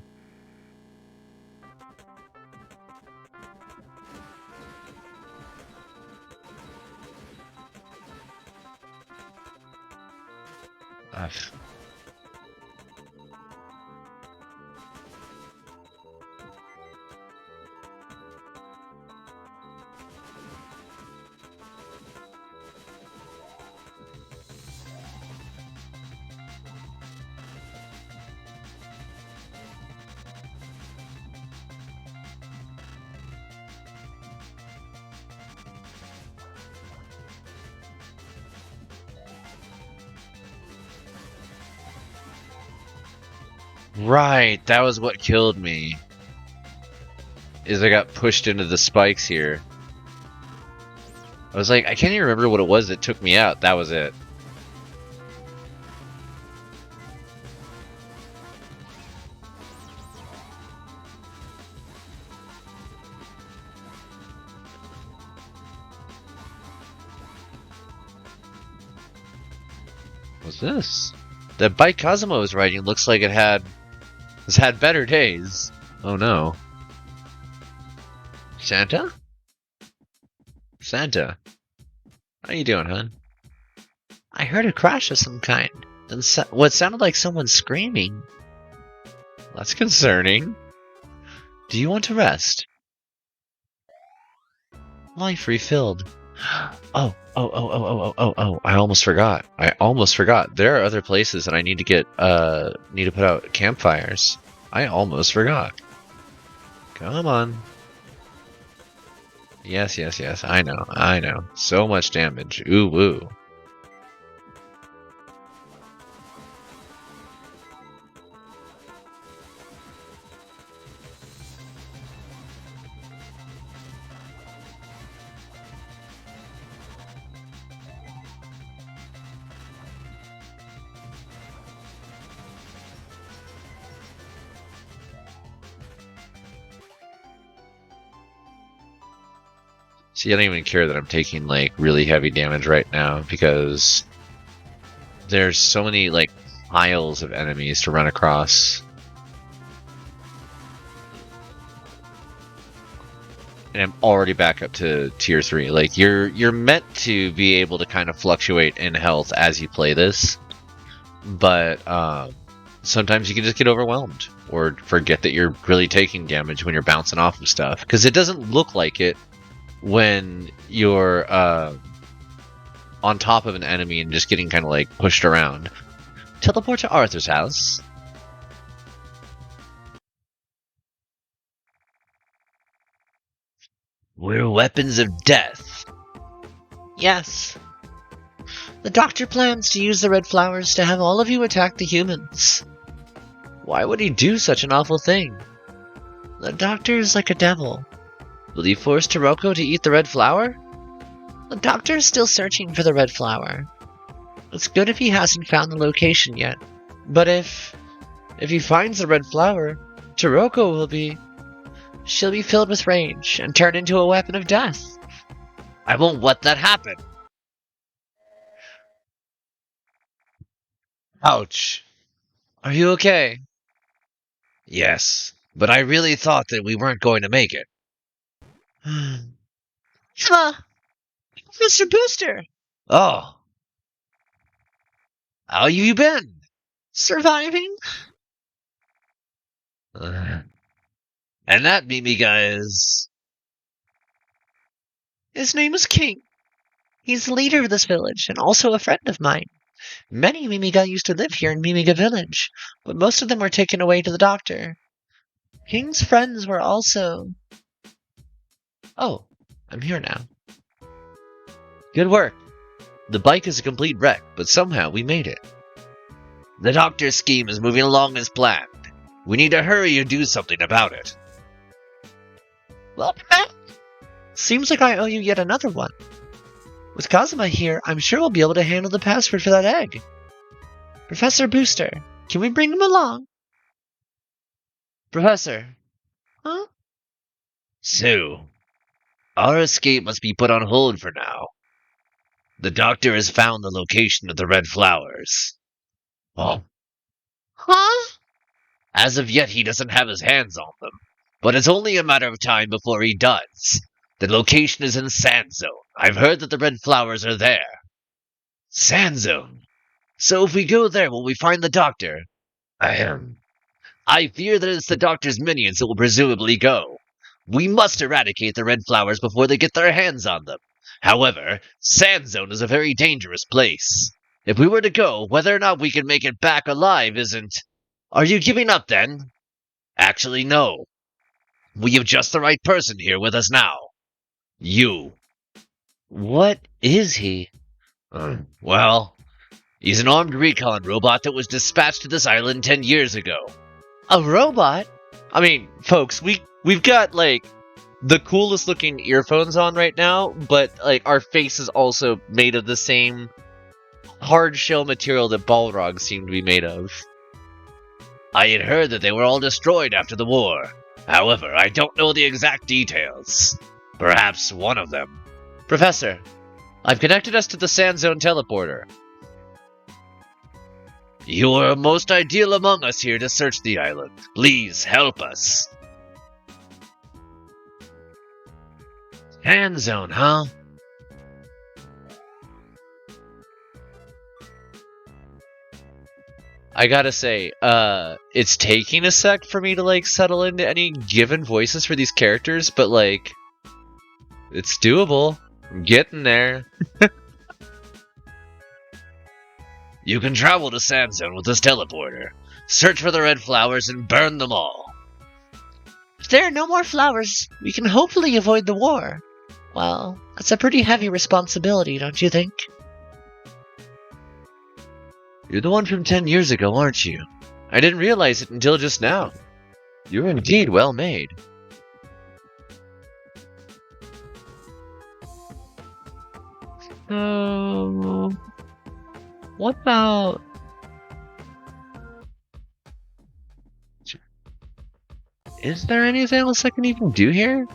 Ugh. Right, that was what killed me. Is I got pushed into the spikes here. I was like, I can't even remember what it was that took me out. That was it. What's this? The bike Cosmo is riding looks like it has had better days. Oh no. Santa? Santa. How you doing, hon? I heard a crash of some kind. And what sounded like someone screaming. That's concerning. Do you want to rest? Life refilled. Oh, I almost forgot. There are other places that I need to get, need to put out campfires. I almost forgot. Come on. Yes. I know. So much damage. Ooh, woo. See, I don't even care that I'm taking, like, really heavy damage right now, because there's so many, like, piles of enemies to run across. And I'm already back up to tier 3. Like, you're meant to be able to kind of fluctuate in health as you play this. But, sometimes you can just get overwhelmed or forget that you're really taking damage when you're bouncing off of stuff. Because it doesn't look like it when you're on top of an enemy and just getting kind of like pushed around. Teleport to Arthur's house. We're weapons of death. Yes. The doctor plans to use the red flowers to have all of you attack the humans. Why would he do such an awful thing? The doctor is like a devil. Will he force Taroko to eat the red flower? The doctor is still searching for the red flower. It's good if he hasn't found the location yet. But if he finds the red flower, Taroko will be... She'll be filled with rage and turn into a weapon of death. I won't let that happen. Ouch. Are you okay? Yes, but I really thought that we weren't going to make it. Mr. Booster! Oh. How you been? Surviving? And that Mimiga is... His name is King. He's the leader of this village and also a friend of mine. Many Mimiga used to live here in Mimiga Village, but most of them were taken away to the doctor. King's friends were also... Oh, I'm here now. Good work. The bike is a complete wreck, but somehow we made it. The doctor's scheme is moving along as planned. We need to hurry and do something about it. Welcome back. Seems like I owe you yet another one. With Kazuma here, I'm sure we'll be able to handle the password for that egg. Professor Booster, can we bring him along? Professor. Huh? So, our escape must be put on hold for now. The doctor has found the location of the red flowers. Oh. Huh? As of yet, he doesn't have his hands on them, but it's only a matter of time before he does. The location is in Sand Zone. I've heard that the red flowers are there. Sand Zone? So if we go there, will we find the doctor? I fear that it's the doctor's minions that will presumably go. We must eradicate the red flowers before they get their hands on them. However, Sand Zone is a very dangerous place. If we were to go, whether or not we can make it back alive isn't... Are you giving up then? Actually, no. We have just the right person here with us now. You. What is he? Well, he's an armed recon robot that was dispatched to this island 10 years ago. A robot? I mean, folks, we've got, like, the coolest looking earphones on right now, but, like, our face is also made of the same hard shell material that Balrogs seem to be made of. I had heard that they were all destroyed after the war. However, I don't know the exact details. Perhaps one of them. Professor, I've connected us to the Sand Zone teleporter. You are most ideal among us here to search the island. Please help us. Sand Zone, huh? I gotta say, it's taking a sec for me to, like, settle into any given voices for these characters, but, like, it's doable. I'm getting there. You can travel to Sand Zone with this teleporter. Search for the red flowers and burn them all. If there are no more flowers, we can hopefully avoid the war. Well, that's a pretty heavy responsibility, don't you think? You're the one from 10 years ago, aren't you? I didn't realize it until just now. You're indeed well made. So... what about... Is there anything else I can even do here?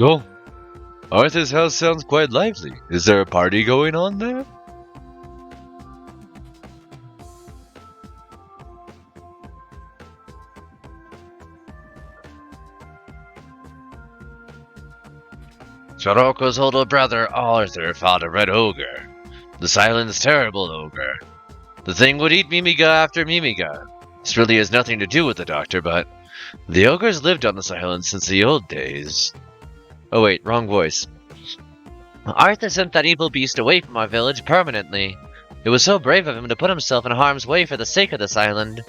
Oh, Arthur's house sounds quite lively. Is there a party going on there? Shoroko's older brother Arthur fought a red ogre. The silent's terrible ogre. The thing would eat Mimiga after Mimiga. This really has nothing to do with the doctor, but the ogres lived on this island since the old days. Oh wait, wrong voice. Arthur sent that evil beast away from our village permanently. It was so brave of him to put himself in harm's way for the sake of this island.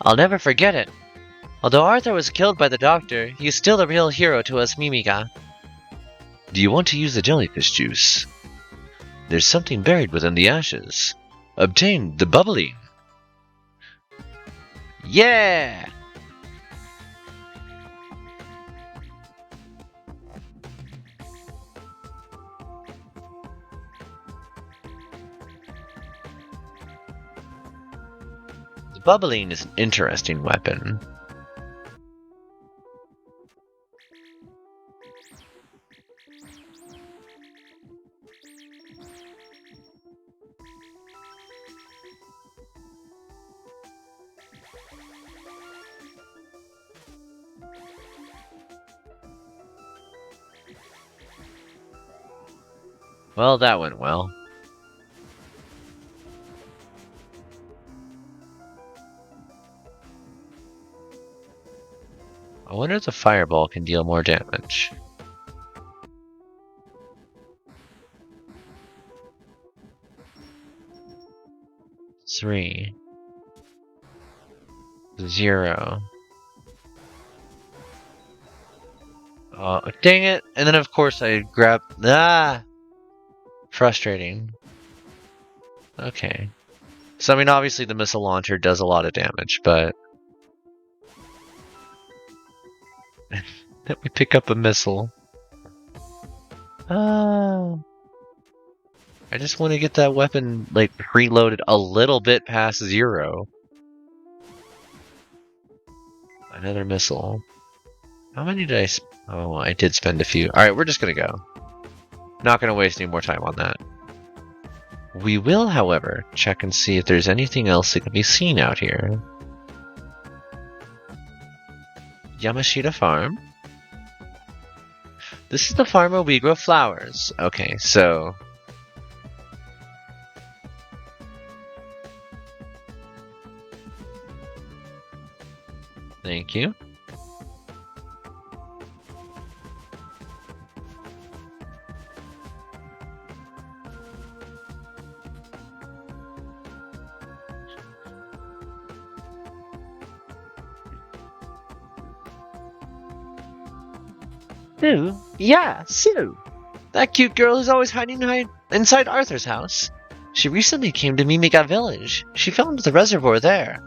I'll never forget it. Although Arthur was killed by the doctor, he is still a real hero to us Mimiga. Do you want to use the jellyfish juice? There's something buried within the ashes. Obtain the bubbly. Yeah! The bubbling is an interesting weapon. Well, that went well. I wonder if the fireball can deal more damage. Three. 0. Oh, dang it! And then of course I grab. Ah! Frustrating. Okay. So I mean, obviously the missile launcher does a lot of damage, but let me pick up a missile. Oh. I just want to get that weapon like preloaded a little bit past 0. Another missile. How many did I? Oh, I did spend a few. All right, we're just gonna go. Not gonna waste any more time on that. We will, however, check and see if there's anything else that can be seen out here. Yamashita Farm. This is the farm where we grow flowers. Okay, so... Thank you. Sue? Yeah, Sue. That cute girl who's always hiding inside Arthur's house. She recently came to Mimiga Village. She fell into the reservoir there.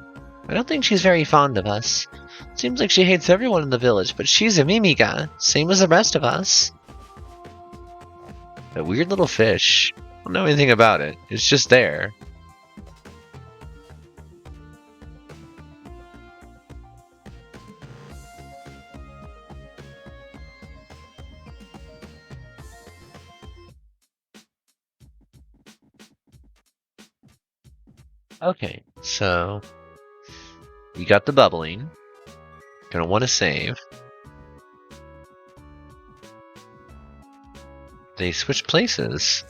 I don't think she's very fond of us. Seems like she hates everyone in the village, but she's a Mimiga, same as the rest of us. That weird little fish. I don't know anything about it. It's just there. Okay, so we got the bubbling. Gonna want to save. They switch places.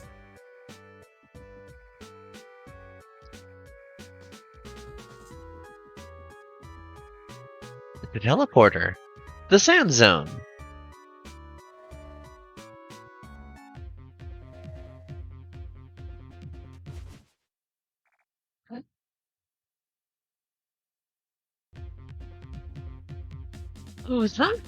The teleporter. The sand zone. Who's that?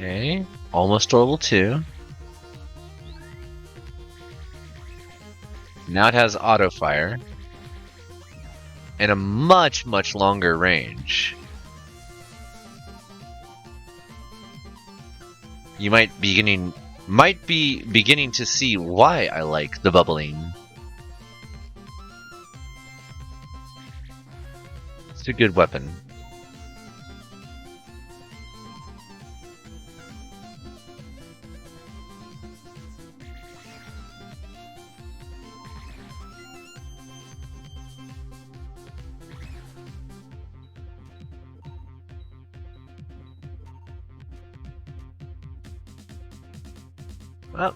Okay, almost level 2. Now it has auto fire. And a much, much longer range. You might be getting might be beginning to see why I like the bubbling. It's a good weapon. Well,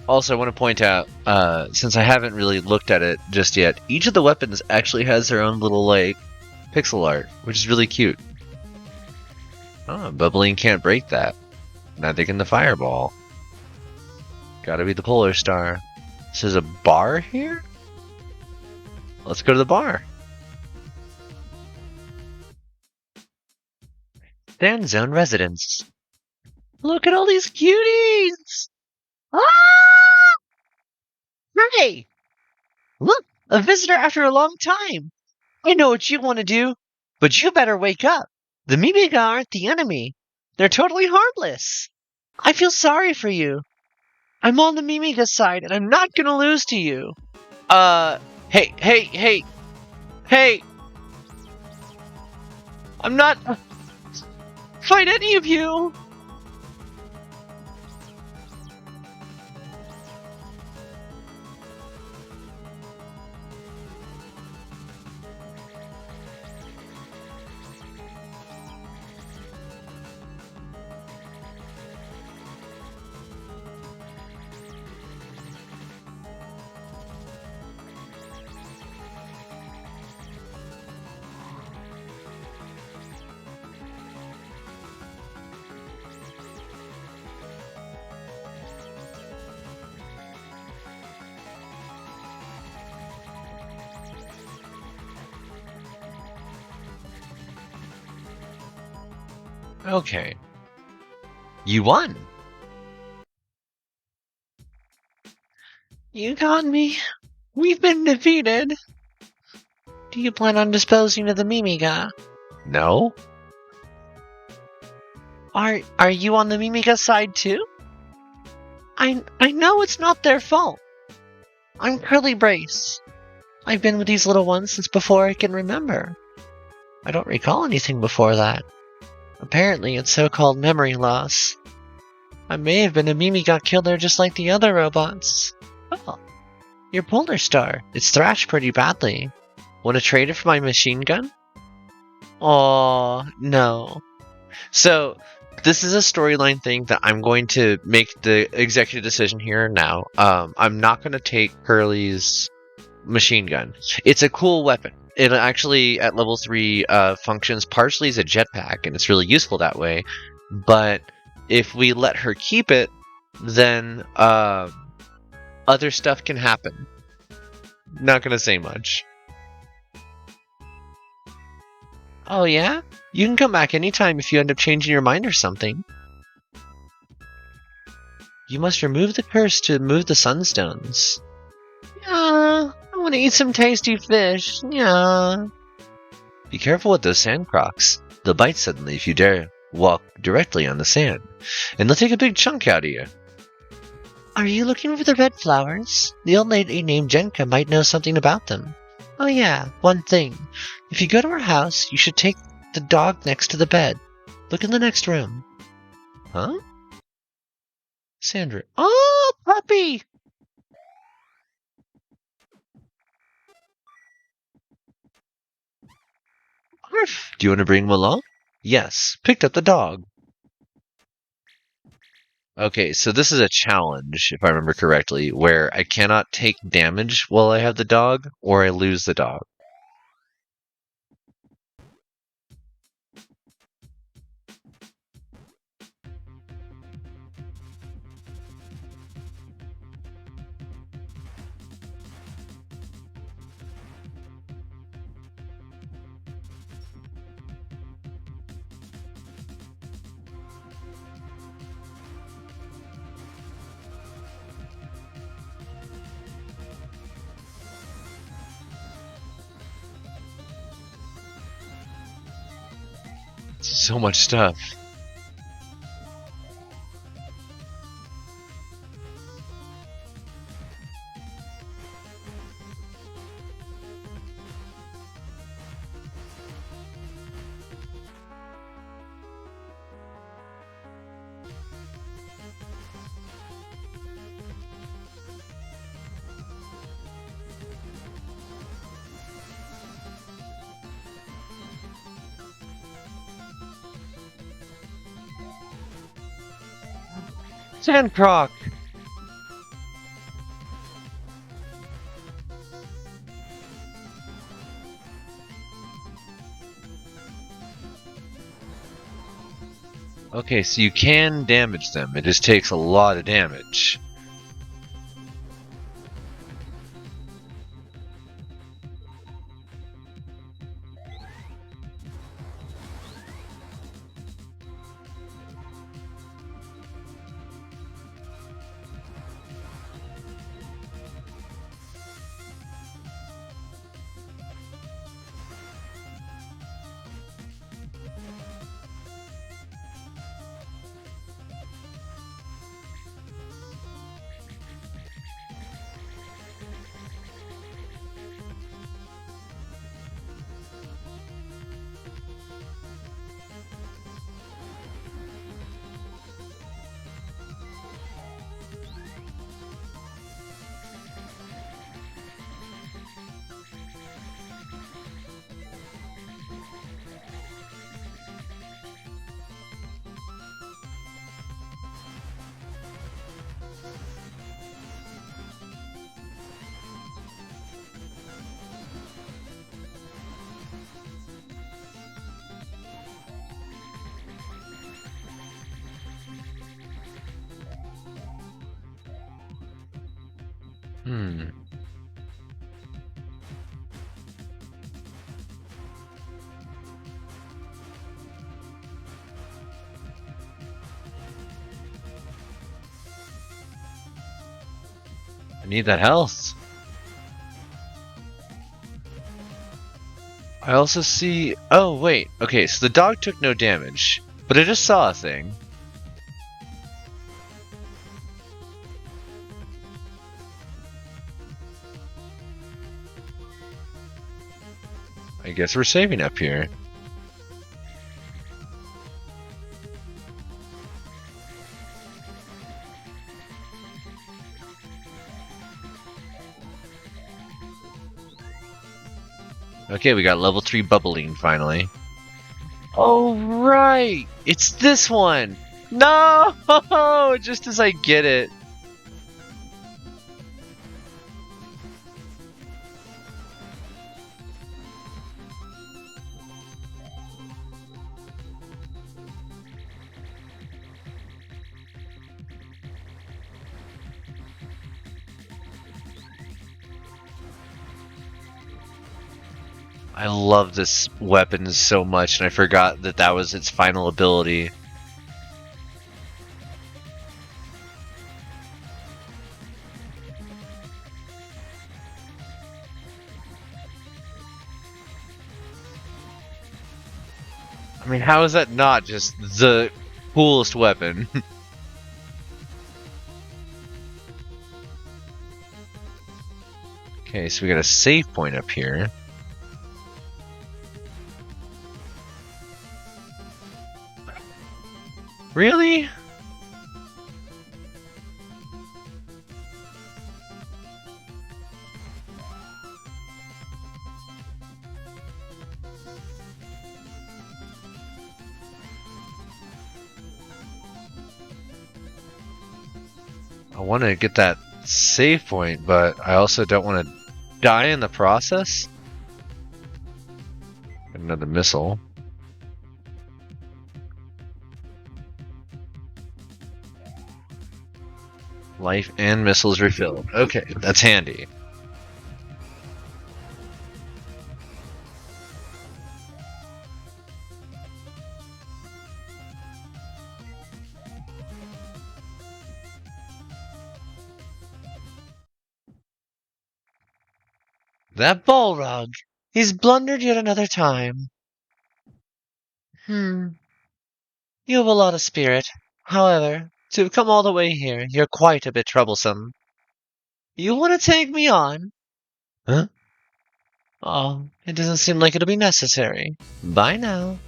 Also, I want to point out, since I haven't really looked at it just yet, each of the weapons actually has their own little, like, pixel art, which is really cute. Oh, bubbling can't break that. Neither can the fireball. Gotta be the polar star. So there's a bar here? Let's go to the bar. Sand Zone residence. Look at all these cuties! Ah! Hey! Look, a visitor after a long time. I know what you want to do, but you better wake up. The Mimiga aren't the enemy. They're totally harmless. I feel sorry for you. I'm on the Mimiga side, and I'm not gonna lose to you. Hey! I'm not fight any of you. Okay. You won. you got me. We've been defeated. Do you plan on disposing of the Mimiga? No? Are you on the Mimiga side too? I know it's not their fault. I'm Curly Brace. I've been with these little ones since before I can remember. I don't recall anything before that. Apparently, it's so-called memory loss. I may have been a Mimiga killer just like the other robots. Oh, your Polar Star. It's thrashed pretty badly. Want to trade it for my machine gun? Aw, no. So, this is a storyline thing that I'm going to make the executive decision here now. I'm not going to take Curly's machine gun. It's a cool weapon. It actually, at level 3, functions partially as a jetpack, and it's really useful that way. But if we let her keep it, then other stuff can happen. Not going to say much. Oh yeah? You can come back anytime if you end up changing your mind or something. You must remove the curse to move the sunstones. Yeah, I want to eat some tasty fish. Yeah. Be careful with those sand crocs. They'll bite suddenly if you dare walk directly on the sand, and they'll take a big chunk out of you. Are you looking for the red flowers? The old lady named Jenka might know something about them. Oh yeah, one thing. If you go to her house, you should take the dog next to the bed. Look in the next room. Huh? Sandra. Oh, puppy! Arf. Do you want to bring him along? Yes. Picked up the dog. Okay, so this is a challenge, if I remember correctly, where I cannot take damage while I have the dog, or I lose the dog. So much stuff. Sandcroc! Okay, so you can damage them. It just takes a lot of damage. Hmm. I need that health. I also see... Oh, wait. Okay, so the dog took no damage, but I just saw a thing. I guess we're saving up here. Okay, we got level 3 bubbling finally. Oh, right! It's this one! No! Just as I get it. I love this weapon so much, and I forgot that that was its final ability. I mean, how is that not just the coolest weapon? Okay, so we got a save point up here. Really? I want to get that save point, but I also don't want to die in the process. Another missile. Life and missiles refilled. Okay, that's handy. That Balrog! He's blundered yet another time. You have a lot of spirit. However, to have come all the way here, you're quite a bit troublesome. You want to take me on? Huh? Oh, it doesn't seem like it'll be necessary. Bye now.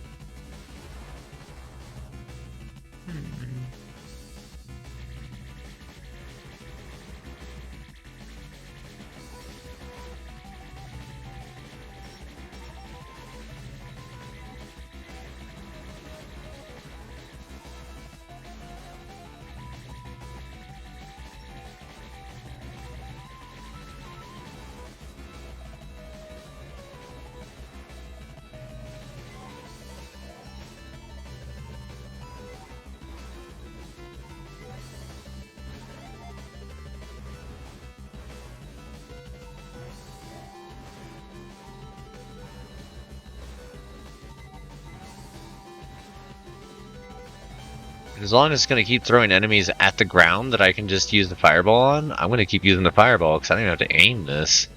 As long as it's going to keep throwing enemies at the ground that I can just use the fireball on, I'm going to keep using the fireball because I don't even have to aim this.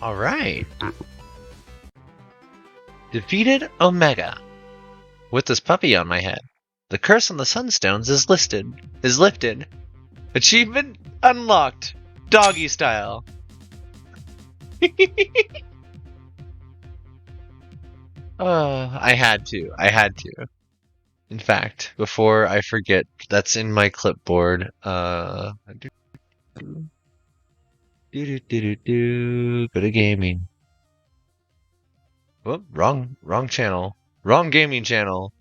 Alright. Defeated Omega. With this puppy on my head. The curse on the sunstones is lifted. Achievement unlocked. Doggy style. I had to. In fact, before I forget, that's in my clipboard. Go to gaming. Whoop, wrong channel. Wrong gaming channel.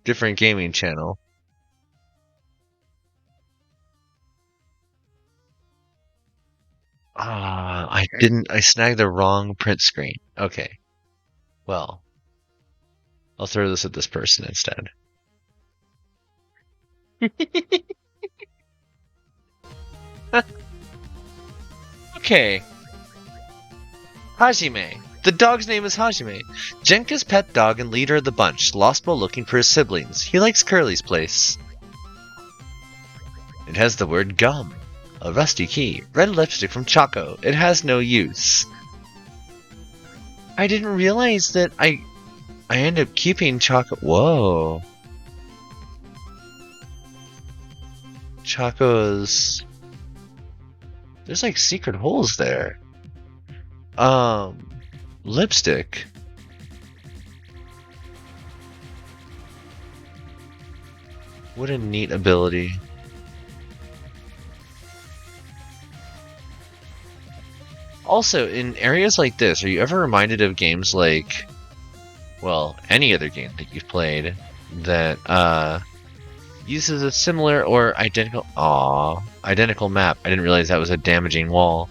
Different gaming channel. I snagged the wrong print screen. Okay. Well, I'll throw this at this person instead. Okay. Hajime. The dog's name is Hajime. Jenka's pet dog and leader of the bunch, lost while looking for his siblings. He likes Curly's place. It has the word gum. A rusty key. Red lipstick from Choco. It has no use. I didn't realize that I ended up keeping Choco. Whoa. Choco's... There's like secret holes there. Lipstick. What a neat ability. Also, in areas like this, are you ever reminded of games like, well, any other game that you've played that uses a similar or identical map? I didn't realize that was a damaging wall.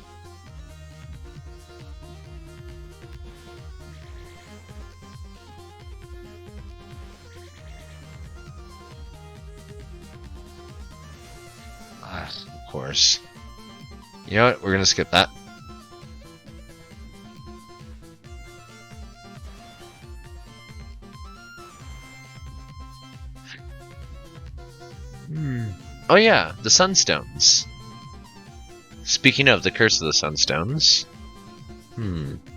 Of course. You know what? We're gonna skip that. Oh yeah, the Sunstones. Speaking of the Curse of the Sunstones.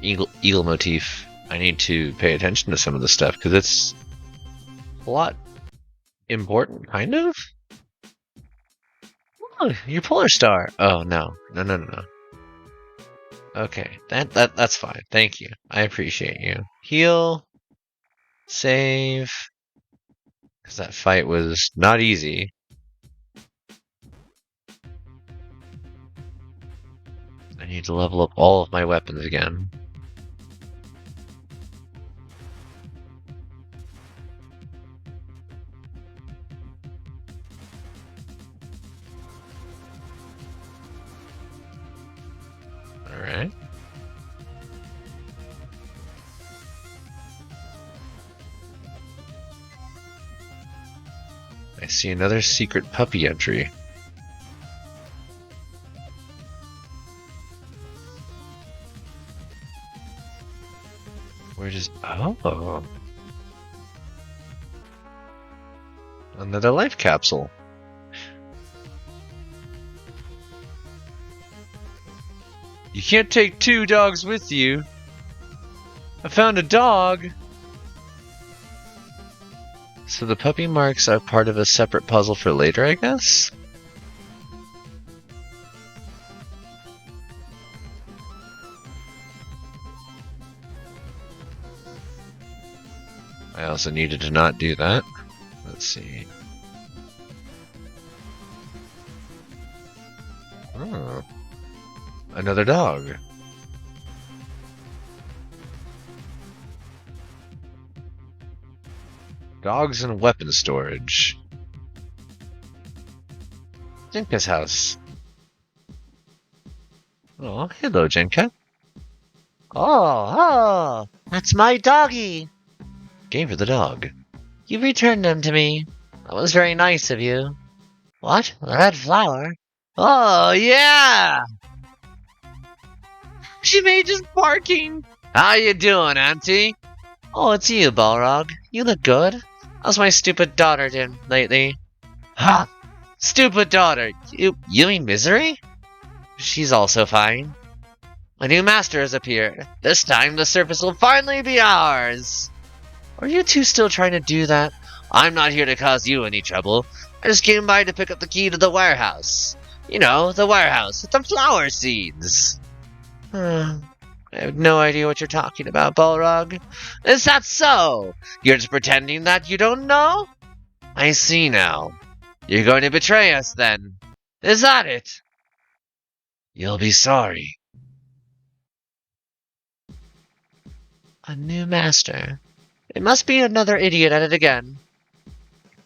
Eagle motif. I need to pay attention to some of the stuff, because it's a lot important, kind of? Oh, your Polar Star. Oh, no. No. Okay, that's fine. Thank you. I appreciate you. Heal. Save. Because that fight was not easy. I need to level up all of my weapons again. Alright. I see another secret puppy entry. Where does... Oh! Another life capsule. You can't take 2 dogs with you. I found a dog. So the puppy marks are part of a separate puzzle for later, I guess? I also needed to not do that. Let's see. Oh. Another dog. Dogs and weapon storage. Jenka's house. Oh, hello, Jenka. Oh, that's my doggy. Gave her the dog. You returned them to me. That was very nice of you. What? A red flower? Oh, yeah! She made just barking. How you doing, Auntie? Oh, it's you, Balrog. You look good. How's my stupid daughter doing lately? Ha! Stupid daughter. You mean Misery? She's also fine. A new master has appeared. This time the surface will finally be ours. Are you two still trying to do that? I'm not here to cause you any trouble. I just came by to pick up the key to the warehouse. You know, the warehouse with the flower seeds. I have no idea what you're talking about, Balrog. Is that so? You're just pretending that you don't know? I see now. You're going to betray us then. Is that it? You'll be sorry. A new master. It must be another idiot at it again.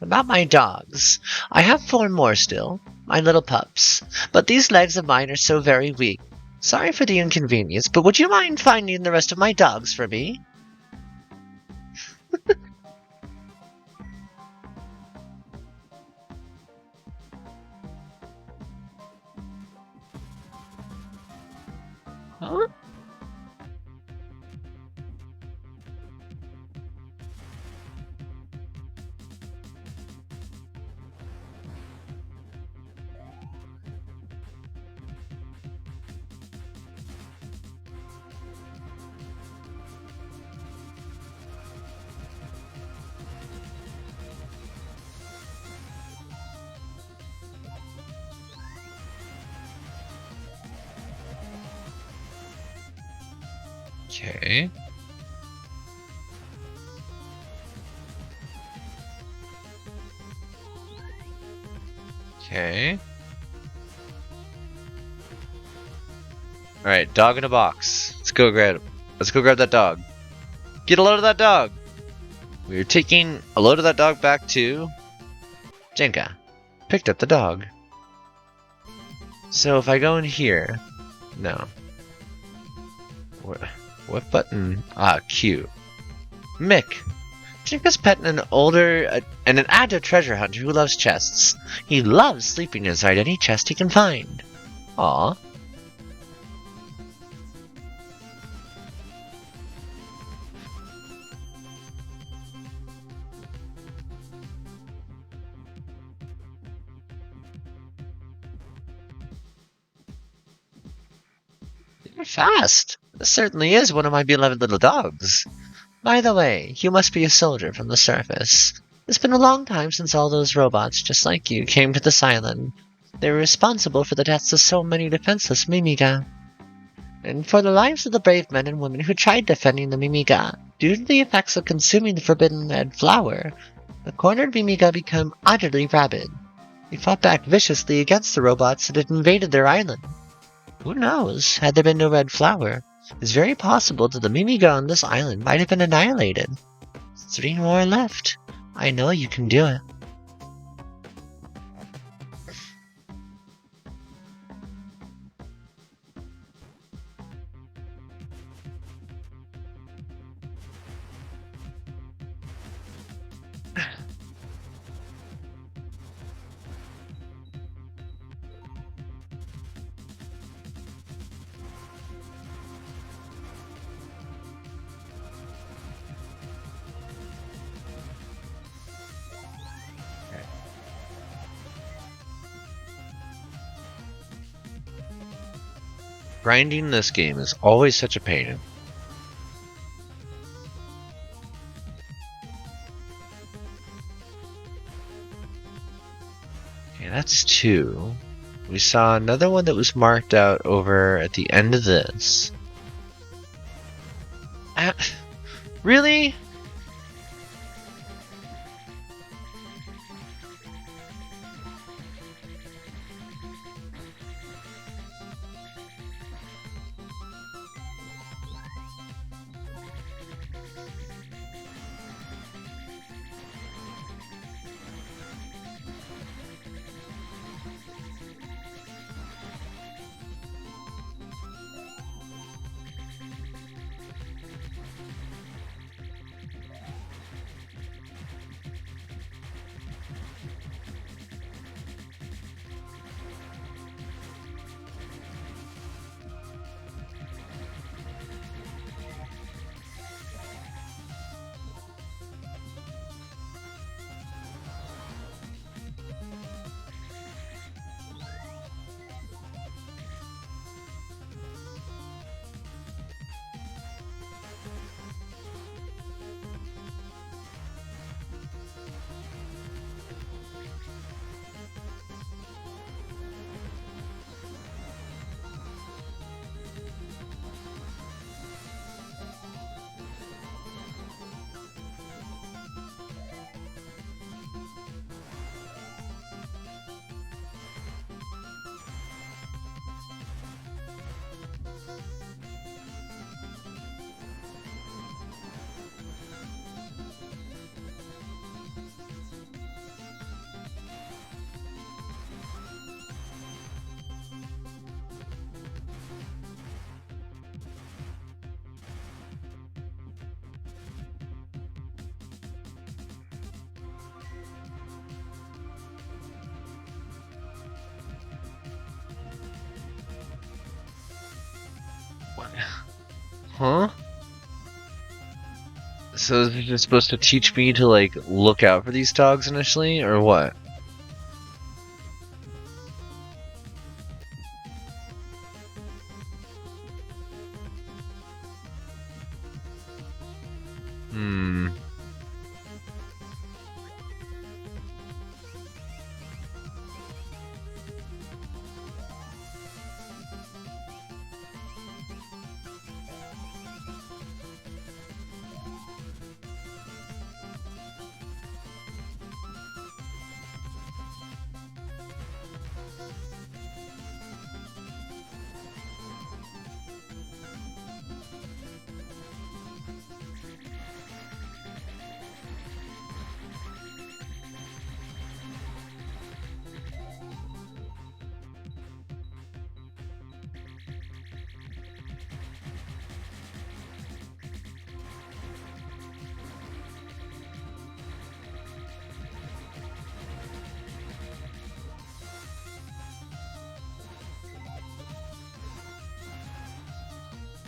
About my dogs. I have 4 more still, my little pups. But these legs of mine are so very weak. Sorry for the inconvenience, but would you mind finding the rest of my dogs for me? Huh? Okay. Okay. Alright, dog in a box. Let's go grab that dog. Get a load of that dog! We're taking a load of that dog back to Jenka. Picked up the dog. So if I go in here, no. What button? Ah, Q. Mick. Jenka's pet and an active treasure hunter who loves chests. He loves sleeping inside any chest he can find. Aw. You're fast. This certainly is one of my beloved little dogs. By the way, you must be a soldier from the surface. It's been a long time since all those robots, just like you, came to this island. They were responsible for the deaths of so many defenseless Mimiga. And for the lives of the brave men and women who tried defending the Mimiga. Due to the effects of consuming the forbidden red flower, the cornered Mimiga became utterly rabid. They fought back viciously against the robots that had invaded their island. Who knows, had there been no red flower, it's very possible that the Mimiga on this island might have been annihilated. 3 more left. I know you can do it. Grinding this game is always such a pain. Okay, that's 2. We saw another one that was marked out over at the end of this. Really? What? Huh? So is it just supposed to teach me to, like, look out for these dogs initially, or what? Hmm.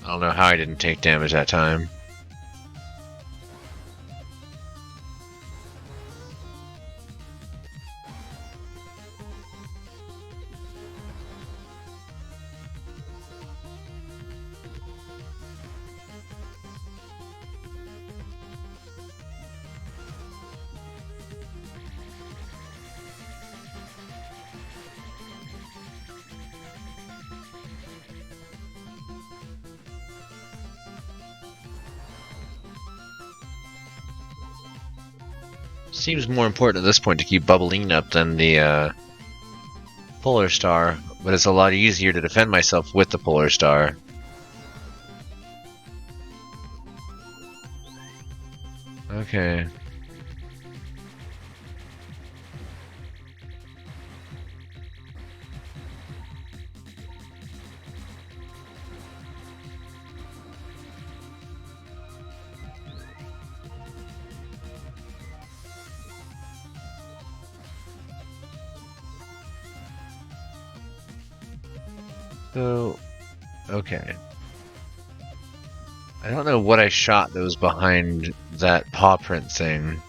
I don't know how I didn't take damage that time. Seems more important at this point to keep bubbling up than the Polar Star, but it's a lot easier to defend myself with the Polar Star. Okay. So, okay. I don't know what I shot that was behind that paw print thing.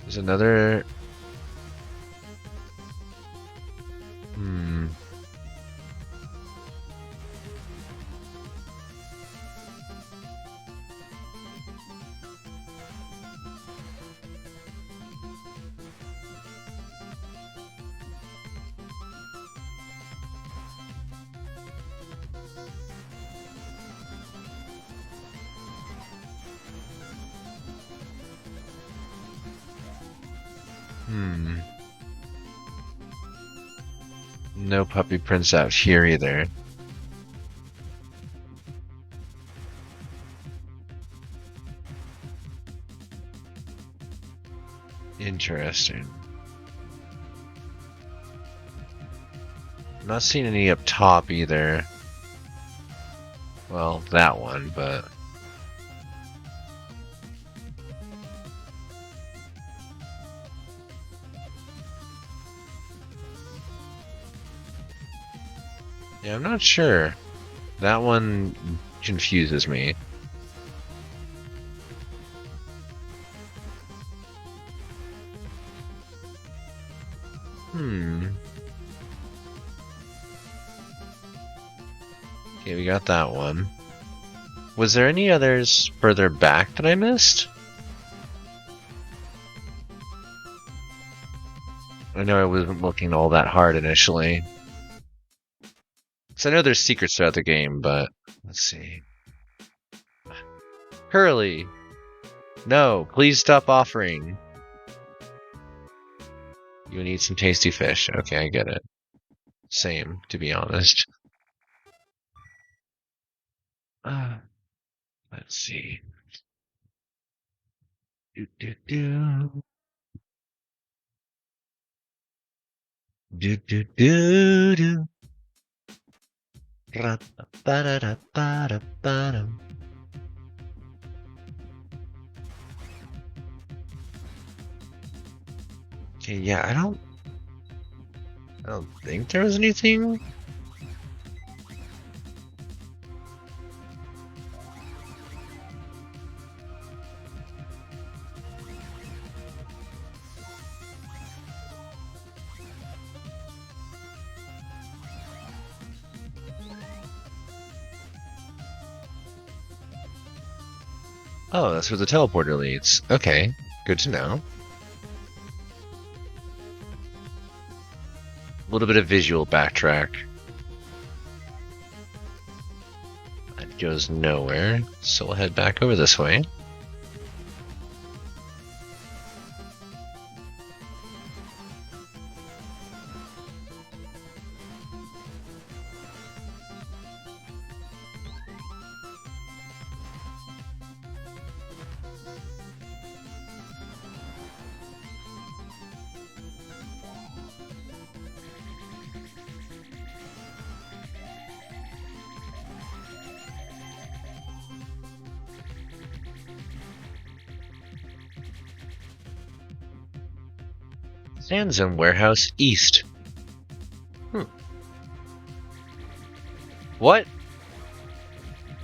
There's another... Hmm. Hmm. No puppy prints out here either. Interesting. I'm not seeing any up top either. Well, that one, but... Yeah, I'm not sure. That one confuses me. Hmm. Okay, we got that one. Was there any others further back that I missed? I know I wasn't looking all that hard initially. So I know there's secrets throughout the game, but let's see. Hurley! No, please stop offering. You need some tasty fish. Okay, I get it. Same, to be honest. Let's see. Do do do. Do do do do. Ra-ba-da-da-ba-da-ba-da-ba-dum. Okay, yeah, I don't think there was anything. Oh, that's where the teleporter leads. Okay, good to know. A little bit of visual backtrack. That goes nowhere, so we'll head back over this way. Sand Zone Warehouse East. What?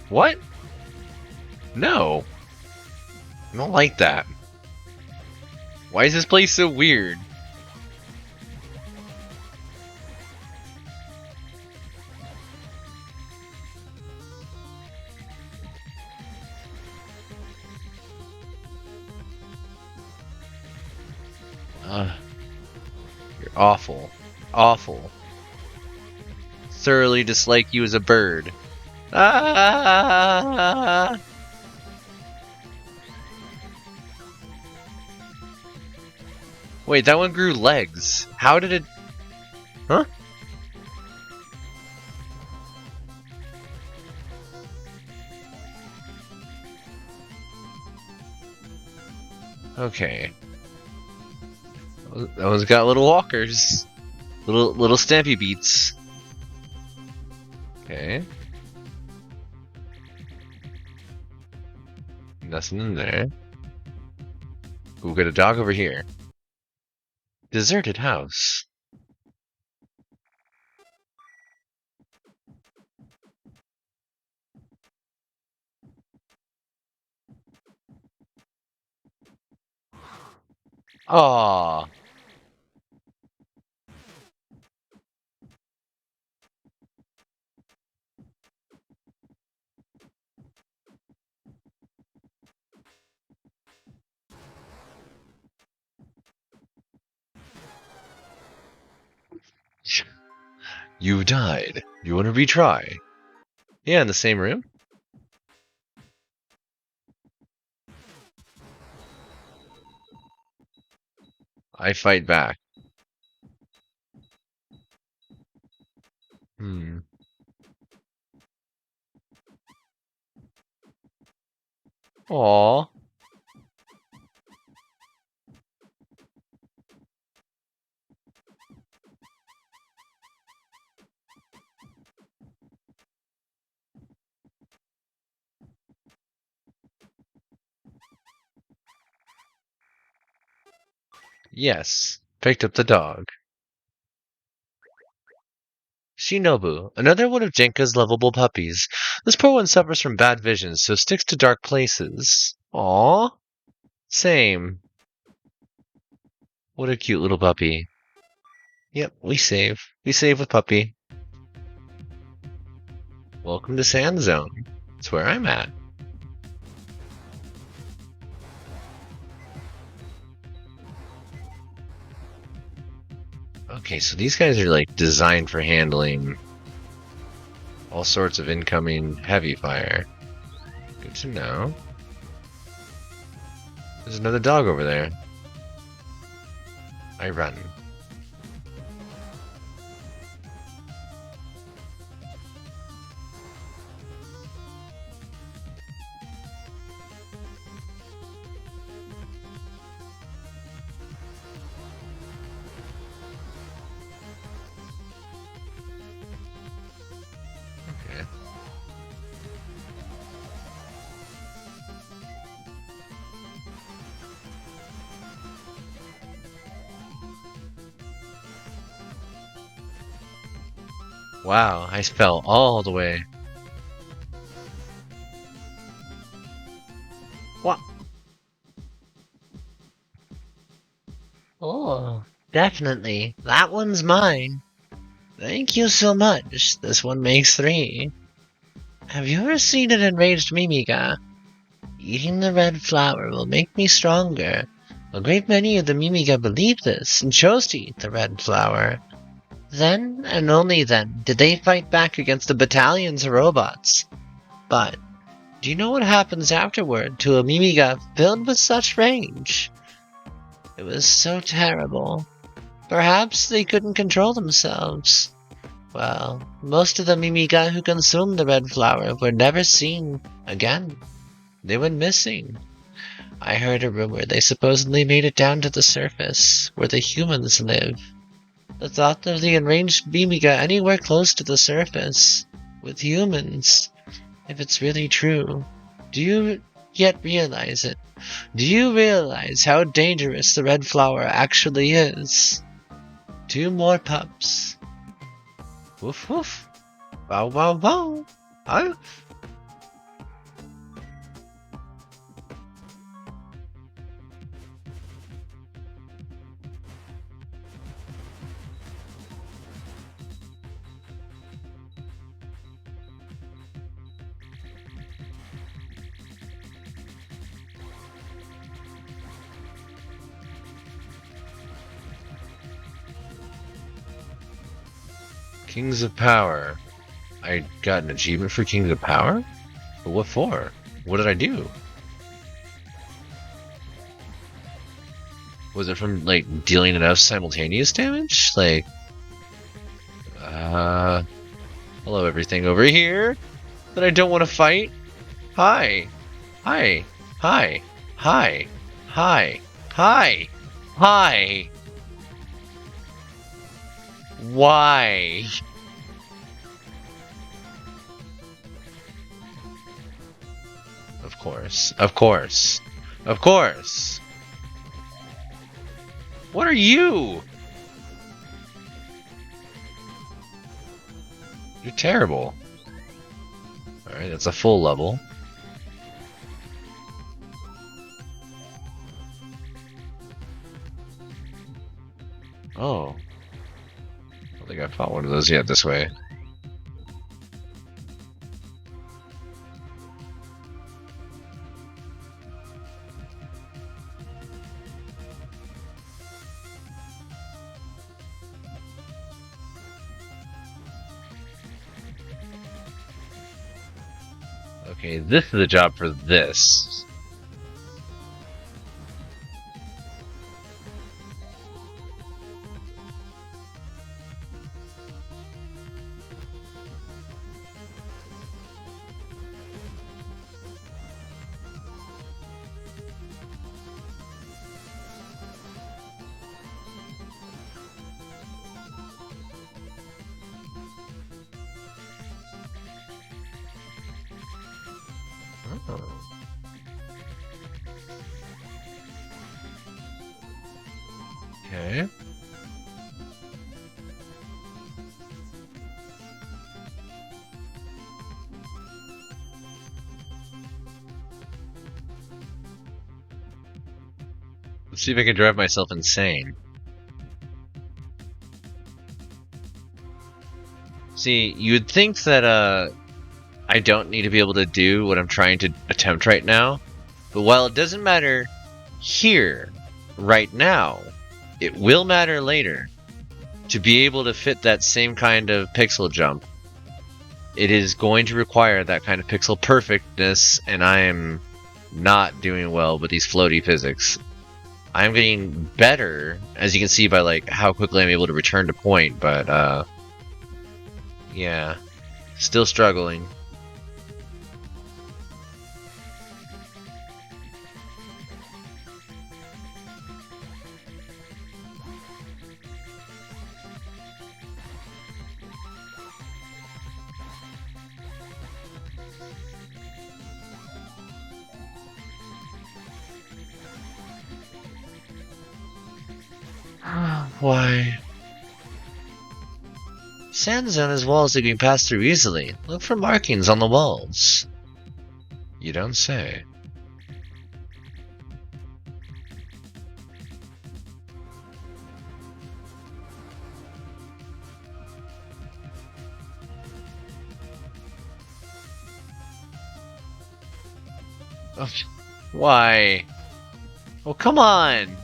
What? No. I don't like that. Why is this place so weird? You're awful. Awful. Thoroughly dislike you as a bird. Ah! Wait, that one grew legs. How did it... Huh? Okay. That one's got little walkers. Little stampy beats. Okay. Nothing in there. Ooh, got a dog over here. Deserted house. Aww. You died. You want to retry? Yeah, in the same room? I fight back. Hmm. Aww. Yes. Picked up the dog. Shinobu, another one of Jenka's lovable puppies. This poor one suffers from bad vision, so sticks to dark places. Aww. Same. What a cute little puppy. Yep, we save. We save with puppy. Welcome to Sand Zone. It's where I'm at. Okay, so these guys are like designed for handling all sorts of incoming heavy fire. Good to know. There's another dog over there. I run. Okay. Wow, I fell all the way. What? Oh, definitely. That one's mine. Thank you so much. This one makes 3. Have you ever seen an enraged Mimiga? Eating the red flower will make me stronger. A great many of the Mimiga believe this and chose to eat the red flower. Then, and only then, did they fight back against the battalions of robots. But, do you know what happens afterward to a Mimiga filled with such rage? It was so terrible. Perhaps they couldn't control themselves. Well, most of the Mimiga who consumed the red flower were never seen again. They went missing. I heard a rumor they supposedly made it down to the surface, where the humans live. The thought of the enraged Mimiga anywhere close to the surface, with humans, if it's really true. Do you yet realize it? Do you realize how dangerous the red flower actually is? 2 more pups. Woof woof. Wow wow wow. Huh? Kings of Power. I got an achievement for Kings of Power? But what for? What did I do? Was it from, like, dealing enough simultaneous damage? Like, hello everything over here that I don't want to fight? Hi. Hi. Hi. Hi. Hi. Hi. Hi. Why? Of course. Of course. Of course. What are you? You're terrible. Alright, that's a full level. Oh. I don't think I fought one of those yet this way. Okay, this is the job for this. Oh. Okay. Let's see if I can drive myself insane. See, you'd think that I don't need to be able to do what I'm trying to attempt right now, but while it doesn't matter here, right now, it will matter later. To be able to fit that same kind of pixel jump, it is going to require that kind of pixel perfectness, and I am not doing well with these floaty physics. I'm getting better, as you can see by like how quickly I'm able to return to point, but yeah, still struggling. Why? Sand zone has walls that can pass through easily. Look for markings on the walls. You don't say. Oh, why? Oh, come on!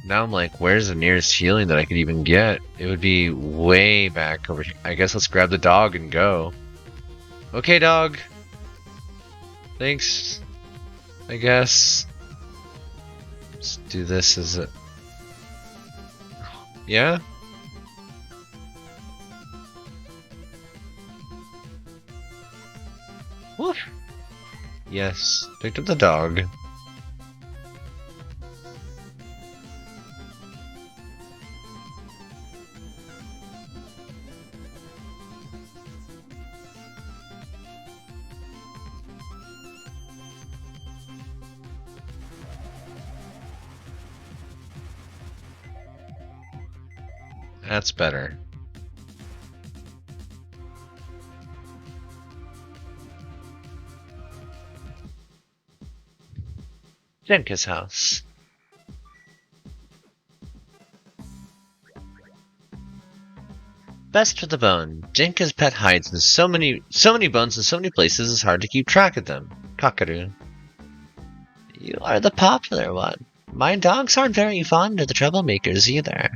Now I'm like, where's the nearest healing that I could even get? It would be way back over here. I guess let's grab the dog and go. Okay, dog. Thanks. I guess. Let's do this as a... Yeah? Woof. Yes, picked up the dog. That's better. Jenka's house. Best for the bone. Jenka's pet hides in so many bones in so many places it's hard to keep track of them. Kakaru. You are the popular one. My dogs aren't very fond of the troublemakers either.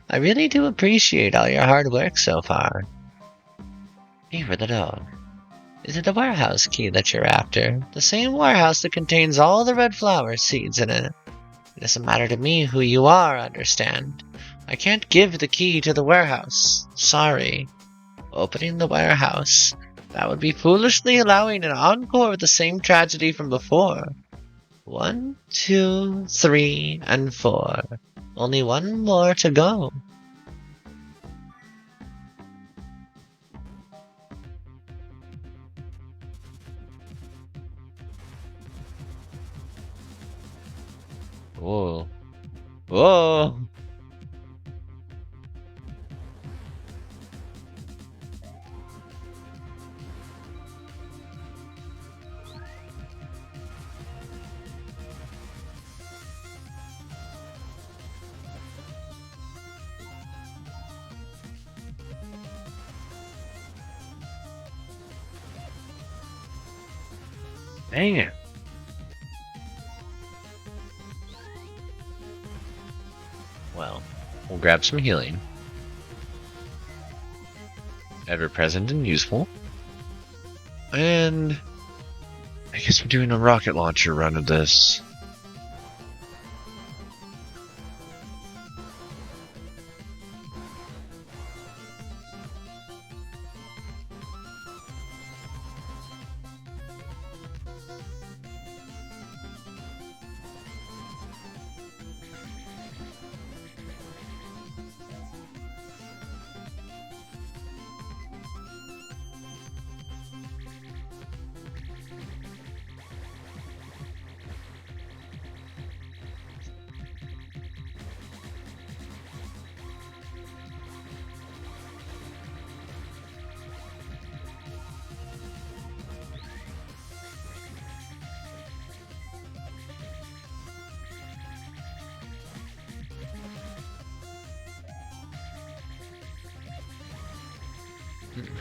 I really do appreciate all your hard work so far. Beaver the dog. Is it the warehouse key that you're after? The same warehouse that contains all the red flower seeds in it. It doesn't matter to me who you are, understand? I can't give the key to the warehouse. Sorry. Opening the warehouse. That would be foolishly allowing an encore of the same tragedy from before. 1, 2, 3, and 4. Only one more to go. Whoa. Whoa! Dang it. Well, we'll grab some healing. ever present and useful. And I guess we're doing a rocket launcher run of this.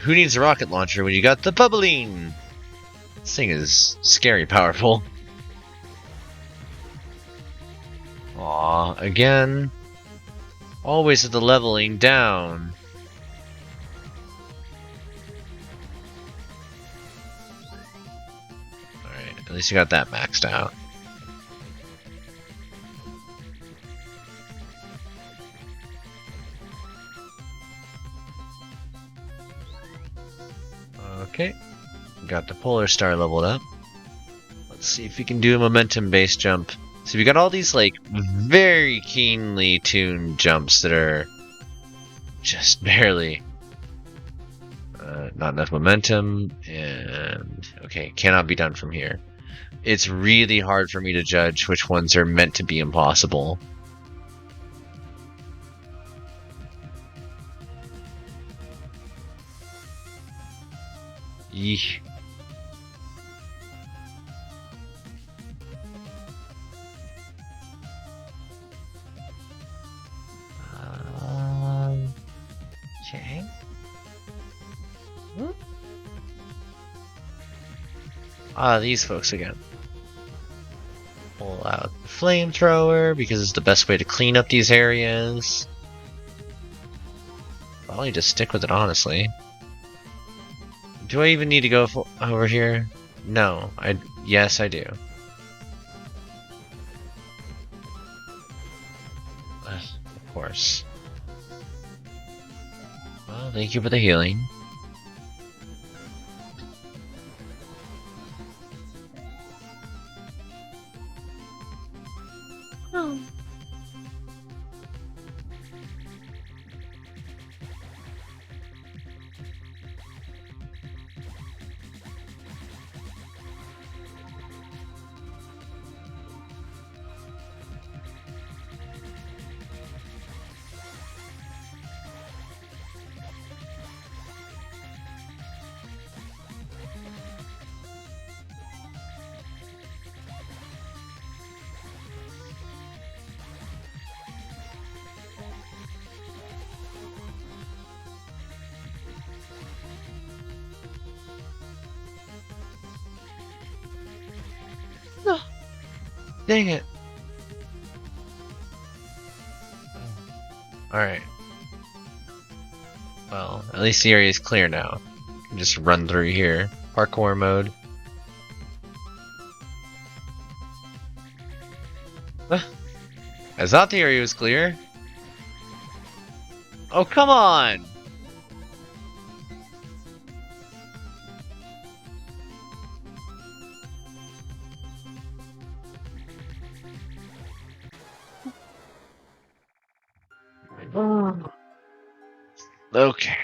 Who needs a rocket launcher when you got the bubbling? This thing is scary powerful. Aw, again. Always at the leveling down. Alright, at least you got that maxed out. Okay, got the polar star leveled up. Let's see if we can do a momentum based jump. So we got all these like very keenly tuned jumps that are just barely not enough momentum, and okay, cannot be done from here. It's really hard for me to judge which ones are meant to be impossible. Yeesh. Okay. Ah, these folks again. Pull out the flamethrower because it's the best way to clean up these areas. Probably just stick with it, honestly. Do I even need to go over here? No. Yes, I do. Of course. Well, thank you for the healing. Oh. No. Dang it. Alright. Well, at least the area is clear now. You can just run through here. Parkour mode. I thought the area was clear. Oh, come on! Okay.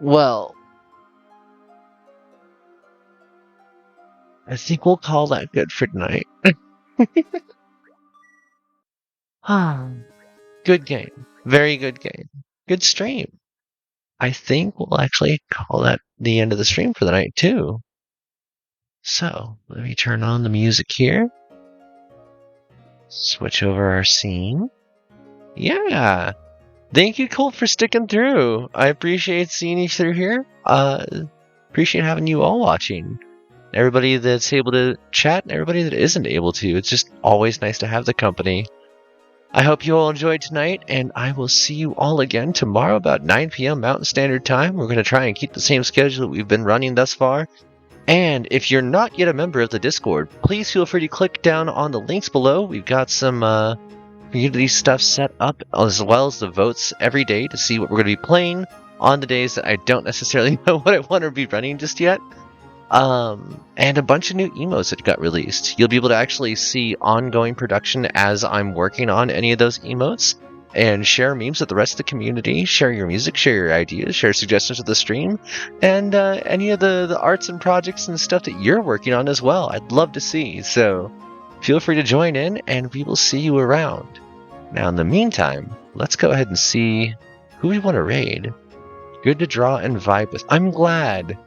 Well, I think we'll call that good for tonight. Good game. Very good game. Good stream. I think we'll actually call that the end of the stream for the night, too. So, let me turn on the music here. Switch over our scene. Yeah! Thank you, Colt, for sticking through. I appreciate seeing you through here. Appreciate having you all watching. Everybody that's able to chat and everybody that isn't able to. It's just always nice to have the company. I hope you all enjoyed tonight, and I will see you all again tomorrow about 9 p.m. Mountain Standard Time. We're going to try and keep the same schedule that we've been running thus far. And if you're not yet a member of the Discord, please feel free to click down on the links below. We've got some community stuff set up, as well as the votes every day to see what we're going to be playing on the days that I don't necessarily know what I want to be running just yet. And a bunch of new emotes that got released. You'll be able to actually see ongoing production as I'm working on any of those emotes, and share memes with the rest of the community, share your music, share your ideas, share suggestions of the stream, and any of the arts and projects and stuff that you're working on as well. I'd love to see, so feel free to join in, and we will see you around. Now, in the meantime, let's go ahead and see who we want to raid. Good to draw and vibe with. I'm glad.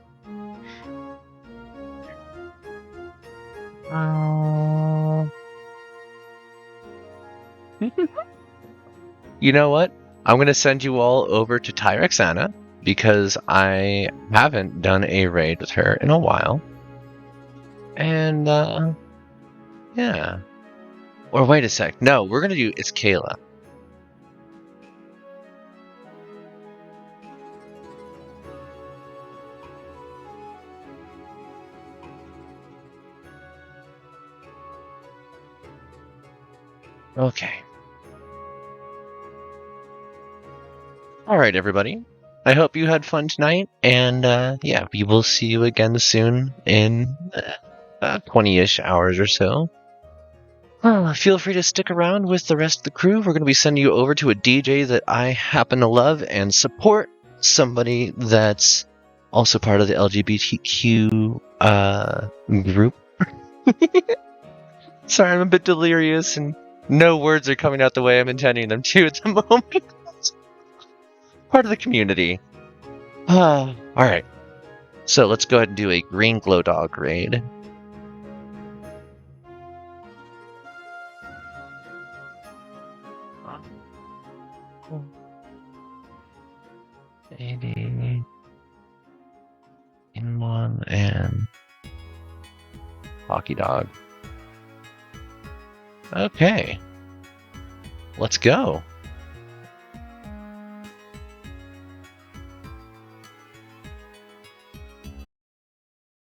You know what? I'm going to send you all over to Tyrexana because I haven't done a raid with her in a while. And, yeah. Or wait a sec. No, we're going to do it's Kayla. Okay. Alright, everybody. I hope you had fun tonight, and yeah, we will see you again soon in 20-ish hours or so. Feel free to stick around with the rest of the crew. We're going to be sending you over to a DJ that I happen to love and support, somebody that's also part of the LGBTQ group. Sorry, I'm a bit delirious, and no words are coming out the way I'm intending them to at the moment. Part of the community. Alright. So let's go ahead and do a green Glowdog raid. Maybe Inmon and Hockey Dog. Okay. Let's go.